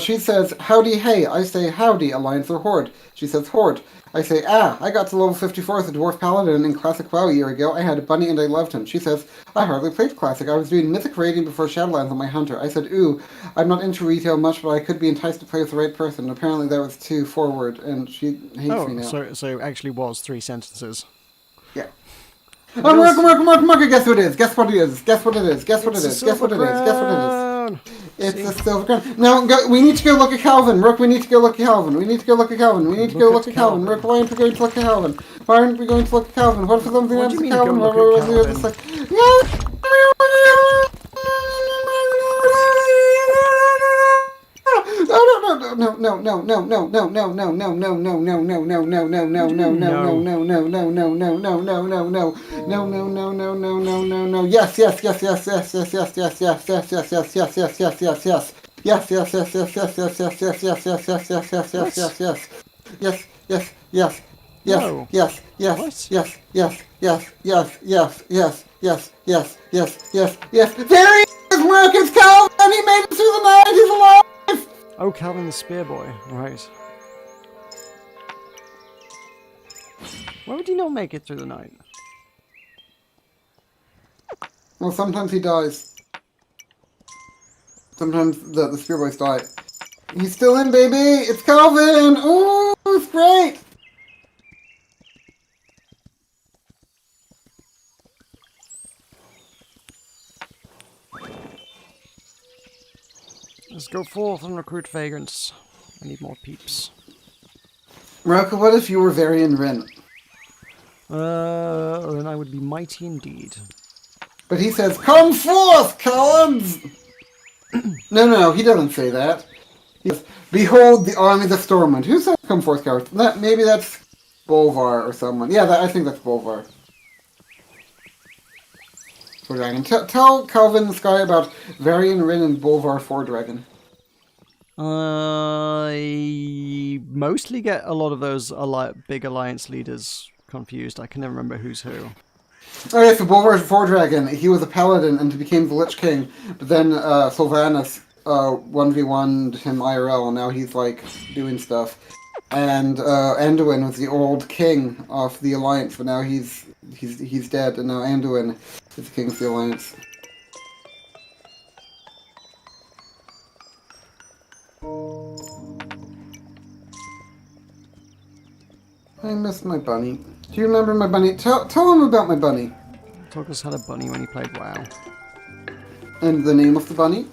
Speaker 1: She says, howdy, hey. I say, howdy, alliance or horde. She says, horde. I say, I got to level 54 as a dwarf paladin in Classic WoW a year ago. I had a bunny and I loved him. She says, I hardly played Classic. I was doing Mythic raiding before Shadowlands on my hunter. I said, ooh, I'm not into retail much, but I could be enticed to play with the right person. Apparently that was too forward, and she hates me now.
Speaker 2: So it actually was 3 sentences.
Speaker 1: Yeah. Oh, Mark, guess what it is? Guess what it is? Guess what it is? Guess what it is? Guess what it is? Guess what it is? It's a silver crown. No, we need to go look at Calvin. Rook, we need to go look at Calvin. We need to go look at Calvin. We need to go look at Calvin. Rook, why aren't we going to look at Calvin? Why aren't we going to look at Calvin? What if something happens to Calvin?
Speaker 2: What do you mean go look at
Speaker 1: Yes. There he is, Rook, it's Calvin! He made it through the night! He's alive!
Speaker 2: Oh, Calvin the Spear Boy. Right. Why would he not make it through the night?
Speaker 1: Well, sometimes he dies. Sometimes the Spear Boys die. He's still in, baby! It's Calvin! Ooh, it's great!
Speaker 2: Let's go forth and recruit vagrants. I need more peeps.
Speaker 1: Maroko, what if you were Varian Rin?
Speaker 2: Then I would be mighty indeed.
Speaker 1: But he says, come forth, Collins! No, he doesn't say that. He says, behold the army of the Stormwind. Who says come forth, cowards? Maybe that's Bolvar or someone. Yeah, I think that's Bolvar. For Dragon. Tell Calvin the Sky about Varian Rin and Bolvar for Dragon.
Speaker 2: I mostly get a lot of those big alliance leaders confused. I can never remember who's who.
Speaker 1: Oh yeah, so Bolvar for Dragon, he was a paladin and he became the Lich King, but then Sylvanas 1v1'd him IRL and now he's like doing stuff. And Anduin was the old king of the Alliance, but now he's dead, and now Anduin is the king of the Alliance. I missed my bunny. Do you remember my bunny? Tell him about my bunny.
Speaker 2: Tulkas had a bunny when he played WoW.
Speaker 1: And the name of the bunny?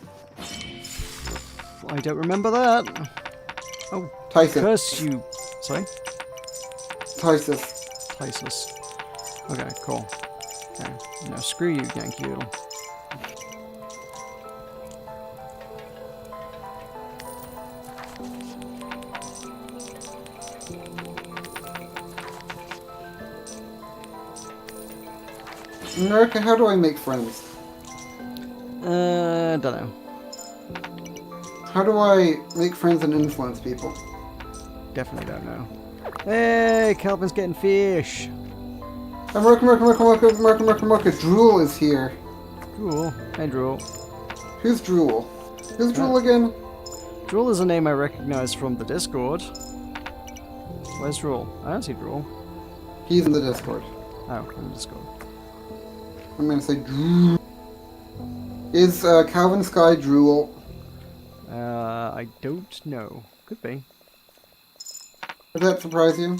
Speaker 2: I don't remember that. Oh,
Speaker 1: Tysus.
Speaker 2: curse you. Sorry?
Speaker 1: Tysus.
Speaker 2: Tysus. Okay, cool. Okay. No, screw you, Yankee Doodle.
Speaker 1: America, how do I make friends?
Speaker 2: Don't know.
Speaker 1: How do I make friends and influence people?
Speaker 2: Definitely don't know. Hey, Calvin's getting fish.
Speaker 1: America, Drool is here.
Speaker 2: Drool. Hey, Drool.
Speaker 1: Who's Drool? Who's Drool again?
Speaker 2: Drool is a name I recognize from the Discord. Where's Drool? I don't see Drool.
Speaker 1: He's in the Discord.
Speaker 2: Oh, in the Discord.
Speaker 1: I'm gonna say Drool. Is Calvin Sky Drool?
Speaker 2: I don't know. Could be.
Speaker 1: Does that surprise you?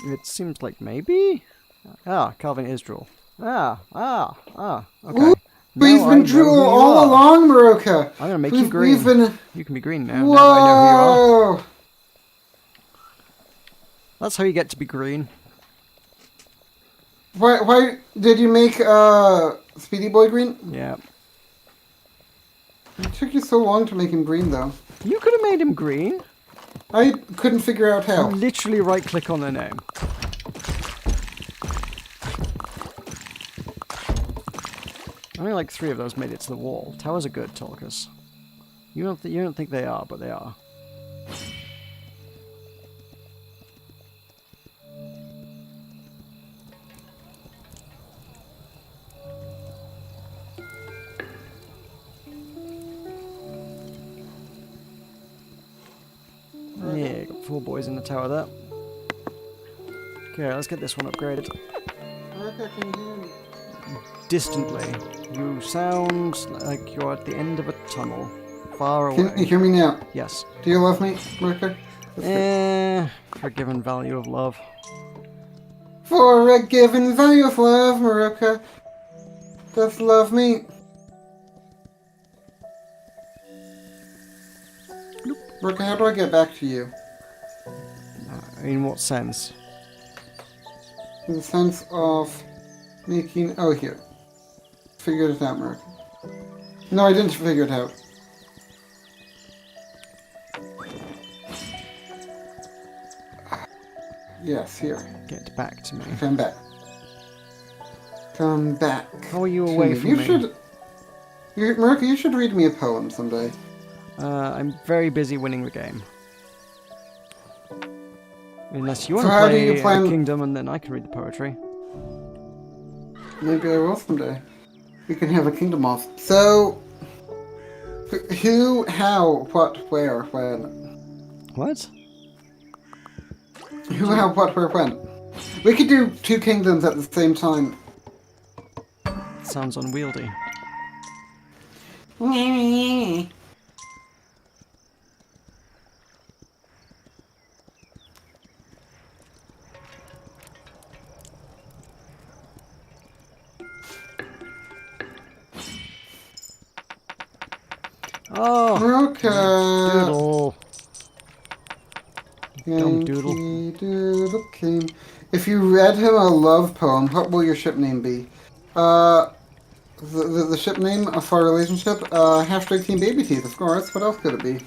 Speaker 2: It seems like maybe? Ah, Calvin is Drool. Okay.
Speaker 1: Ooh, we've been Drool all along, Maroka.
Speaker 2: I'm gonna make you green.
Speaker 1: Been...
Speaker 2: You can be green now.
Speaker 1: Whoa!
Speaker 2: Now that I know who you are. That's how you get to be green.
Speaker 1: Why did you make Speedy Boy green?
Speaker 2: Yeah.
Speaker 1: It took you so long to make him green, though.
Speaker 2: You could have made him green.
Speaker 1: I couldn't figure out how.
Speaker 2: You literally right-click on their name. Only like 3 of those made it to the wall. Towers are good, Tulkas. You don't think they are, but they are. Got 4 boys in the tower there. Okay, let's get this one upgraded.
Speaker 1: America, can you hear me?
Speaker 2: Distantly. You sound like you're at the end of a tunnel. Far away.
Speaker 1: Can you hear me now?
Speaker 2: Yes.
Speaker 1: Do you love me, America?
Speaker 2: Forgiven value of love.
Speaker 1: For a given value of love, Maruka does love me. Maruka, how do I get back to you?
Speaker 2: In what sense?
Speaker 1: In the sense of making... Oh, here. Figured it out, Maruka. No, I didn't figure it out. Yes, here.
Speaker 2: Get back to me.
Speaker 1: Come back. Come back.
Speaker 2: How are you away from
Speaker 1: you
Speaker 2: me?
Speaker 1: Maruka, you should read me a poem someday.
Speaker 2: I'm very busy winning the game. Unless you want
Speaker 1: So
Speaker 2: to
Speaker 1: how do
Speaker 2: play
Speaker 1: you plan-
Speaker 2: a kingdom, and then I can read the poetry.
Speaker 1: Maybe I will someday. We can have a kingdom off. So, who, how, what, where, when?
Speaker 2: What?
Speaker 1: Who, how, what, where, when? We could do 2 kingdoms at the same time.
Speaker 2: Sounds unwieldy. Oh,
Speaker 1: Maruka!
Speaker 2: doodle. Dumb doodle.
Speaker 1: Yankee Doodle came. If you read him a love poem, what will your ship name be? The ship name for our relationship? Hashtag Team Baby Teeth, of course. What else could it be?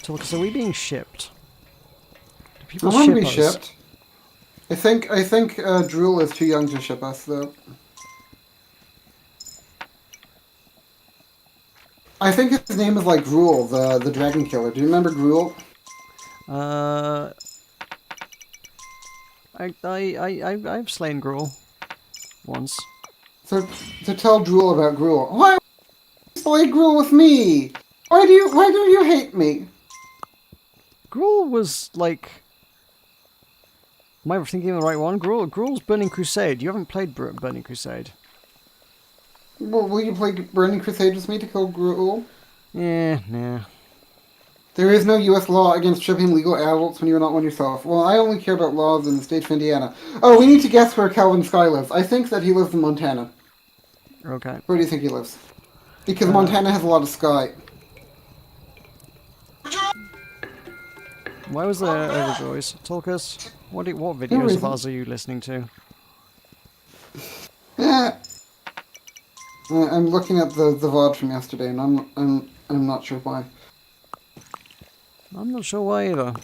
Speaker 2: Tulkas, are we being shipped? Do
Speaker 1: I
Speaker 2: people
Speaker 1: want to be
Speaker 2: us?
Speaker 1: shipped. I think Drool is too young to ship us, though. I think his name is like Gruul, the dragon killer. Do you remember Gruul?
Speaker 2: I've slain Gruul once.
Speaker 1: So tell Drool about Gruul. Why play Gruul with me? Why do you hate me?
Speaker 2: Gruul was like... Am I thinking of the right one? Gruul's Burning Crusade. You haven't played Burning Crusade.
Speaker 1: Well, will you play Burning Crusade with me to kill Gruul?
Speaker 2: Yeah, nah.
Speaker 1: There is no U.S. law against shipping legal adults when you're not one yourself. Well, I only care about laws in the state of Indiana. Oh, we need to guess where Calvin Sky lives. I think that he lives in Montana.
Speaker 2: Okay.
Speaker 1: Where do you think he lives? Because Montana has a lot of sky.
Speaker 2: Why was there overjoys? Tulkas, what videos of ours are you listening to?
Speaker 1: I'm looking at the VOD from yesterday, and I'm not sure why.
Speaker 2: I'm not sure why either.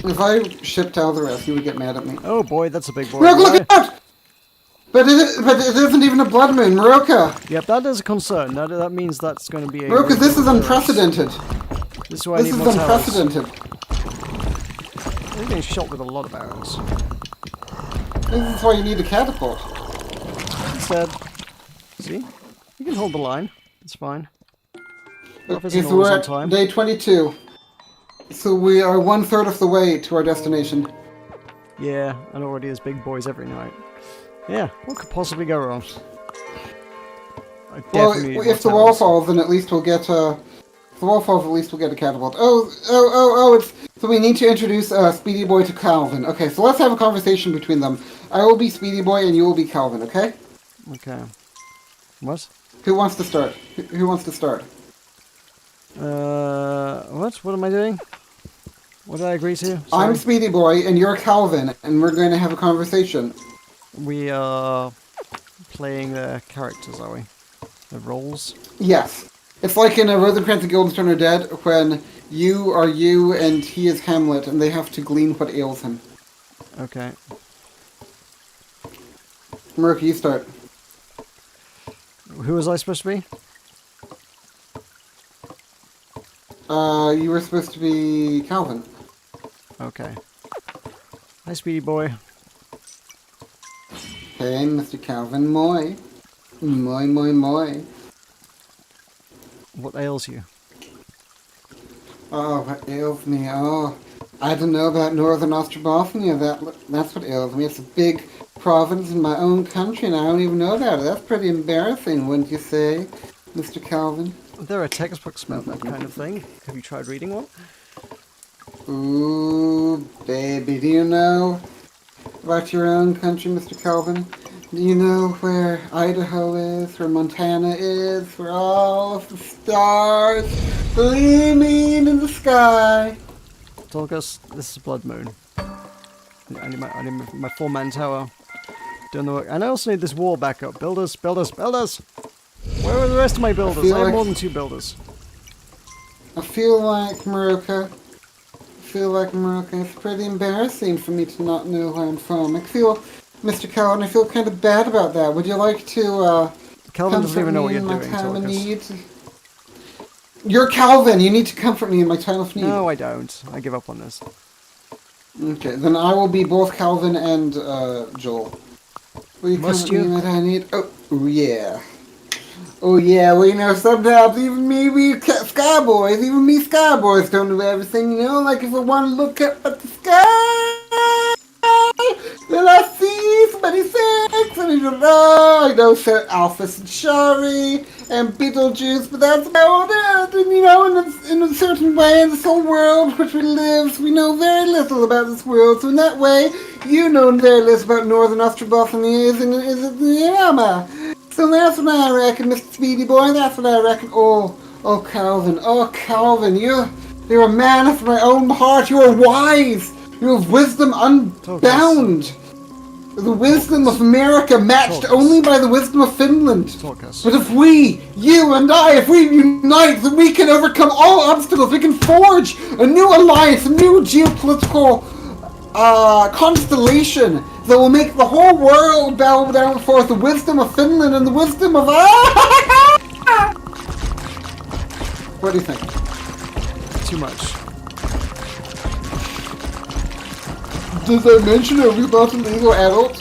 Speaker 1: If I shipped Alvarez, he would get mad at me.
Speaker 2: Oh boy, that's a big boy.
Speaker 1: Look out! But it isn't even a blood moon, Maroka!
Speaker 2: Yep, that is a concern. That means that's going to be a...
Speaker 1: Maroka, this is unprecedented.
Speaker 2: This is why I
Speaker 1: This
Speaker 2: need
Speaker 1: is
Speaker 2: more towers.
Speaker 1: unprecedented.
Speaker 2: We're getting shot with a lot of arrows.
Speaker 1: This is why you need a catapult.
Speaker 2: Instead, see? You can hold the line. It's fine. Life
Speaker 1: Okay,
Speaker 2: isn't
Speaker 1: so
Speaker 2: always
Speaker 1: we're
Speaker 2: on
Speaker 1: at
Speaker 2: time.
Speaker 1: day 22. So we are 1/3 of the way to our destination.
Speaker 2: Yeah, and already there's big boys every night. Yeah, what could possibly go wrong? I
Speaker 1: Well,
Speaker 2: definitely need
Speaker 1: if the
Speaker 2: more
Speaker 1: wall
Speaker 2: towers.
Speaker 1: falls, then at least we'll get if the wall falls, at least we'll get a catapult. Oh! It's so we need to introduce Speedy Boy to Calvin. Okay, so let's have a conversation between them. I will be Speedy Boy, and you will be Calvin. Okay?
Speaker 2: Okay. What?
Speaker 1: Who wants to start? Who wants to start?
Speaker 2: What? What am I doing? What did I agree to? Sorry.
Speaker 1: I'm Speedy Boy, and you're Calvin, and we're going to have a conversation.
Speaker 2: We are playing the characters, are we? The roles?
Speaker 1: Yes. It's like in a Rosencrantz and Guildenstern Are Dead, when you are you and he is Hamlet, and they have to glean what ails him.
Speaker 2: Okay.
Speaker 1: Maruka, you start.
Speaker 2: Who was I supposed to be?
Speaker 1: You were supposed to be Calvin.
Speaker 2: Okay. Hi, Speedy boy.
Speaker 1: Hey, Mr. Calvin Moy. Moy, moy, moy.
Speaker 2: What ails you?
Speaker 1: Oh, what ails me? Oh, I don't know about Northern Ostrobothnia. That's what ails me. It's a big province in my own country, and I don't even know about it. That's pretty embarrassing, wouldn't you say, Mr. Calvin?
Speaker 2: There are textbooks about that kind of thing. Have you tried reading one?
Speaker 1: Ooh, baby, do you know about your own country, Mr. Calvin? Do you know where Idaho is, where Montana is, where all of the stars gleaming in the sky?
Speaker 2: Tulkas, this is Blood Moon. I need my 4-man tower doing the work. And I also need this wall back up. Builders, builders, builders! Where are the rest of my builders? I have more than 2 builders.
Speaker 1: I feel like, Maruka, it's pretty embarrassing for me to not know where I'm from. Mr. Calvin, I feel kind of bad about that. Would you like to,
Speaker 2: Calvin doesn't even know what you're doing,
Speaker 1: time of need?
Speaker 2: Tulkas.
Speaker 1: You're Calvin! You need to comfort me in my time of need.
Speaker 2: No, I don't. I give up on this.
Speaker 1: Okay, then I will be both Calvin and, Joel. Will you
Speaker 2: Must
Speaker 1: comfort me
Speaker 2: you?
Speaker 1: in my time of need? Oh, yeah. Oh yeah, well, you know, sometimes even me Skyboys, don't do everything, you know? Like, if I want to look up at the sky, then I see somebody six, and I know Sir Alpha Centauri and Beetlejuice, but that's about it. And, you know, in a certain way, in this whole world which we live, we know very little about this world, so in that way, you know very little about Northern Ostrobothnia, is it the Yama? So that's what I reckon, Mr. Speedy Boy, that's what I reckon. Oh, Calvin, you're a man after my own heart, you are wise, you have wisdom unbound. The wisdom of America matched only by the wisdom of Finland.
Speaker 2: Tulkas.
Speaker 1: But if we, you and I, if we unite, then we can overcome all obstacles, we can forge a new alliance, a new geopolitical constellation that will make the whole world bow down before the wisdom of Finland and the wisdom of What do you think?
Speaker 2: Too much.
Speaker 1: Does that mention a about an illegal adult?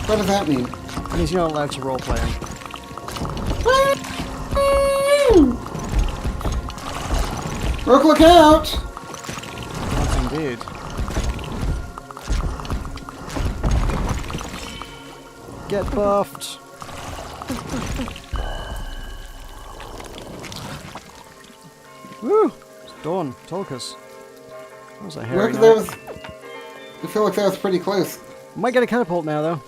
Speaker 1: What does that mean?
Speaker 2: It means you're not allowed to roleplay him.
Speaker 1: Look out!
Speaker 2: Yes, indeed. Get buffed! Woo! It's dawn. Tulkas. That was a hairy night.
Speaker 1: I feel like that was pretty close.
Speaker 2: Might get a catapult now, though.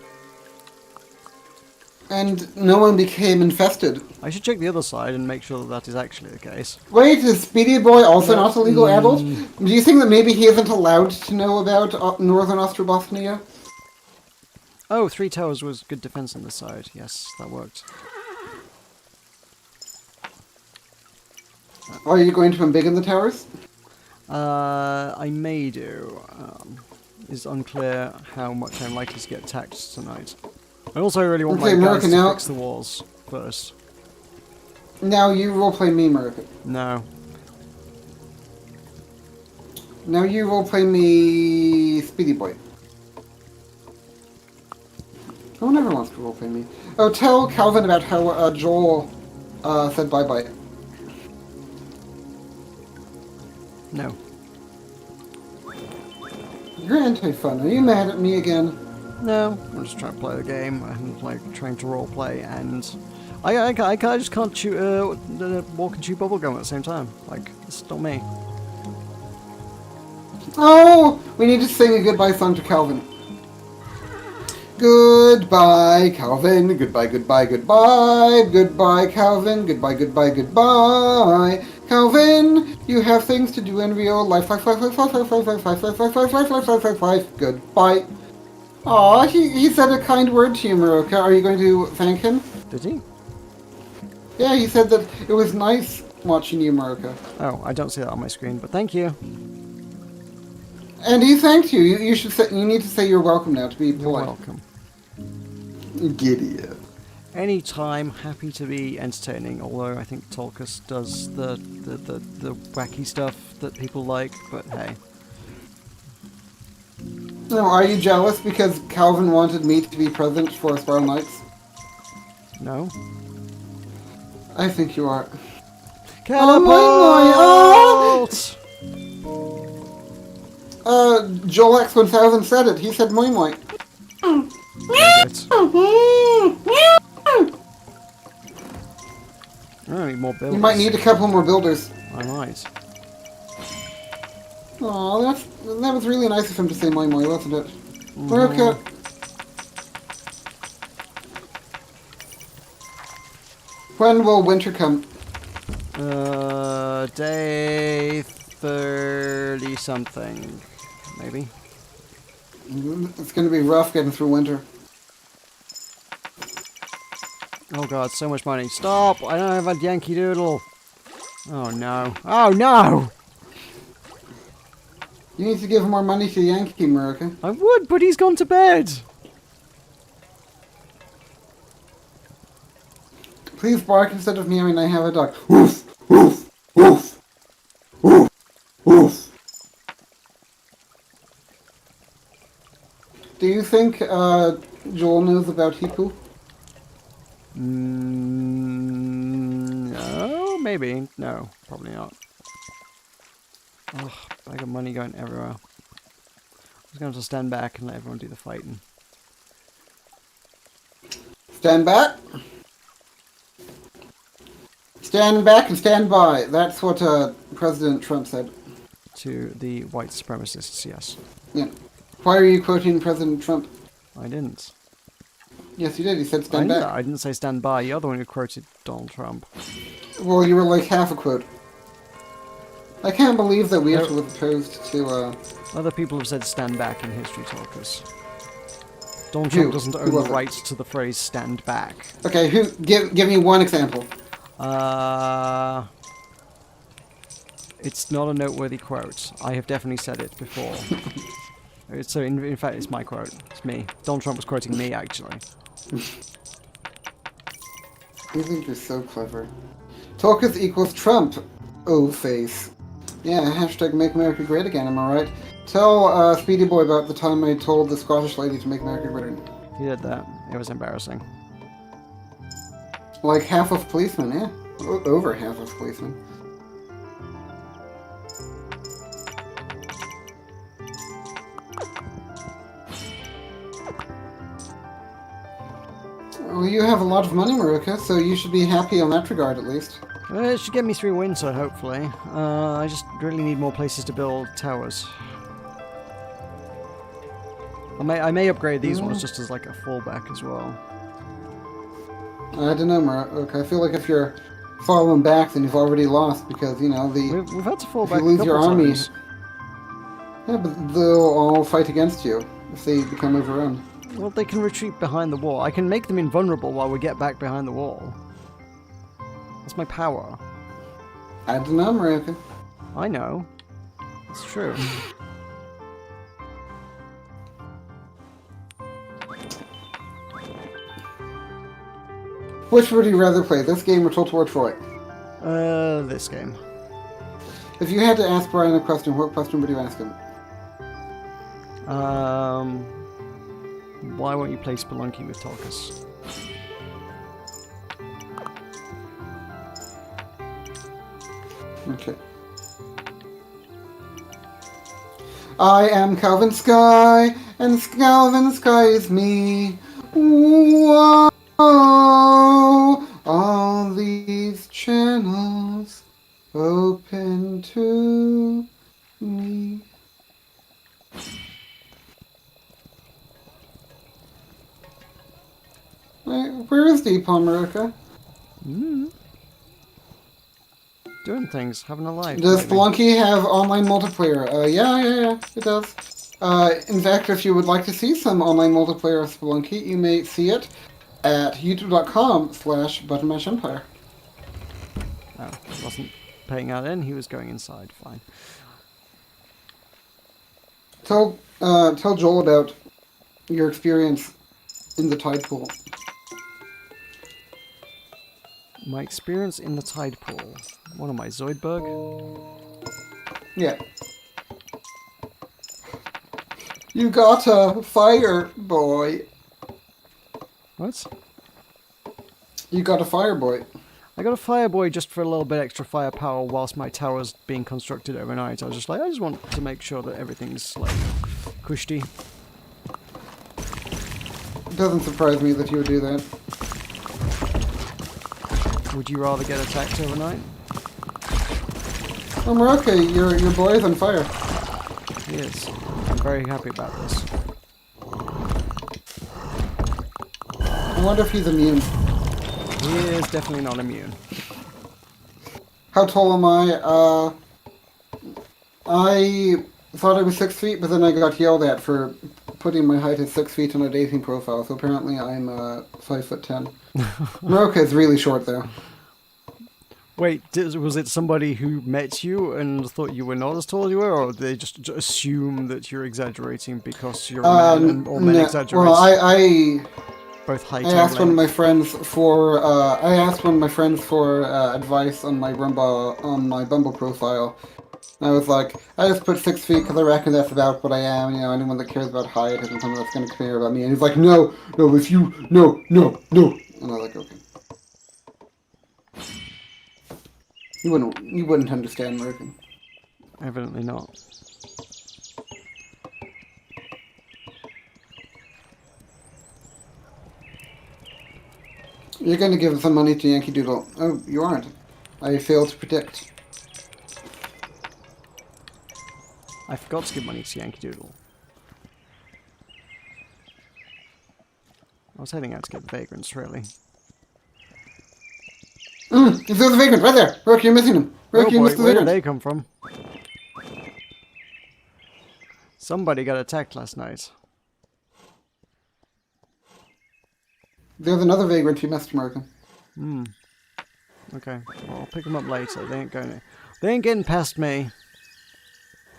Speaker 1: And no one became infested.
Speaker 2: I should check the other side and make sure that that is actually the case.
Speaker 1: Wait, is Speedy Boy also not a legal adult? Do you think that maybe he isn't allowed to know about Northern Ostrobothnia?
Speaker 2: Oh, 3 towers was good defense on this side. Yes, that worked.
Speaker 1: Are you going to embiggen the towers?
Speaker 2: I may do. It's unclear how much I'm likely to get attacked tonight. I also really want my guys to fix the walls first.
Speaker 1: Now you roleplay me, America.
Speaker 2: No.
Speaker 1: Now you roleplay me, Speedy Boy. No one ever wants to roleplay me. Oh, tell Calvin about how Joel said bye-bye.
Speaker 2: No.
Speaker 1: You're anti-fun. Are you mad at me again?
Speaker 2: No. I'm just trying to play the game. I'm like trying to roleplay, and I just can't chew, walk and chew bubblegum at the same time. Like, it's not me.
Speaker 1: Oh, we need to sing a goodbye song to Calvin. Goodbye, Calvin. Goodbye, goodbye, goodbye. Goodbye, Calvin. Goodbye, goodbye, goodbye. Calvin, you have things to do in real life. Life. Goodbye. Aw, he said a kind word to you, Maruka. Are you going to thank him?
Speaker 2: Did he?
Speaker 1: Yeah, he said that it was nice watching you, Maruka.
Speaker 2: Oh, I don't see that on my screen, but thank you.
Speaker 1: And he thanked you. You should say, you need to say you're welcome now to be polite.
Speaker 2: You're welcome.
Speaker 1: Giddy up.
Speaker 2: Anytime, happy to be entertaining. Although I think Tulkas does the wacky stuff that people like. But hey,
Speaker 1: No, are you jealous because Calvin wanted me to be president for Spiral Knights?
Speaker 2: no.
Speaker 1: I think you are.
Speaker 2: Catapult!
Speaker 1: Joel X1000 said it. He said moi moi.
Speaker 2: I need more builders.
Speaker 1: You might need a couple more builders.
Speaker 2: I might.
Speaker 1: Aw, that was really nice of him to say moi moi, wasn't it? Okay. When will winter come?
Speaker 2: Day 30 something, maybe.
Speaker 1: It's gonna be rough getting through winter.
Speaker 2: Oh god, so much money. Stop! I don't have a Yankee Doodle. Oh no. Oh no!
Speaker 1: You need to give more money to Yankee America.
Speaker 2: I would, but he's gone to bed.
Speaker 1: Please bark instead of meowing. I have a dog. Woof, woof, woof, woof, woof. Do you think Joel knows about Hiku?
Speaker 2: No, maybe. No, probably not. Ugh, bag of money going everywhere. I'm just going to stand back and let everyone do the fighting.
Speaker 1: Stand back. Stand back and stand by. That's what President Trump said.
Speaker 2: To the white supremacists, yes.
Speaker 1: Yeah. Why are you quoting President Trump?
Speaker 2: I didn't.
Speaker 1: Yes, you did. You said
Speaker 2: I
Speaker 1: stand
Speaker 2: knew
Speaker 1: back.
Speaker 2: that. I didn't say stand by. You're the one who quoted Donald Trump.
Speaker 1: Well, you were like half a quote. I can't believe that we have to look opposed to,
Speaker 2: Other people have said stand back in history talkers. Donald Trump doesn't own the right to the phrase stand back.
Speaker 1: Okay, give me one example.
Speaker 2: It's not a noteworthy quote. I have definitely said it before. So in fact, it's my quote. It's me. Donald Trump was quoting me, actually.
Speaker 1: You think you're so clever. Tulkas equals Trump. Oh, face. Yeah, hashtag make America great again, am I right? Tell Speedy Boy about the time I told the Scottish lady to make America great again.
Speaker 2: He did that. It was embarrassing.
Speaker 1: Like half of policemen, yeah? Over half of policemen. Well, you have a lot of money, Maruka, so you should be happy on that regard, at least.
Speaker 2: It should get me through winter, hopefully. I just really need more places to build towers. I may upgrade these ones just as like a fallback as well.
Speaker 1: I don't know, Maruka. I feel like if you're falling back, then you've already lost, because, you know,
Speaker 2: We've had to fall
Speaker 1: if
Speaker 2: back
Speaker 1: you lose
Speaker 2: a
Speaker 1: your
Speaker 2: couple
Speaker 1: army...
Speaker 2: times.
Speaker 1: Yeah, but they'll all fight against you if they become overrun.
Speaker 2: Well, they can retreat behind the wall. I can make them invulnerable while we get back behind the wall. That's my power.
Speaker 1: I don't know, Maruka.
Speaker 2: I know. It's true.
Speaker 1: Which would you rather play, this game or Total War Troy?
Speaker 2: This game.
Speaker 1: If you had to ask Brian a question, what question would you ask him?
Speaker 2: Why won't you play Spelunky with Tulkas?
Speaker 1: Okay. I am Calvin Sky, and Calvin Sky is me. Whoa, all these channels open to me. Where is Deep America?
Speaker 2: Doing things, having a life.
Speaker 1: Does
Speaker 2: maybe.
Speaker 1: Spelunky have online multiplayer? Yeah, it does. In fact, if you would like to see some online multiplayer of Spelunky, you may see it at youtube.com/buttonmashempire.
Speaker 2: Oh, he wasn't paying out in, he was going inside, fine.
Speaker 1: Tell Joel about your experience in the tide pool.
Speaker 2: My experience in the tide pool. What am I, Zoidberg?
Speaker 1: Yeah. You got a fire, boy.
Speaker 2: What?
Speaker 1: You got a fire, boy.
Speaker 2: I got a fireboy just for a little bit extra firepower whilst my tower's being constructed overnight. I was just like, I just want to make sure that everything's, like, cushy.
Speaker 1: It doesn't surprise me that you would do that.
Speaker 2: Would you rather get attacked overnight?
Speaker 1: Oh, Morocco, your boy is on fire.
Speaker 2: He is. I'm very happy about this.
Speaker 1: I wonder if he's immune.
Speaker 2: He is definitely not immune.
Speaker 1: How tall am I? I thought I was 6 feet, but then I got yelled at for putting my height at 6 feet on a dating profile, so apparently I'm 5'10". Morocco is really short, though.
Speaker 2: Wait, was it somebody who met you and thought you were not as tall as you were, or did they just assume that you're exaggerating because you're a man and all men exaggerate?
Speaker 1: Well, I
Speaker 2: both height
Speaker 1: I
Speaker 2: and
Speaker 1: asked one of
Speaker 2: length?
Speaker 1: my friends for advice on my Bumble profile. And I was like, I just put 6 feet because I reckon that's about what I am. You know, anyone that cares about height isn't someone that's going to care about me. And he's like, no, if you, no. And I was like, okay. You wouldn't understand, American.
Speaker 2: Evidently not.
Speaker 1: You're going to give some money to Yankee Doodle. Oh, you aren't. I failed to predict.
Speaker 2: I forgot to give money to Yankee Doodle. I was heading out to get vagrants, really.
Speaker 1: There's a vagrant right there. Rook, you're missing him. Rook,
Speaker 2: Oh
Speaker 1: you
Speaker 2: boy,
Speaker 1: missed the
Speaker 2: where did
Speaker 1: vagrant.
Speaker 2: they come from? Somebody got attacked last night.
Speaker 1: There's another vagrant you missed, American.
Speaker 2: Okay, well, I'll pick them up later. They ain't going to. They ain't getting past me.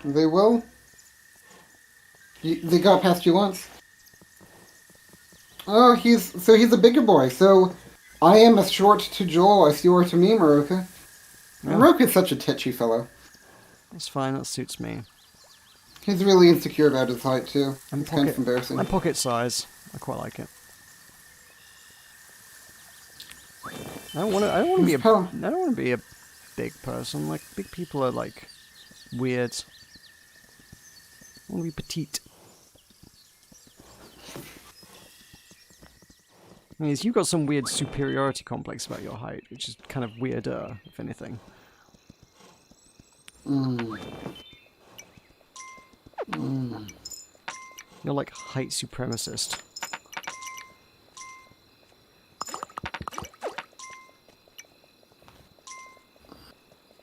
Speaker 1: They will. They got past you once. Oh, he's a bigger boy. So I am as short to Joel as you are to me, Maroka.
Speaker 2: Yeah.
Speaker 1: Maroka's such a titchy fellow.
Speaker 2: That's fine, that suits me.
Speaker 1: He's really insecure about his height too.
Speaker 2: I'm
Speaker 1: It's kind of embarrassing.
Speaker 2: I'm pocket size. I quite like it. I don't want to be a big person. Like, big people are like weird. I want to be petite. I mean, you've got some weird superiority complex about your height, which is kind of weirder, if anything. You're like height supremacist.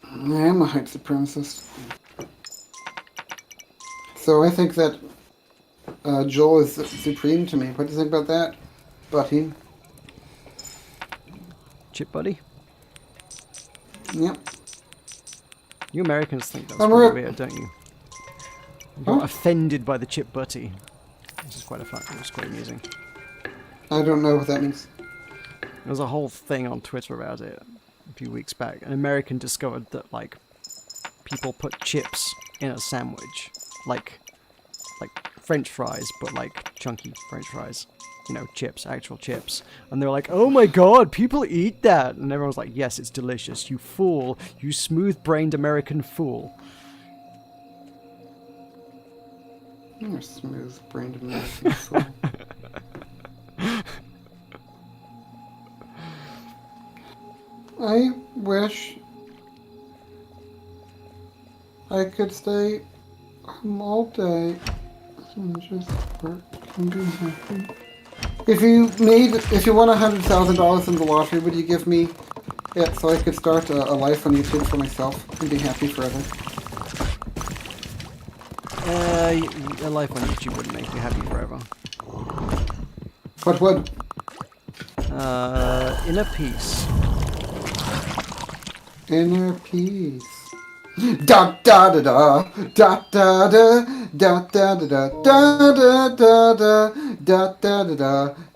Speaker 1: I am a height supremacist. So I think that Joel is supreme to me. What do you think about that, Buddy?
Speaker 2: Chip buddy?
Speaker 1: Yep.
Speaker 2: You Americans think that's
Speaker 1: I'm
Speaker 2: pretty
Speaker 1: re-
Speaker 2: weird, don't you? You're
Speaker 1: Huh?
Speaker 2: offended by the chip buddy. This is quite it's quite amusing.
Speaker 1: I don't know what that means.
Speaker 2: There was a whole thing on Twitter about it a few weeks back. An American discovered that, like, people put chips in a sandwich. Like French fries, but like chunky French fries. You know, chips, actual chips. And they were like, oh my god, people eat that! And everyone was like, yes, it's delicious, you fool. You smooth-brained American fool.
Speaker 1: You're a smooth-brained American fool. I wish I could stay home all day and just work and be happy. If you won $100,000 in the lottery, would you give me it so I could start a life on YouTube for myself and be happy forever?
Speaker 2: A life on YouTube wouldn't make you happy forever.
Speaker 1: What would?
Speaker 2: Inner peace.
Speaker 1: Inner peace. Da da da da da da da da da da da da da da da da da da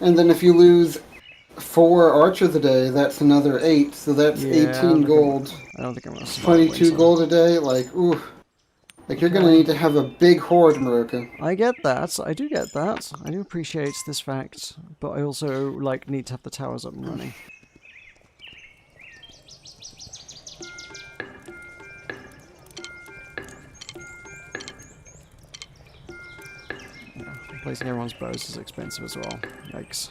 Speaker 1: And then if you lose 4 archers a day, that's another 8. So that's
Speaker 2: Yeah,
Speaker 1: 18 gold.
Speaker 2: I don't think I'm gonna survive
Speaker 1: 22
Speaker 2: winter.
Speaker 1: gold a day. Like, ooh. Like, you're gonna need to have a big horde, Maruka.
Speaker 2: I get that. I do get that. I do appreciate this fact, but I also like need to have the towers up and running. Yeah, replacing everyone's bows is expensive as well. Yikes.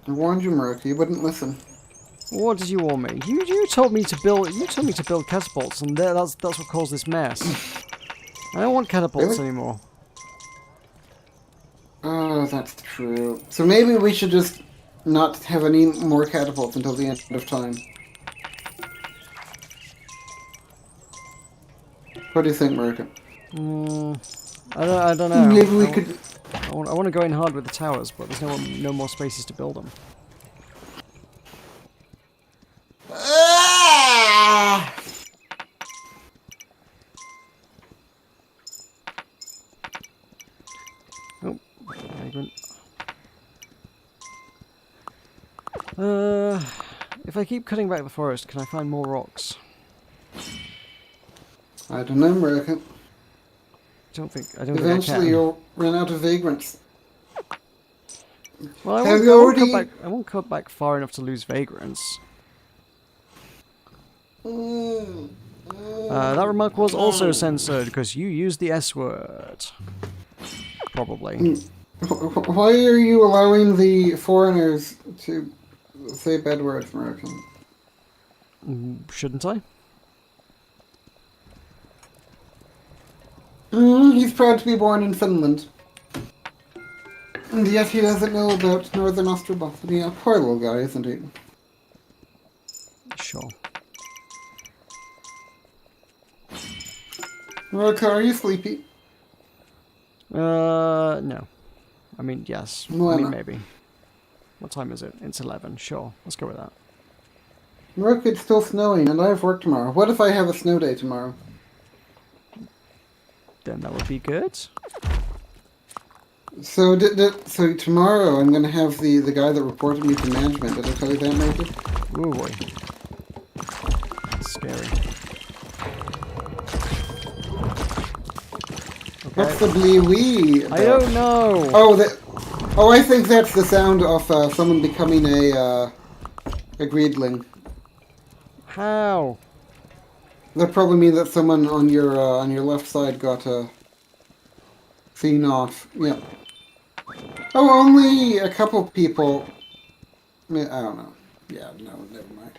Speaker 1: I warned you, Maruka. You wouldn't listen.
Speaker 2: What did you warn me? You told me to build. You told me to build catapults, and that's what caused this mess. I don't want catapults
Speaker 1: Really?
Speaker 2: anymore.
Speaker 1: Oh, that's true. So maybe we should just not have any more catapults until the end of time. What do you think, Maruka?
Speaker 2: I don't know.
Speaker 1: Maybe we could...
Speaker 2: I want to go in hard with the towers, but there's no more spaces to build them. Oh, vagrant. If I keep cutting back the forest, can I find more rocks?
Speaker 1: I don't know, Maruka.
Speaker 2: I don't think I can.
Speaker 1: Eventually you'll run out of vagrants.
Speaker 2: Well, I
Speaker 1: Have
Speaker 2: won't,
Speaker 1: you
Speaker 2: I won't cut
Speaker 1: already-
Speaker 2: back. I won't cut back far enough to lose vagrants. That remark was also censored because you used the S word. Probably.
Speaker 1: Why are you allowing the foreigners to say bad words, Maruka?
Speaker 2: Shouldn't I?
Speaker 1: He's proud to be born in Finland. And yet he doesn't know about Northern Ostrobothnia. Yeah, poor little guy, isn't he?
Speaker 2: Sure.
Speaker 1: Maruka, are you sleepy?
Speaker 2: No. I mean, yes.
Speaker 1: Why
Speaker 2: I mean,
Speaker 1: not?
Speaker 2: maybe. What time is it? It's 11. Sure. Let's go with that.
Speaker 1: Maruka, it's still snowing and I have work tomorrow. What if I have a snow day tomorrow?
Speaker 2: Then that would be good.
Speaker 1: So so tomorrow I'm gonna have the guy that reported me to management. Did I tell you that, maybe?
Speaker 2: Ooh boy. That's scary.
Speaker 1: What's the blee-wee?
Speaker 2: I don't know!
Speaker 1: Oh, I think that's the sound of someone becoming a greedling.
Speaker 2: How?
Speaker 1: That probably means that someone on your left side got seen off. Yeah. Oh, only a couple people. I don't know. Yeah, no, never mind.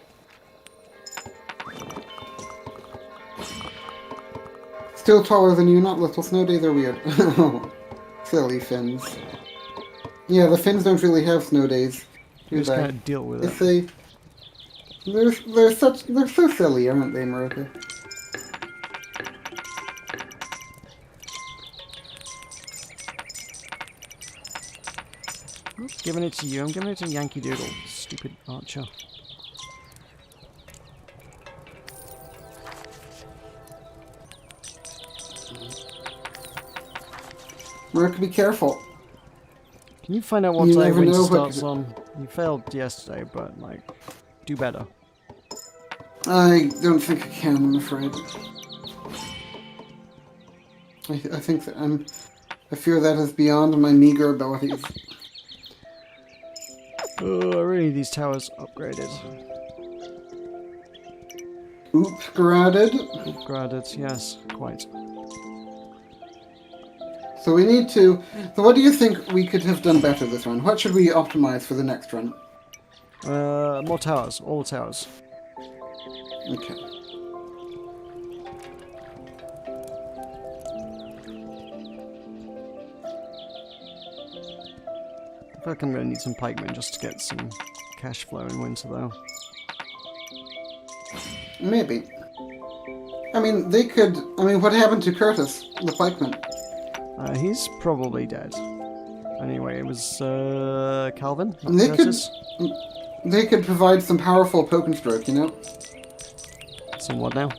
Speaker 1: Still taller than you, not little. Snow days are weird. Silly Finns. Yeah, the Finns don't really have snow days.
Speaker 2: You just kind of deal with
Speaker 1: If
Speaker 2: it.
Speaker 1: they're so silly, aren't they, Maruka?
Speaker 2: I'm not giving it to you. I'm giving it to Yankee Doodle. Stupid archer.
Speaker 1: Maruka, be careful.
Speaker 2: Can you find out what
Speaker 1: You
Speaker 2: day
Speaker 1: never
Speaker 2: winter
Speaker 1: know what
Speaker 2: starts on? You failed yesterday, but, like, do better.
Speaker 1: I don't think I can, I'm afraid. I think that I fear that is beyond my meager abilities.
Speaker 2: Oh, I really need these towers upgraded.
Speaker 1: Upgraded.
Speaker 2: Upgraded, yes, quite.
Speaker 1: So we need to... So what do you think we could have done better this run? What should we optimize for the next run?
Speaker 2: More towers, all the towers.
Speaker 1: Okay.
Speaker 2: I feel like I'm gonna need some pikemen just to get some cash flow in winter, though.
Speaker 1: Maybe. I mean, they could... I mean, what happened to Curtis, the pikeman?
Speaker 2: He's probably dead. Anyway, it was Calvin. Not
Speaker 1: And they
Speaker 2: Curtis.
Speaker 1: They could provide some powerful poke and stroke, you know?
Speaker 2: Somewhat now.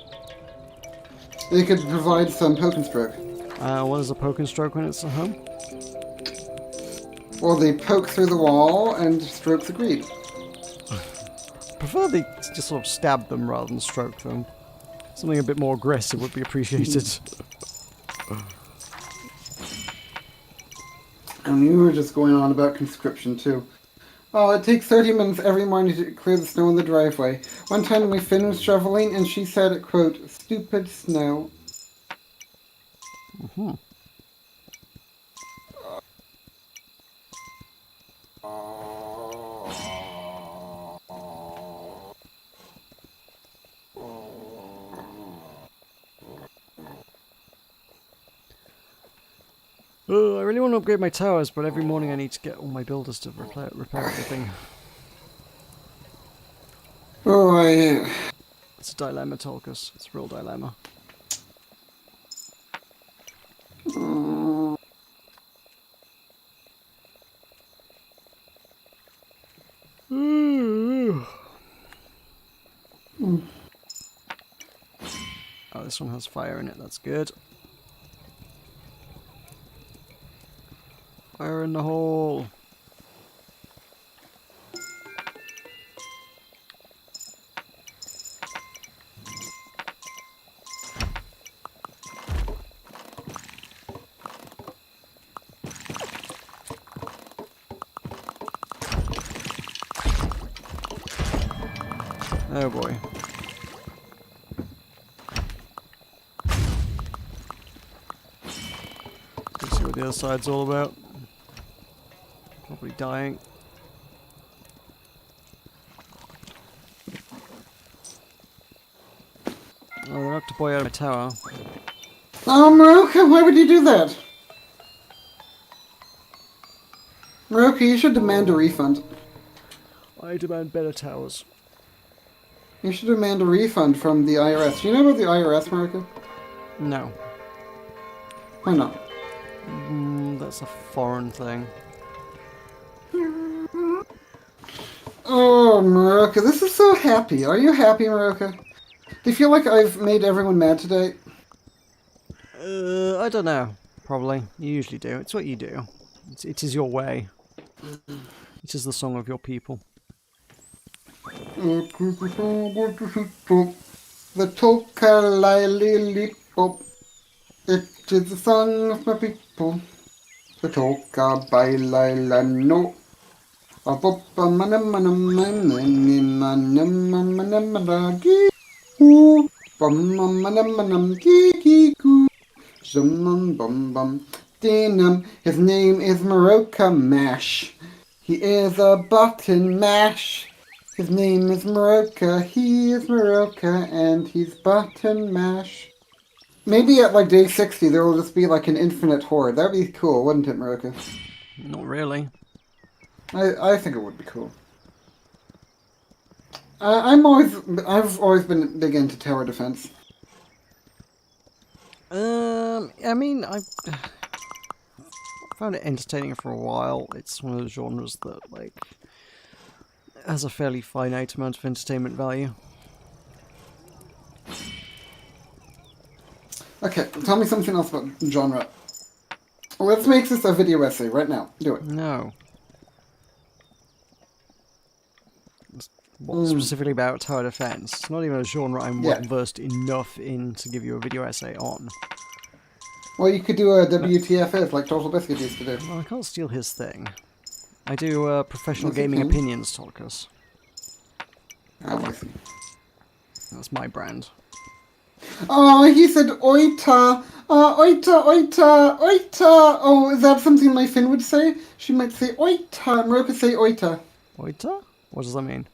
Speaker 1: They could provide some poke and stroke.
Speaker 2: What is a poke and stroke when it's at home?
Speaker 1: Well, they poke through the wall and strokes agreed.
Speaker 2: Prefer they just sort of stab them rather than stroke them. Something a bit more aggressive would be appreciated.
Speaker 1: And you were just going on about conscription too. Oh, it takes 30 minutes every morning to clear the snow in the driveway. One time my Finn was shoveling and she said, quote, "Stupid snow."
Speaker 2: Mm-hmm. I really want to upgrade my towers, but every morning I need to get all my builders to repair everything.
Speaker 1: Oh, yeah.
Speaker 2: It's a dilemma, Tulkas. It's a real dilemma. Oh, this one has fire in it. That's good. Fire in the hole. Oh boy. Let's see what the other side's all about. Probably dying. Oh, they knocked a boy out of my tower.
Speaker 1: Oh, Maruka, why would you do that? Maruka, you should demand a refund.
Speaker 2: I demand better towers.
Speaker 1: You should demand a refund from the IRS. Do you know about the IRS, Maruka?
Speaker 2: No.
Speaker 1: Why not?
Speaker 2: That's a foreign thing.
Speaker 1: Oh, Maruka, this is so happy. Are you happy, Maruka? Do you feel like I've made everyone mad today?
Speaker 2: I don't know. Probably. You usually do. It's what you do. It is your way. It is the song of your people.
Speaker 1: The Tulka. It is the song of my people. The Tulka no. His name is Maroka Mash. He is a button mash. His name is Maroka. He is Maroka, and he's button mash. Maybe at like day 60 there will just be like an infinite horde. That'd be cool, wouldn't it, Maroka?
Speaker 2: Not really.
Speaker 1: I think it would be cool. I've always been big into tower defense.
Speaker 2: I mean, I found it entertaining for a while. It's one of those genres that, like, has a fairly finite amount of entertainment value.
Speaker 1: Okay, tell me something else about genre. Let's make this a video essay right now. Do it.
Speaker 2: No. What specifically about tower defense? It's not even a genre I'm versed enough in to give you a video essay on.
Speaker 1: Well, you could do a WTFS like Total Biscuit used to do.
Speaker 2: Well, I can't steal his thing. I do professional gaming opinions, Tulkas.
Speaker 1: Oh, I see.
Speaker 2: That's my brand.
Speaker 1: Oh, he said oita. Oita, oita, oita. Oh, is that something my Finn would say? She might say oita. Maroka say oita.
Speaker 2: Oita? What does that mean?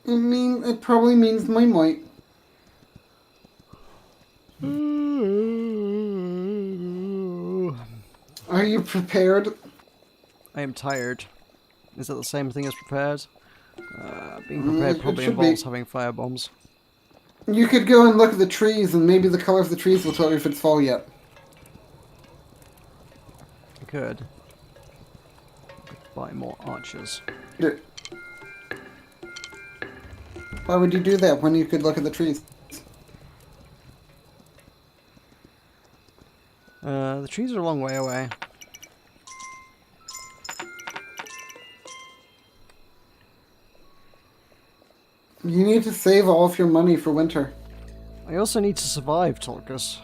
Speaker 1: It probably means moi moi. Are you prepared?
Speaker 2: I am tired. Is that the same thing as prepared? Being prepared probably
Speaker 1: should
Speaker 2: involves
Speaker 1: be.
Speaker 2: having firebombs.
Speaker 1: You could go and look at the trees, and maybe the color of the trees will tell you if it's fall yet.
Speaker 2: I could. Buy more archers.
Speaker 1: Why would you do that when you could look at the trees?
Speaker 2: The trees are a long way away.
Speaker 1: You need to save all of your money for winter.
Speaker 2: I also need to survive, Tulkas.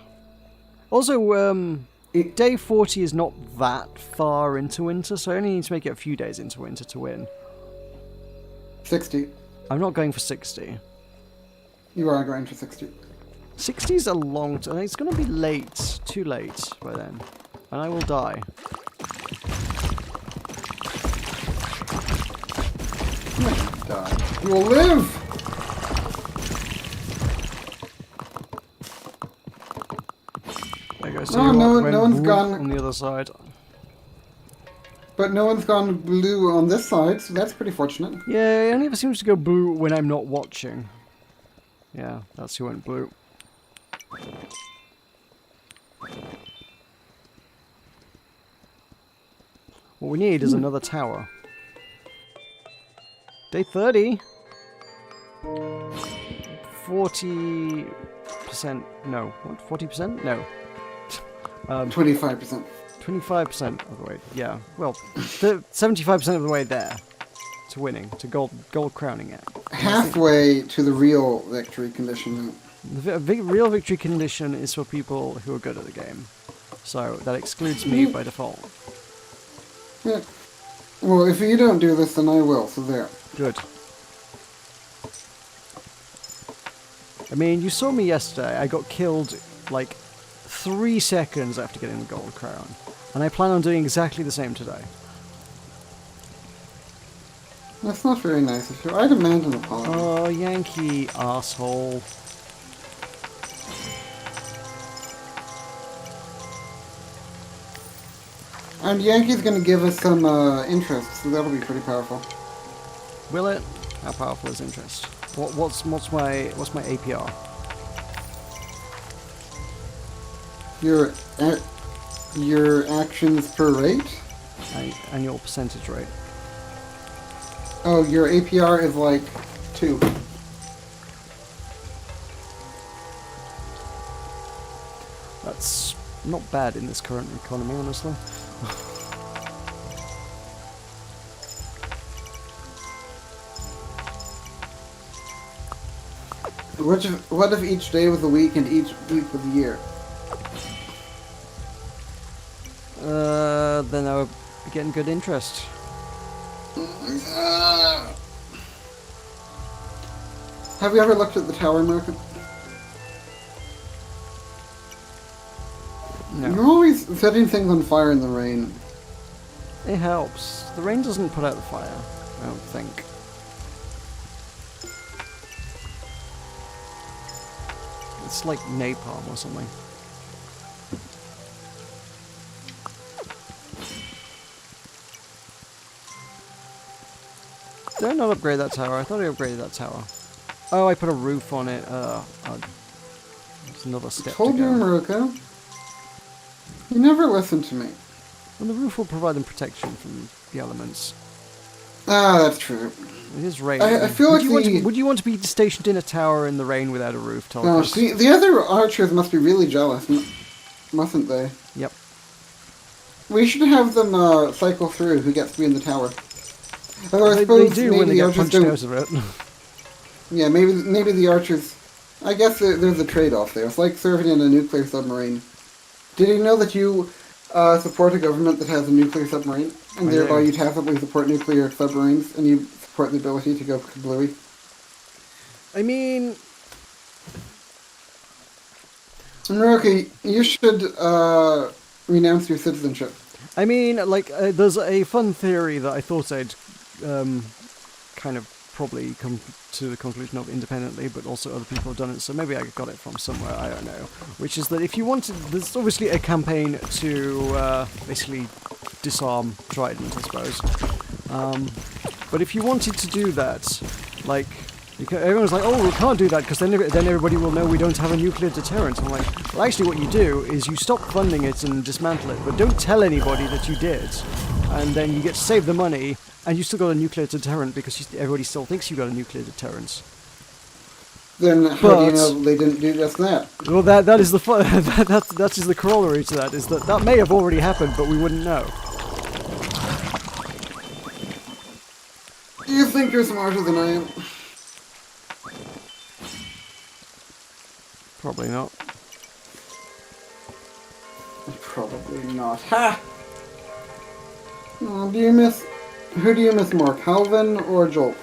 Speaker 2: Also, day 40 is not that far into winter, so I only need to make it a few days into winter to win.
Speaker 1: 60.
Speaker 2: I'm not going for 60.
Speaker 1: You are going for 60.
Speaker 2: 60 is a long time. It's going to be late. Too late by then. And I will die.
Speaker 1: You won't die. You will live!
Speaker 2: There you go.
Speaker 1: No, no one's
Speaker 2: blue
Speaker 1: gone.
Speaker 2: on the other side.
Speaker 1: But no one's gone blue on this side, so that's pretty fortunate.
Speaker 2: Yeah, it only ever seems to go blue when I'm not watching. Yeah, that's who went blue. What we need is another tower. Day 30. 40%. No. What? 40%? No.
Speaker 1: 25%.
Speaker 2: 25% of the way. Yeah. Well, 75% of the way there to winning, to gold crowning it.
Speaker 1: Halfway to the real victory condition.
Speaker 2: The real victory condition is for people who are good at the game. So that excludes me by default.
Speaker 1: Yeah. Well, if you don't do this, then I will, so there.
Speaker 2: Good. I mean, you saw me yesterday. I got killed like 3 seconds after getting the gold crown. And I plan on doing exactly the same today.
Speaker 1: That's not very nice of you. I demand an apology.
Speaker 2: Oh, Yankee asshole.
Speaker 1: And Yankee's gonna give us some interest, so that'll be pretty powerful.
Speaker 2: Will it? How powerful is interest? What's my APR?
Speaker 1: Your actions per rate?
Speaker 2: Annual percentage rate.
Speaker 1: Oh, your APR is like 2.
Speaker 2: That's not bad in this current economy, honestly.
Speaker 1: What if each day was a week and each week was a year?
Speaker 2: Then I would be getting good interest.
Speaker 1: Have you ever looked at the tower market?
Speaker 2: No.
Speaker 1: You're always setting things on fire in the rain.
Speaker 2: It helps. The rain doesn't put out the fire, I don't think. It's like napalm or something. Did I not upgrade that tower? I thought I upgraded that tower. Oh, I put a roof on it. It's another step
Speaker 1: Told
Speaker 2: to
Speaker 1: you,
Speaker 2: go.
Speaker 1: Maruka. You never listened to me.
Speaker 2: And the roof will provide them protection from the elements.
Speaker 1: Ah, that's true.
Speaker 2: It is raining.
Speaker 1: I feel like
Speaker 2: Would you want to be stationed in a tower in the rain without a roof, Tulkas?
Speaker 1: No, see, the other archers must be really jealous, mustn't they?
Speaker 2: Yep.
Speaker 1: We should have them cycle through who gets to be in the tower. Although I
Speaker 2: They
Speaker 1: suppose
Speaker 2: do
Speaker 1: maybe
Speaker 2: when they
Speaker 1: the
Speaker 2: get
Speaker 1: archers
Speaker 2: punched
Speaker 1: don't.
Speaker 2: out of it.
Speaker 1: Yeah, maybe the archers. I guess there's a trade-off there. It's like serving in a nuclear submarine. Did you know that you support a government that has a nuclear submarine, and thereby you tacitly support nuclear submarines, and you support the ability to go kablooey?
Speaker 2: I mean,
Speaker 1: Maruka, you should renounce your citizenship.
Speaker 2: there's a fun theory that I thought I'd kind of probably come to the conclusion of independently, but also other people have done it, so maybe I got it from somewhere, I don't know. Which is that if you wanted, there's obviously a campaign to basically disarm Trident, I suppose. But if you wanted to do that, like, everyone's like, oh, we can't do that because then everybody will know we don't have a nuclear deterrent. I'm like, well, actually what you do is you stop funding it and dismantle it, but don't tell anybody that you did. And then you get to save the money, and you still got a nuclear deterrent because everybody still thinks you got a nuclear deterrent.
Speaker 1: Then how do you
Speaker 2: But-
Speaker 1: know they didn't do just that?
Speaker 2: Well, that is the that is the corollary to that. Is that may have already happened, but we wouldn't know.
Speaker 1: Do you think you're smarter than I am?
Speaker 2: Probably not.
Speaker 1: Probably not. Ha! Oh, who do you miss more, Calvin or Joel?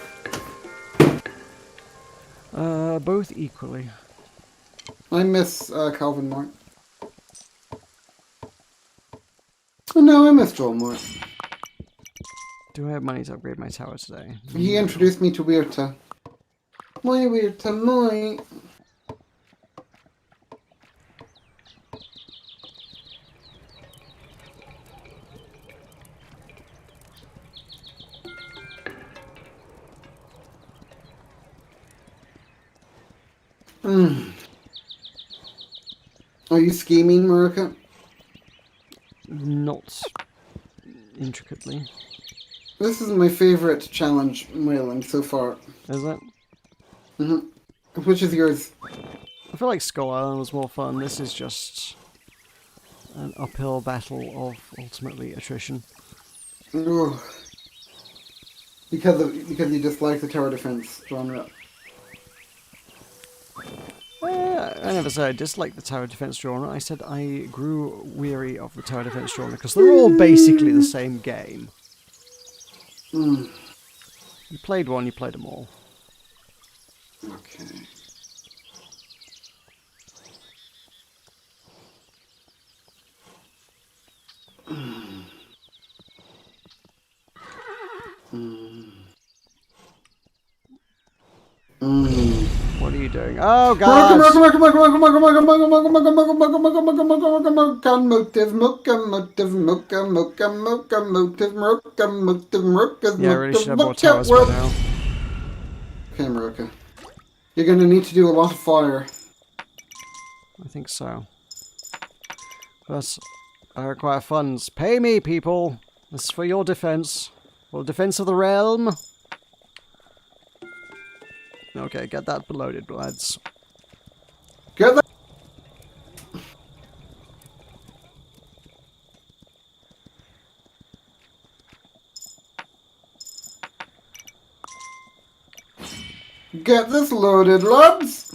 Speaker 2: Both equally.
Speaker 1: I miss Calvin more. Oh, no, I miss Joel more.
Speaker 2: Do I have money to upgrade my tower today?
Speaker 1: He introduced me to Weirta. My Weirta, my... Are you scheming, Marika?
Speaker 2: Not intricately.
Speaker 1: This is my favorite challenge mailing so far.
Speaker 2: Is it?
Speaker 1: Which is yours?
Speaker 2: I feel like Skull Island was more fun. This is just an uphill battle of ultimately attrition.
Speaker 1: Ugh. Because you dislike the tower defense genre.
Speaker 2: I never said I disliked the tower defense genre. I said I grew weary of the tower defense genre because they're all basically the same game. You played one, you played them all.
Speaker 1: Okay.
Speaker 2: What are you doing? Oh god! Yeah, I really should have more towers by now.
Speaker 1: Okay, Maruka. You're gonna need to do a lot of fire.
Speaker 2: I think so. But I require funds. Pay me, people! This is for your defense. For the defense of the realm. Okay, get that loaded, lads.
Speaker 1: Get that. Get this loaded, lads.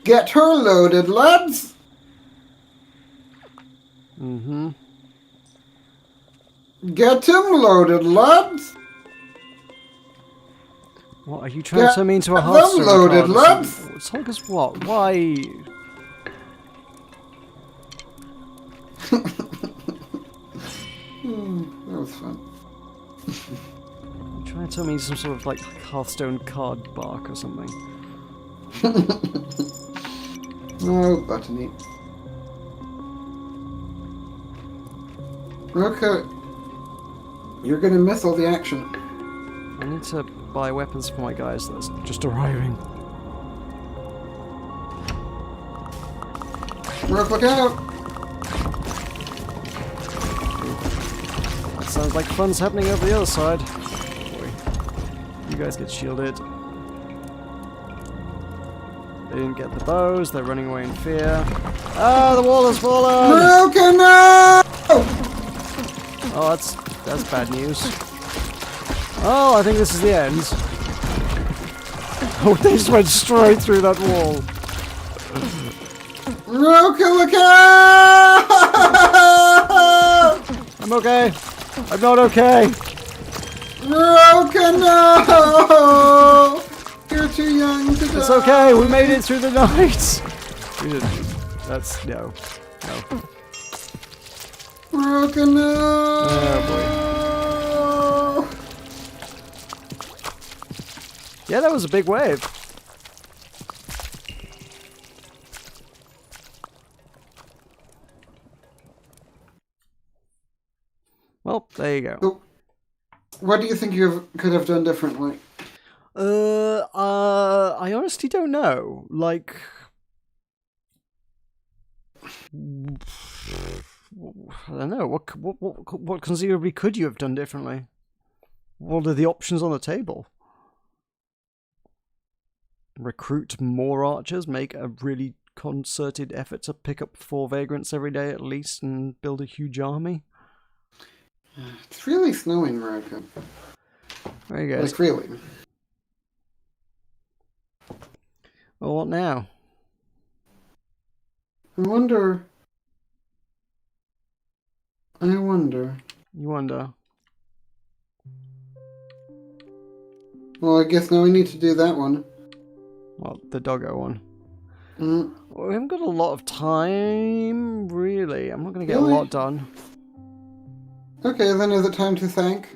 Speaker 1: Get her loaded, lads.
Speaker 2: Mm-hmm.
Speaker 1: Get him loaded, lads.
Speaker 2: What, are you trying to turn me into a
Speaker 1: Get them
Speaker 2: Hearthstone
Speaker 1: loaded,
Speaker 2: card or
Speaker 1: lads.
Speaker 2: something? Tulkas what? Why?
Speaker 1: That was fun.
Speaker 2: You're trying to turn me into some sort of like Hearthstone card bark or something.
Speaker 1: Oh, buttony. Okay. You're gonna miss all the action.
Speaker 2: I need to buy weapons for my guys that's just arriving.
Speaker 1: Rook, look out!
Speaker 2: Sounds like fun's happening over the other side. Boy. You guys get shielded. They didn't get the bows, they're running away in fear. Ah, the wall has fallen!
Speaker 1: Broken now!
Speaker 2: Oh, that's bad news. Oh, I think this is the end. Oh, they just went straight through that wall.
Speaker 1: Broken, look out!
Speaker 2: I'm okay. I'm not okay.
Speaker 1: Broken, no! You're too young to die.
Speaker 2: It's okay. We made it through the night. We didn't. That's no.
Speaker 1: Broken, no!
Speaker 2: Oh boy. Yeah, that was a big wave. Well, there you go.
Speaker 1: So, what do you think you could have done differently?
Speaker 2: I honestly don't know. Like, I don't know. What conceivably could you have done differently? What are the options on the table? Recruit more archers, make a really concerted effort to pick up 4 vagrants every day at least, and build a huge army.
Speaker 1: It's really snowing, America.
Speaker 2: There you go.
Speaker 1: Like, really.
Speaker 2: Well, what now?
Speaker 1: I wonder.
Speaker 2: You wonder.
Speaker 1: Well, I guess now we need to do that one.
Speaker 2: Well, the doggo one.
Speaker 1: Mm.
Speaker 2: Well, we haven't got a lot of time, really. I'm not going to get
Speaker 1: Really?
Speaker 2: a lot done.
Speaker 1: Okay, then is it time to thank?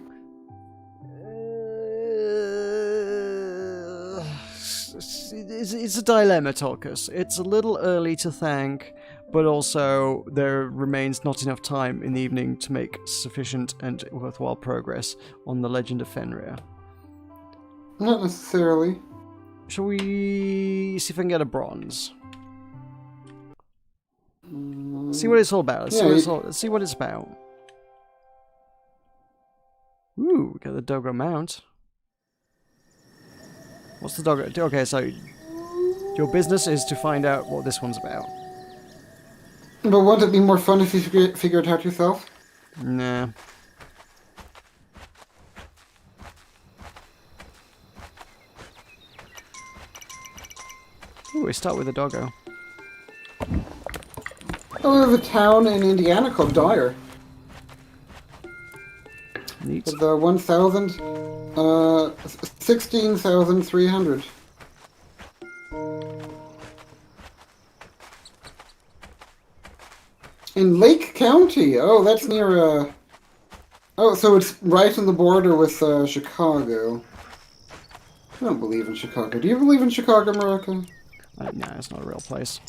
Speaker 2: It's a dilemma, Tulkas. It's a little early to thank, but also there remains not enough time in the evening to make sufficient and worthwhile progress on the Legend of Fenrir.
Speaker 1: Not necessarily.
Speaker 2: Shall we see if I can get a bronze? See what it's all about. Let's see what it's about. Ooh, we got the doggo mount. What's the doggo? Okay, so your business is to find out what this one's about.
Speaker 1: But wouldn't it be more fun if you figure it out yourself?
Speaker 2: Nah. Ooh, we start with the doggo.
Speaker 1: Oh, there's a town in Indiana called Dyer.
Speaker 2: Neat.
Speaker 1: With 16,300. In Lake County. Oh, that's near, Oh, so it's right on the border with, Chicago. I don't believe in Chicago. Do you believe in Chicago, America?
Speaker 2: Nah, it's not a real place.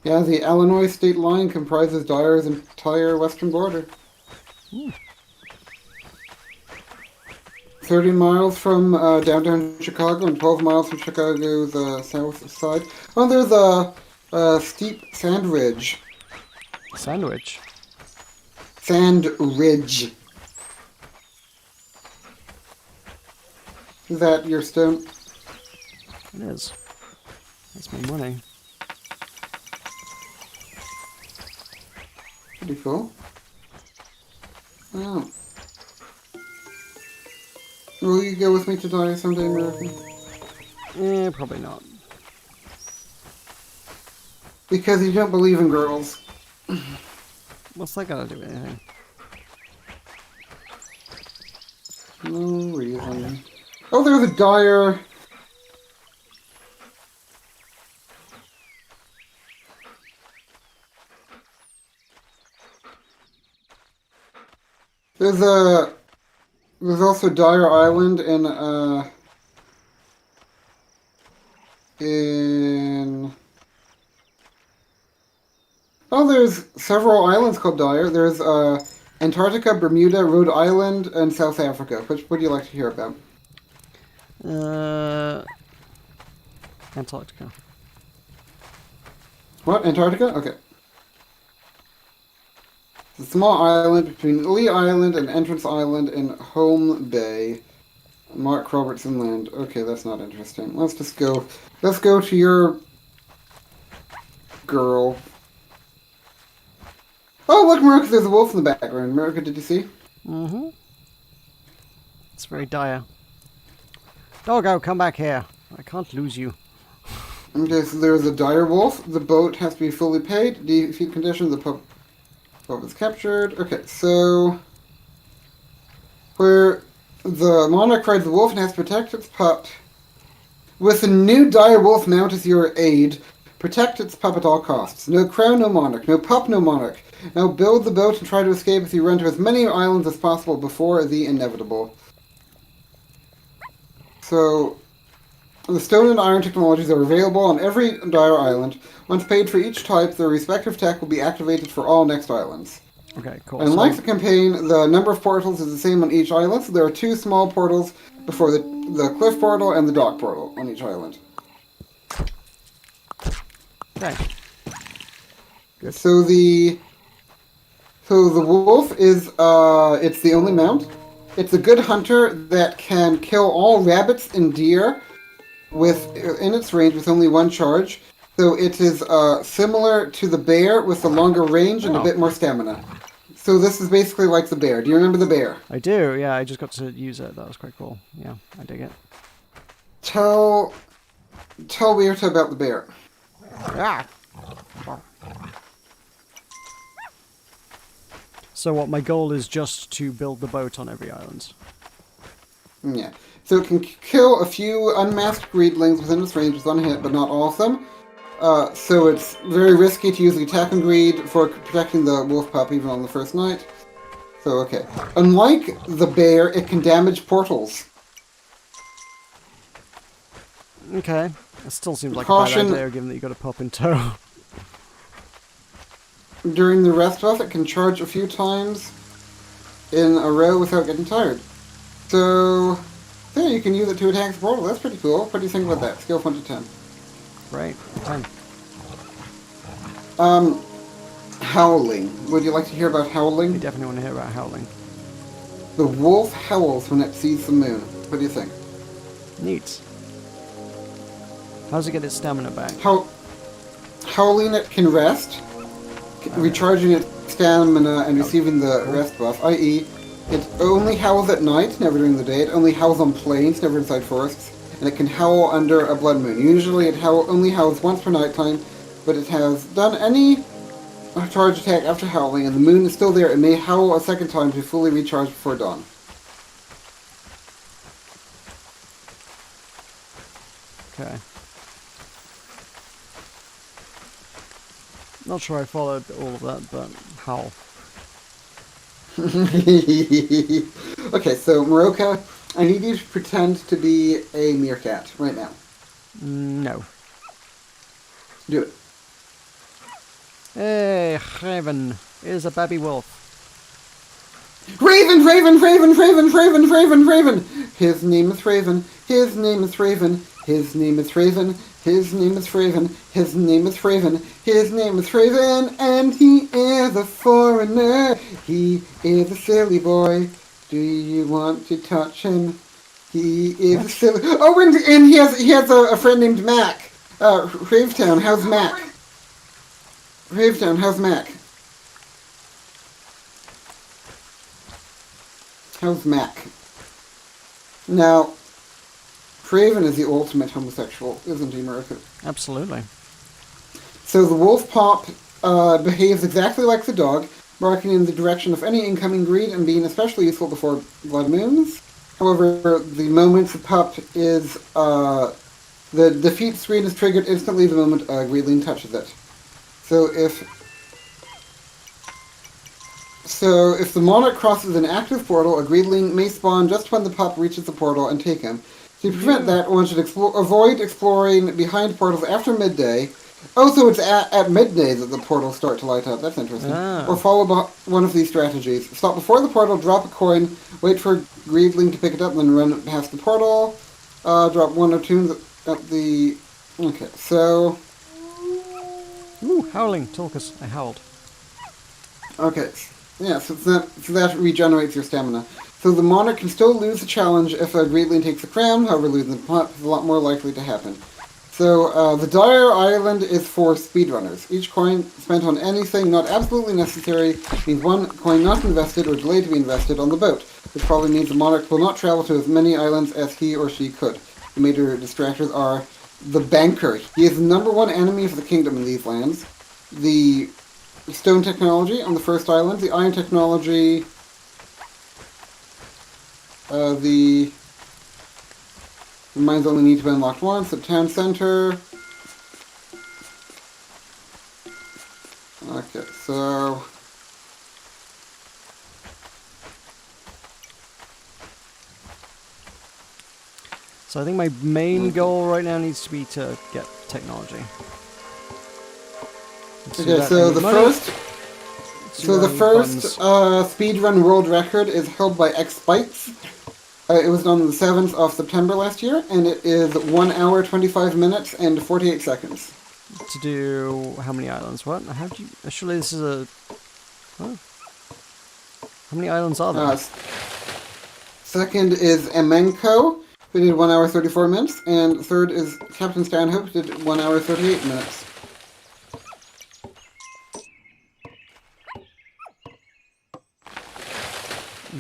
Speaker 1: Yeah, the Illinois state line comprises Dyer's entire western border. 30 miles from downtown Chicago and 12 miles from Chicago's south side. Oh, there's a steep sand ridge.
Speaker 2: Sandwich.
Speaker 1: Sand ridge. Is that your stone?
Speaker 2: It is. That's my money.
Speaker 1: Pretty cool. Oh. Will you go with me to Dyer someday, American?
Speaker 2: Probably not.
Speaker 1: Because you don't believe in girls.
Speaker 2: What's that got to do with anything?
Speaker 1: No reason. Oh, there's a Dyer. There's also Dyer Island in oh, there's several islands called Dyer. There's Antarctica, Bermuda, Rhode Island, and South Africa. Which would you like to hear about?
Speaker 2: Antarctica.
Speaker 1: What? Antarctica? Okay. It's a small island between Lee Island and Entrance Island in Home Bay. Mark Robertson Land. Okay, that's not interesting. Let's just go. Let's go to your girl. Oh, look, America, there's a wolf in the background. America, did you see?
Speaker 2: Mm-hmm. It's very dire. Doggo, come back here. I can't lose you.
Speaker 1: Okay, so there's a dire wolf. The boat has to be fully paid. Defeat condition, the pup is captured. Okay, so where the monarch rides the wolf and has to protect its pup. With a new dire wolf mount as your aid, protect its pup at all costs. No crown, no monarch. No pup, no monarch. Now build the boat and try to escape as you run to as many islands as possible before the inevitable. So, the stone and iron technologies are available on every Dyer island. Once paid for each type, their respective tech will be activated for all next islands.
Speaker 2: Okay, cool.
Speaker 1: Unlike the campaign, the number of portals is the same on each island, so there are 2 small portals before the cliff portal and the dock portal on each island.
Speaker 2: Okay. Good.
Speaker 1: So So the wolf is, it's the only mount. It's a good hunter that can kill all rabbits and deer in its range with only one charge. So it is similar to the bear with a longer range and a bit more stamina. So this is basically like the bear. Do you remember the bear?
Speaker 2: I do, yeah, I just got to use it. That was quite cool. Yeah, I dig it.
Speaker 1: Tell Weirta about the bear.
Speaker 2: Ah. So what, my goal is just to build the boat on every island?
Speaker 1: Yeah. So it can kill a few unmasked greedlings within its range with one hit, but not all of them. So it's very risky to use the attack and greed for protecting the wolf pup even on the first night. So, okay. Unlike the bear, it can damage portals.
Speaker 2: Okay. That still seems like
Speaker 1: Caution.
Speaker 2: a bad idea given that you got a pup in tow.
Speaker 1: During the rest buff, it can charge a few times in a row without getting tired. So, yeah, you can use it to attack the portal. That's pretty cool. What do you think about that? Skill 1 to 10.
Speaker 2: Right, 10.
Speaker 1: Howling. Would you like to hear about
Speaker 2: I
Speaker 1: howling?
Speaker 2: definitely want to hear about howling.
Speaker 1: The wolf howls when it sees the moon. What do you think?
Speaker 2: Neat. How does it get its stamina back?
Speaker 1: Howling, it can rest, recharging its stamina and receiving the rest buff, i.e., it only howls at night, never during the day. It only howls on plains, never inside forests. And it can howl under a blood moon. Usually it only howls once per nighttime, but it has done any charge attack after howling, and the moon is still there. It may howl a second time to fully recharge before dawn.
Speaker 2: Okay. Not sure I followed all of that, but how?
Speaker 1: Okay, so Maroka, I need you to pretend to be a meerkat right now.
Speaker 2: No.
Speaker 1: Do it.
Speaker 2: Hey, Raven is a baby wolf.
Speaker 1: Raven, Raven, Raven, Raven, Raven, Raven, Raven. His name is Raven. His name is Raven. His name is Raven. His name is Raven. His name is Raven. His name is Raven, and he is a foreigner. He is a silly boy. Do you want to touch him? He is a silly. Oh, and he has a friend named Mac. Ravetown, how's Mac? Ravetown, how's Mac? How's Mac? Now, Raven is the ultimate homosexual, isn't he, America?
Speaker 2: Absolutely.
Speaker 1: So the wolf pup behaves exactly like the dog, barking in the direction of any incoming greed and being especially useful before blood moons. However, the moment the pup is... the defeat screen is triggered instantly the moment a greedling touches it. So if the monarch crosses an active portal, a greedling may spawn just when the pup reaches the portal and take him. To prevent that, one should avoid exploring behind portals after midday. Oh, so it's at midday that the portals start to light up. That's interesting.
Speaker 2: Ah.
Speaker 1: Or follow one of these strategies. Stop before the portal, drop a coin, wait for a greedling to pick it up, and then run past the portal. Drop one or two at the... Okay, so...
Speaker 2: Ooh, howling. Tulkas. I howled.
Speaker 1: Okay, yeah, so that regenerates your stamina. So the monarch can still lose the challenge if a greedling takes the crown, however losing the pup is a lot more likely to happen. So the Dire Island is for speedrunners. Each coin spent on anything not absolutely necessary means one coin not invested or delayed to be invested on the boat, which probably means the monarch will not travel to as many islands as he or she could. The major distractors are the banker. He is the #1 enemy of the kingdom in these lands. The stone technology on the first island, the iron technology, the mines only need to be unlocked once, the town center. Okay, so...
Speaker 2: So I think my main goal right now needs to be to get technology.
Speaker 1: Okay, so the first speedrun world record is held by X-Spikes. It was done on the 7th of September last year, and it is 1 hour, 25 minutes, and 48 seconds.
Speaker 2: To do how many islands? What? How do you... Surely this is a... Oh. How many islands are there?
Speaker 1: Second is Emenko, who did 1 hour 34 minutes, and third is Captain Stanhope, who did 1 hour 38 minutes.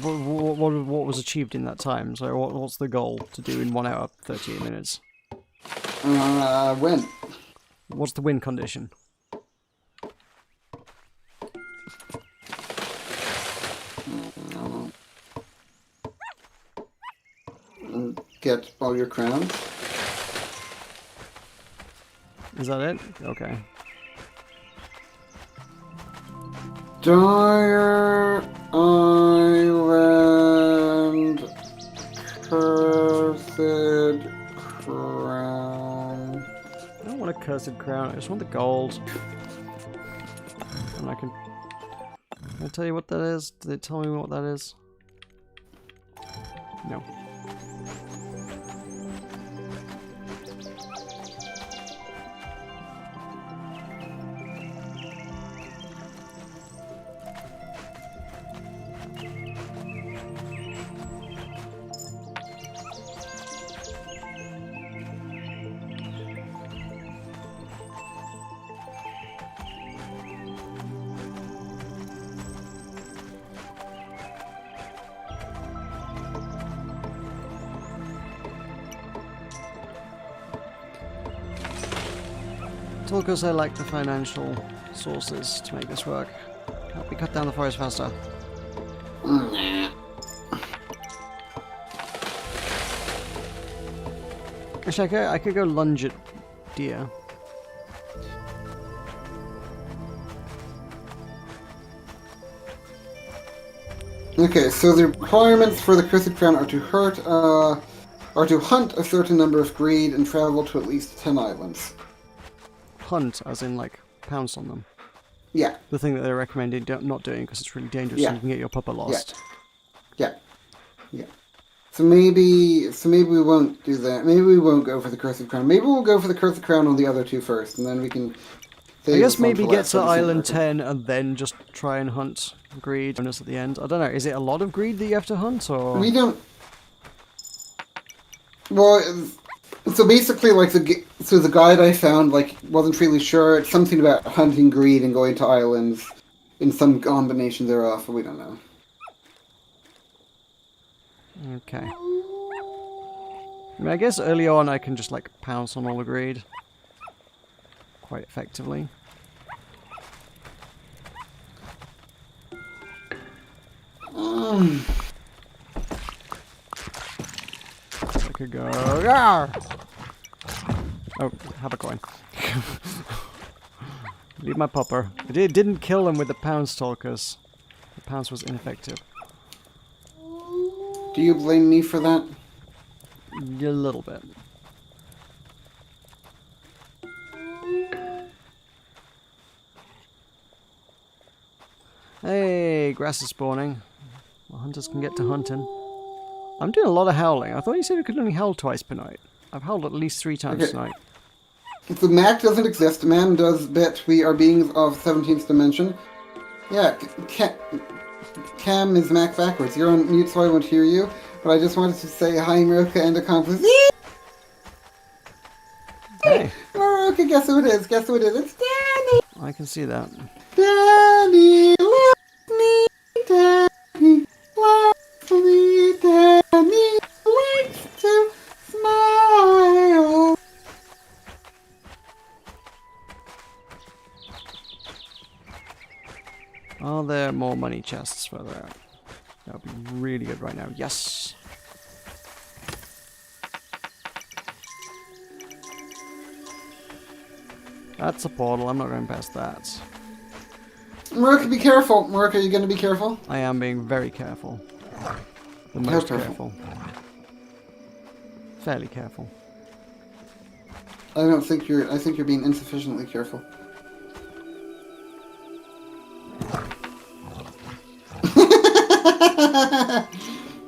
Speaker 2: What was achieved in that time? So what's the goal to do in 1 hour 38 minutes?
Speaker 1: Win.
Speaker 2: What's the win condition?
Speaker 1: Get all your crowns.
Speaker 2: Is that it? Okay.
Speaker 1: Dire Island Cursed Crown.
Speaker 2: I don't want a cursed crown, I just want the gold. And can I tell you what that is? Did they tell me what that is? No. Tulkas, I like the financial sources to make this work. Help me cut down the forest faster. Actually, I could go lunge at deer.
Speaker 1: Okay, so the requirements for the Cursed Crown are to hunt a certain number of greed and travel to at least 10 islands.
Speaker 2: Hunt, as in, like, pounce on them.
Speaker 1: Yeah.
Speaker 2: The thing that they're recommending not doing because it's really dangerous and you can get your pupper lost.
Speaker 1: Yeah. So maybe we won't do that. Maybe we won't go for the Cursed Crown. Maybe we'll go for the Cursed Crown on the other two first, and then we can...
Speaker 2: I guess maybe get to Island 10 and then just try and hunt greed bonus at the end. I don't know, is it a lot of greed that you have to hunt, or...?
Speaker 1: We don't... Well, so basically, like, the guide I found, like, wasn't really sure. It's something about hunting greed and going to islands in some combination thereof, but we don't know.
Speaker 2: Okay. I mean, I guess early on I can just, like, pounce on all the greed. Quite effectively. I could go... Rawr! Oh, have a coin. Leave my pupper. It didn't kill him with the pounce, Tulkas. The pounce was ineffective.
Speaker 1: Do you blame me for that?
Speaker 2: A little bit. Hey, grass is spawning. Well, hunters can get to hunting. I'm doing a lot of howling. I thought you said we could only howl twice per night. I've howled at least 3 times tonight.
Speaker 1: If the Mac doesn't exist, man does bet we are beings of 17th dimension. Yeah, Cam is Mac backwards. You're on mute, so I won't hear you. But I just wanted to say hi, Maroka, and accomplice.
Speaker 2: Hey.
Speaker 1: Maroka, guess who it is? Guess who it is? It's Danny!
Speaker 2: I can see that.
Speaker 1: Danny, love me, Danny, love me, Danny, likes to smile.
Speaker 2: Are there more money chests further out? That would be really good right now. Yes! That's a portal. I'm not going past that.
Speaker 1: Maroka, be careful. Maroka, are you going to be careful?
Speaker 2: I am being very careful. The most careful. Fairly careful.
Speaker 1: I think you're being insufficiently careful.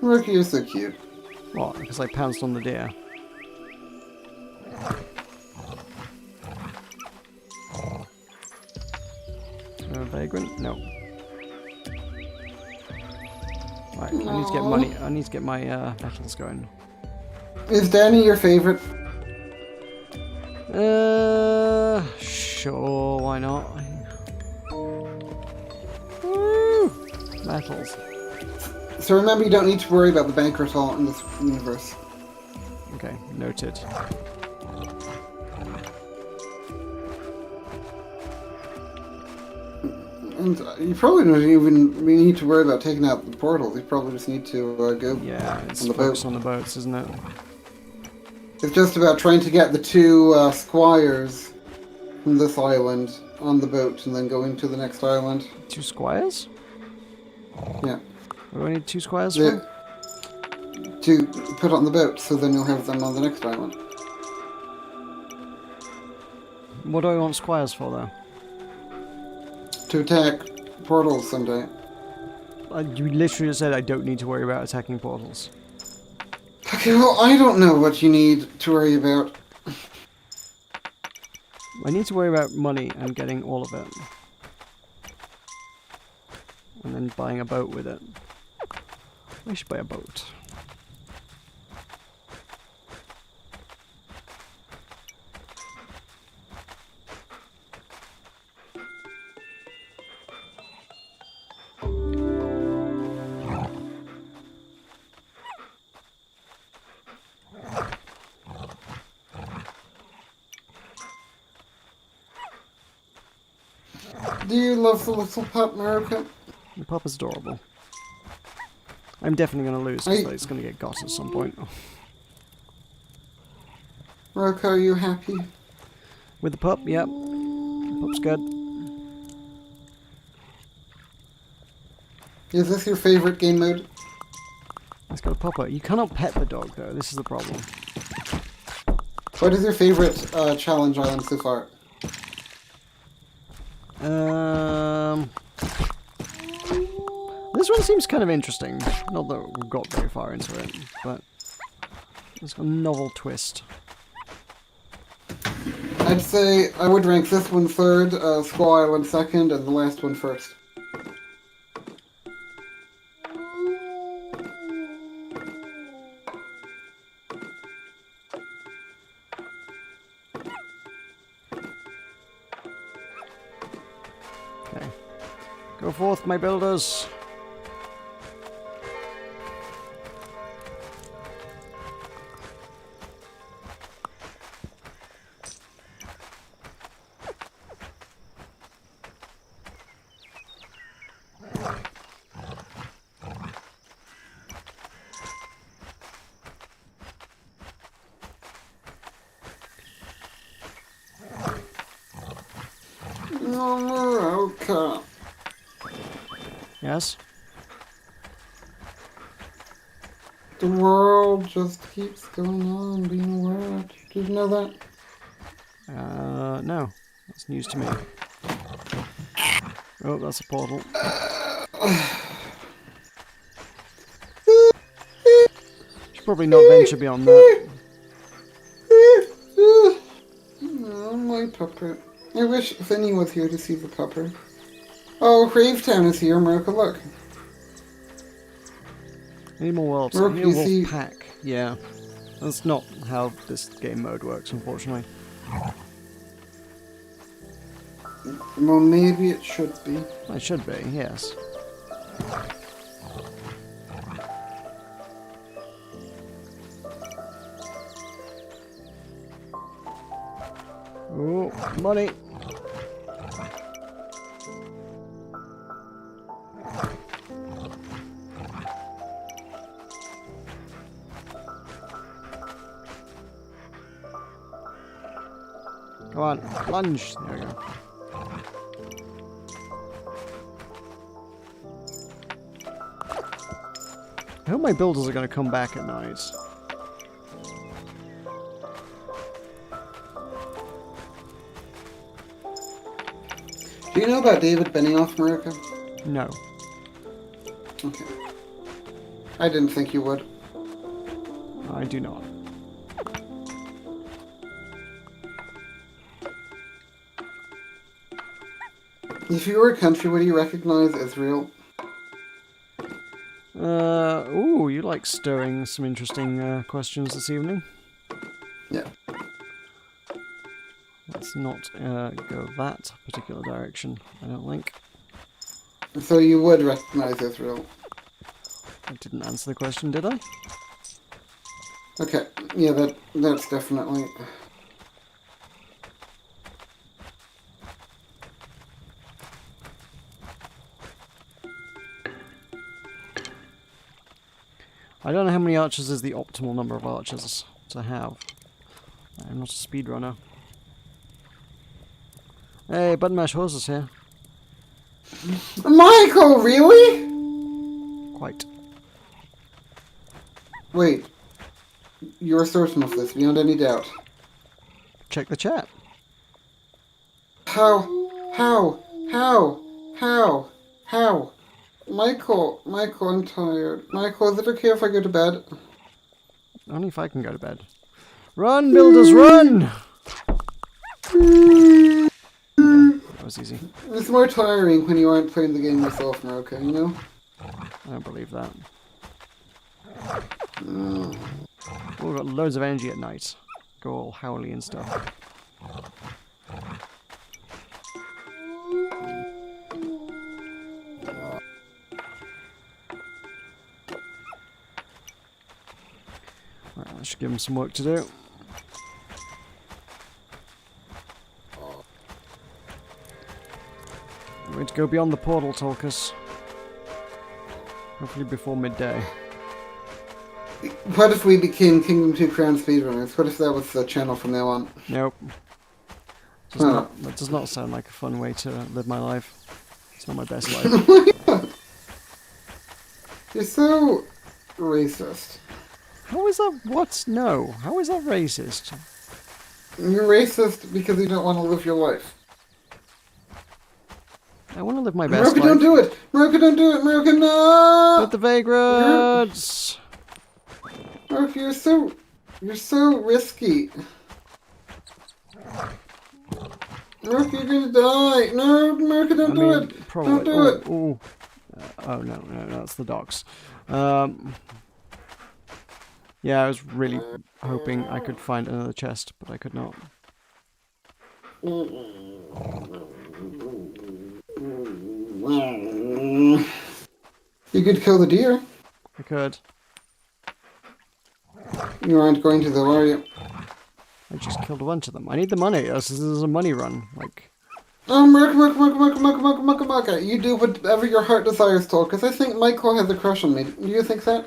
Speaker 1: Maroka, you're so cute.
Speaker 2: What? Because I pounced on the deer. A vagrant? No. Right, I need to get money. I need to get my metals going.
Speaker 1: Is Danny your favorite?
Speaker 2: Sure, why not? Woo! Metals.
Speaker 1: So remember, you don't need to worry about the banker at all in this universe.
Speaker 2: Okay, noted.
Speaker 1: And you probably don't even need to worry about taking out the portals. You probably just need to go
Speaker 2: Yeah, it's
Speaker 1: on the
Speaker 2: focus
Speaker 1: boat.
Speaker 2: on the boats, isn't it?
Speaker 1: It's just about trying to get the two squires from this island on the boat and then going to the next island.
Speaker 2: 2 squires?
Speaker 1: Yeah.
Speaker 2: What do I need 2 squires
Speaker 1: The-
Speaker 2: for?
Speaker 1: to put on the boat, so then you'll have them on the next island.
Speaker 2: What do I want squires for, though?
Speaker 1: To attack portals someday.
Speaker 2: You literally just said I don't need to worry about attacking portals.
Speaker 1: Okay, well, I don't know what you need to worry about.
Speaker 2: I need to worry about money and getting all of it. And then buying a boat with it. I should buy a boat.
Speaker 1: Do you love the little pup, America?
Speaker 2: The pup is adorable. I'm definitely going to lose because it's going to get got at some point.
Speaker 1: America, are you happy?
Speaker 2: With the pup, yep. The pup's good.
Speaker 1: Is this your favorite game mode?
Speaker 2: Let's go pupper. You cannot pet the dog though, this is the problem.
Speaker 1: What is your favorite challenge island so far?
Speaker 2: This one seems kind of interesting. Not that we got very far into it, but it's got a novel twist.
Speaker 1: I'd say I would rank this one third, Squall Island second, and the last one first.
Speaker 2: Okay. Go forth, my builders.
Speaker 1: Okay.
Speaker 2: Yes?
Speaker 1: The world just keeps going on being a world. Did you know that?
Speaker 2: No. That's news to me. Oh, that's a portal. Should probably not venture beyond that.
Speaker 1: Oh, my pupper. I wish Finny was here to see the pupper. Oh, Gravetown is here, America, look.
Speaker 2: I need more wolves.
Speaker 1: Rook,
Speaker 2: I need a
Speaker 1: you
Speaker 2: wolf
Speaker 1: see-
Speaker 2: pack. Yeah. That's not how this game mode works, unfortunately.
Speaker 1: Well, maybe it should be.
Speaker 2: It should be, yes. Oh, money! Come on, lunge! There we go. I hope my builders are going to come back at night.
Speaker 1: Do you know about David Benioff, America?
Speaker 2: No.
Speaker 1: Okay. I didn't think you would.
Speaker 2: I do not.
Speaker 1: If you were a country, would you recognize Israel?
Speaker 2: Ooh, you like stirring some interesting questions this evening.
Speaker 1: Yeah.
Speaker 2: Let's not go that particular direction, I don't think.
Speaker 1: So you would recognize Israel.
Speaker 2: I didn't answer the question, did I?
Speaker 1: Okay, yeah, that's definitely...
Speaker 2: I don't know how many archers is the optimal number of archers to have. I'm not a speedrunner. Hey, Button Mash Horses here.
Speaker 1: Michael, really?
Speaker 2: Quite.
Speaker 1: Wait. You're certain of this, beyond any doubt.
Speaker 2: Check the chat.
Speaker 1: How? Michael, I'm tired. Michael, is it okay if I go to bed?
Speaker 2: Only if I can go to bed. Run, builders, run! Okay, that was easy.
Speaker 1: It's more tiring when you aren't playing the game yourself, Maroka, you know?
Speaker 2: I don't believe that. Oh, we've got loads of energy at night. Go all howly and stuff. Right, I should give him some work to do. I'm going to go beyond the portal, Tulkas. Hopefully before midday.
Speaker 1: What if we became Kingdom 2 Crown Speedrunners? What if that was the channel from now on?
Speaker 2: Nope. That does not sound like a fun way to live my life. It's not my best life.
Speaker 1: You're so racist.
Speaker 2: How is that? What? No. How is that racist?
Speaker 1: You're racist because you don't want to live your life.
Speaker 2: I want to live my best
Speaker 1: Maroka,
Speaker 2: life.
Speaker 1: don't do it! Maroka, don't do it! Maroka, no!
Speaker 2: With the vagrants!
Speaker 1: Maroka, you're so risky. Maroka, you're gonna die! No, Maroka, don't do it!
Speaker 2: Probably.
Speaker 1: Don't do it!
Speaker 2: Ooh. Oh, no, that's the docks. Yeah, I was really hoping I could find another chest, but I could not.
Speaker 1: You could kill the deer.
Speaker 2: I could.
Speaker 1: You aren't going to though, are you?
Speaker 2: I just killed a bunch of them. I need the money. This is a money run. Like.
Speaker 1: Oh, Maroka, you do whatever your heart desires, Tol, because I think Michael has a crush on me. Do you think that?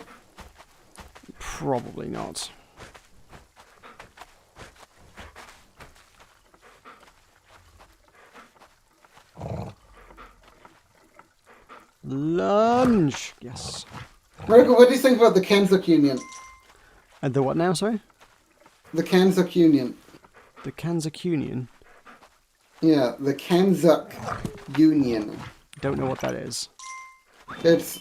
Speaker 2: Probably not. Lunge! Yes.
Speaker 1: Maroka, what do you think about the Kanzuk Union?
Speaker 2: And the what now, sorry?
Speaker 1: The Kanzuk Union.
Speaker 2: The Kanzuk Union?
Speaker 1: Yeah, the Kanzuk Union.
Speaker 2: Don't know what that is.
Speaker 1: It's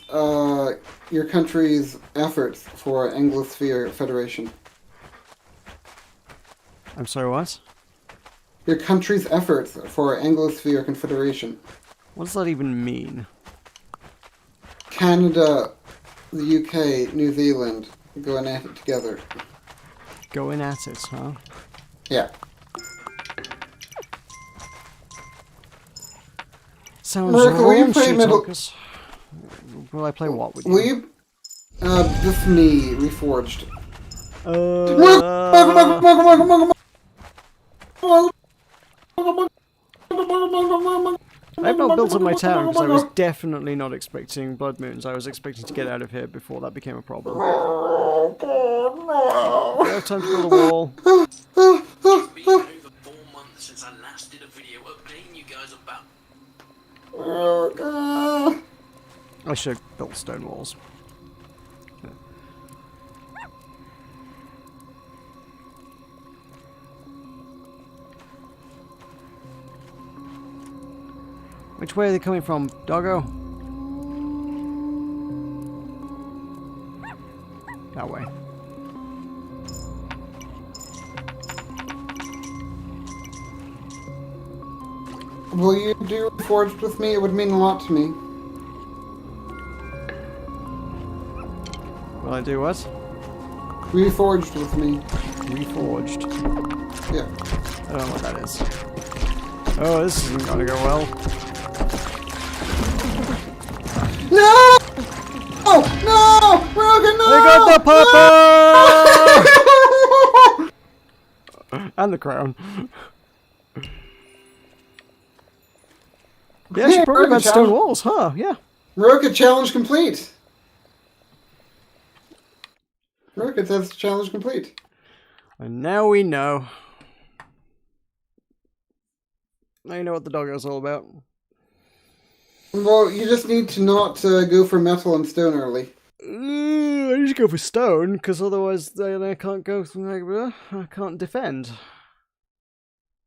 Speaker 1: your country's efforts for Anglosphere Federation.
Speaker 2: I'm sorry, what?
Speaker 1: Your country's efforts for Anglosphere Confederation.
Speaker 2: What does that even mean?
Speaker 1: Canada, the UK, New Zealand, going at it together.
Speaker 2: Going at it, huh?
Speaker 1: Yeah.
Speaker 2: Sounds
Speaker 1: Maroka, will you play
Speaker 2: raunchy,
Speaker 1: Middle...
Speaker 2: Tulkas. Will I play what with
Speaker 1: Will
Speaker 2: you?
Speaker 1: you... this me, Reforged.
Speaker 2: I've not built up my town because I was definitely not expecting blood moons. I was expecting to get out of here before that became a problem. I have time to build a wall.
Speaker 4: It's been over 4 months since I last did a video updating you guys about.
Speaker 2: I should have built stone walls. Which way are they coming from, doggo? That way.
Speaker 1: Will you do Reforged with me? It would mean a lot to me.
Speaker 2: I do what?
Speaker 1: Reforged with me.
Speaker 2: Reforged.
Speaker 1: Yeah.
Speaker 2: I don't know what that is. Oh, this isn't gonna go well.
Speaker 1: No! Oh no! Rogan, no!
Speaker 2: They got the papa! And the crown. Yeah, she probably had stone walls, huh? Yeah.
Speaker 1: Roka challenge complete. Roka says challenge complete.
Speaker 2: And now we know. Now you know what the doggo's all about.
Speaker 1: Well, you just need to not go for metal and stone early.
Speaker 2: I need to go for stone, because otherwise I can't go. I can't defend.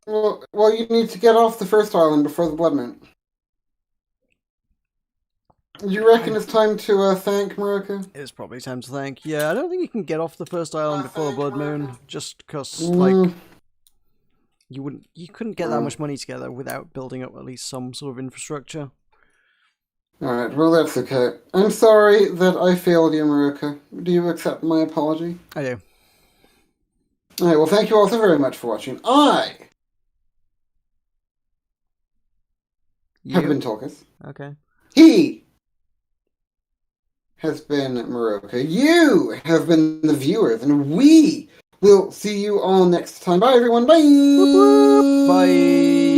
Speaker 1: Well, you need to get off the first island before the blood moon. Do you reckon it's time to thank Marika?
Speaker 2: It's probably time to thank. Yeah, I don't think you can get off the first island before the blood moon, just because like you couldn't get that much money together without building up at least some sort of infrastructure.
Speaker 1: Alright, well that's okay. I'm sorry that I failed you, Marika. Do you accept my apology?
Speaker 2: I do.
Speaker 1: Alright, well thank you all so very much for watching. I have been Tulkas.
Speaker 2: Okay.
Speaker 1: He has been Marika. You have been the viewers, and we will see you all next time. Bye everyone, bye!
Speaker 2: Bye!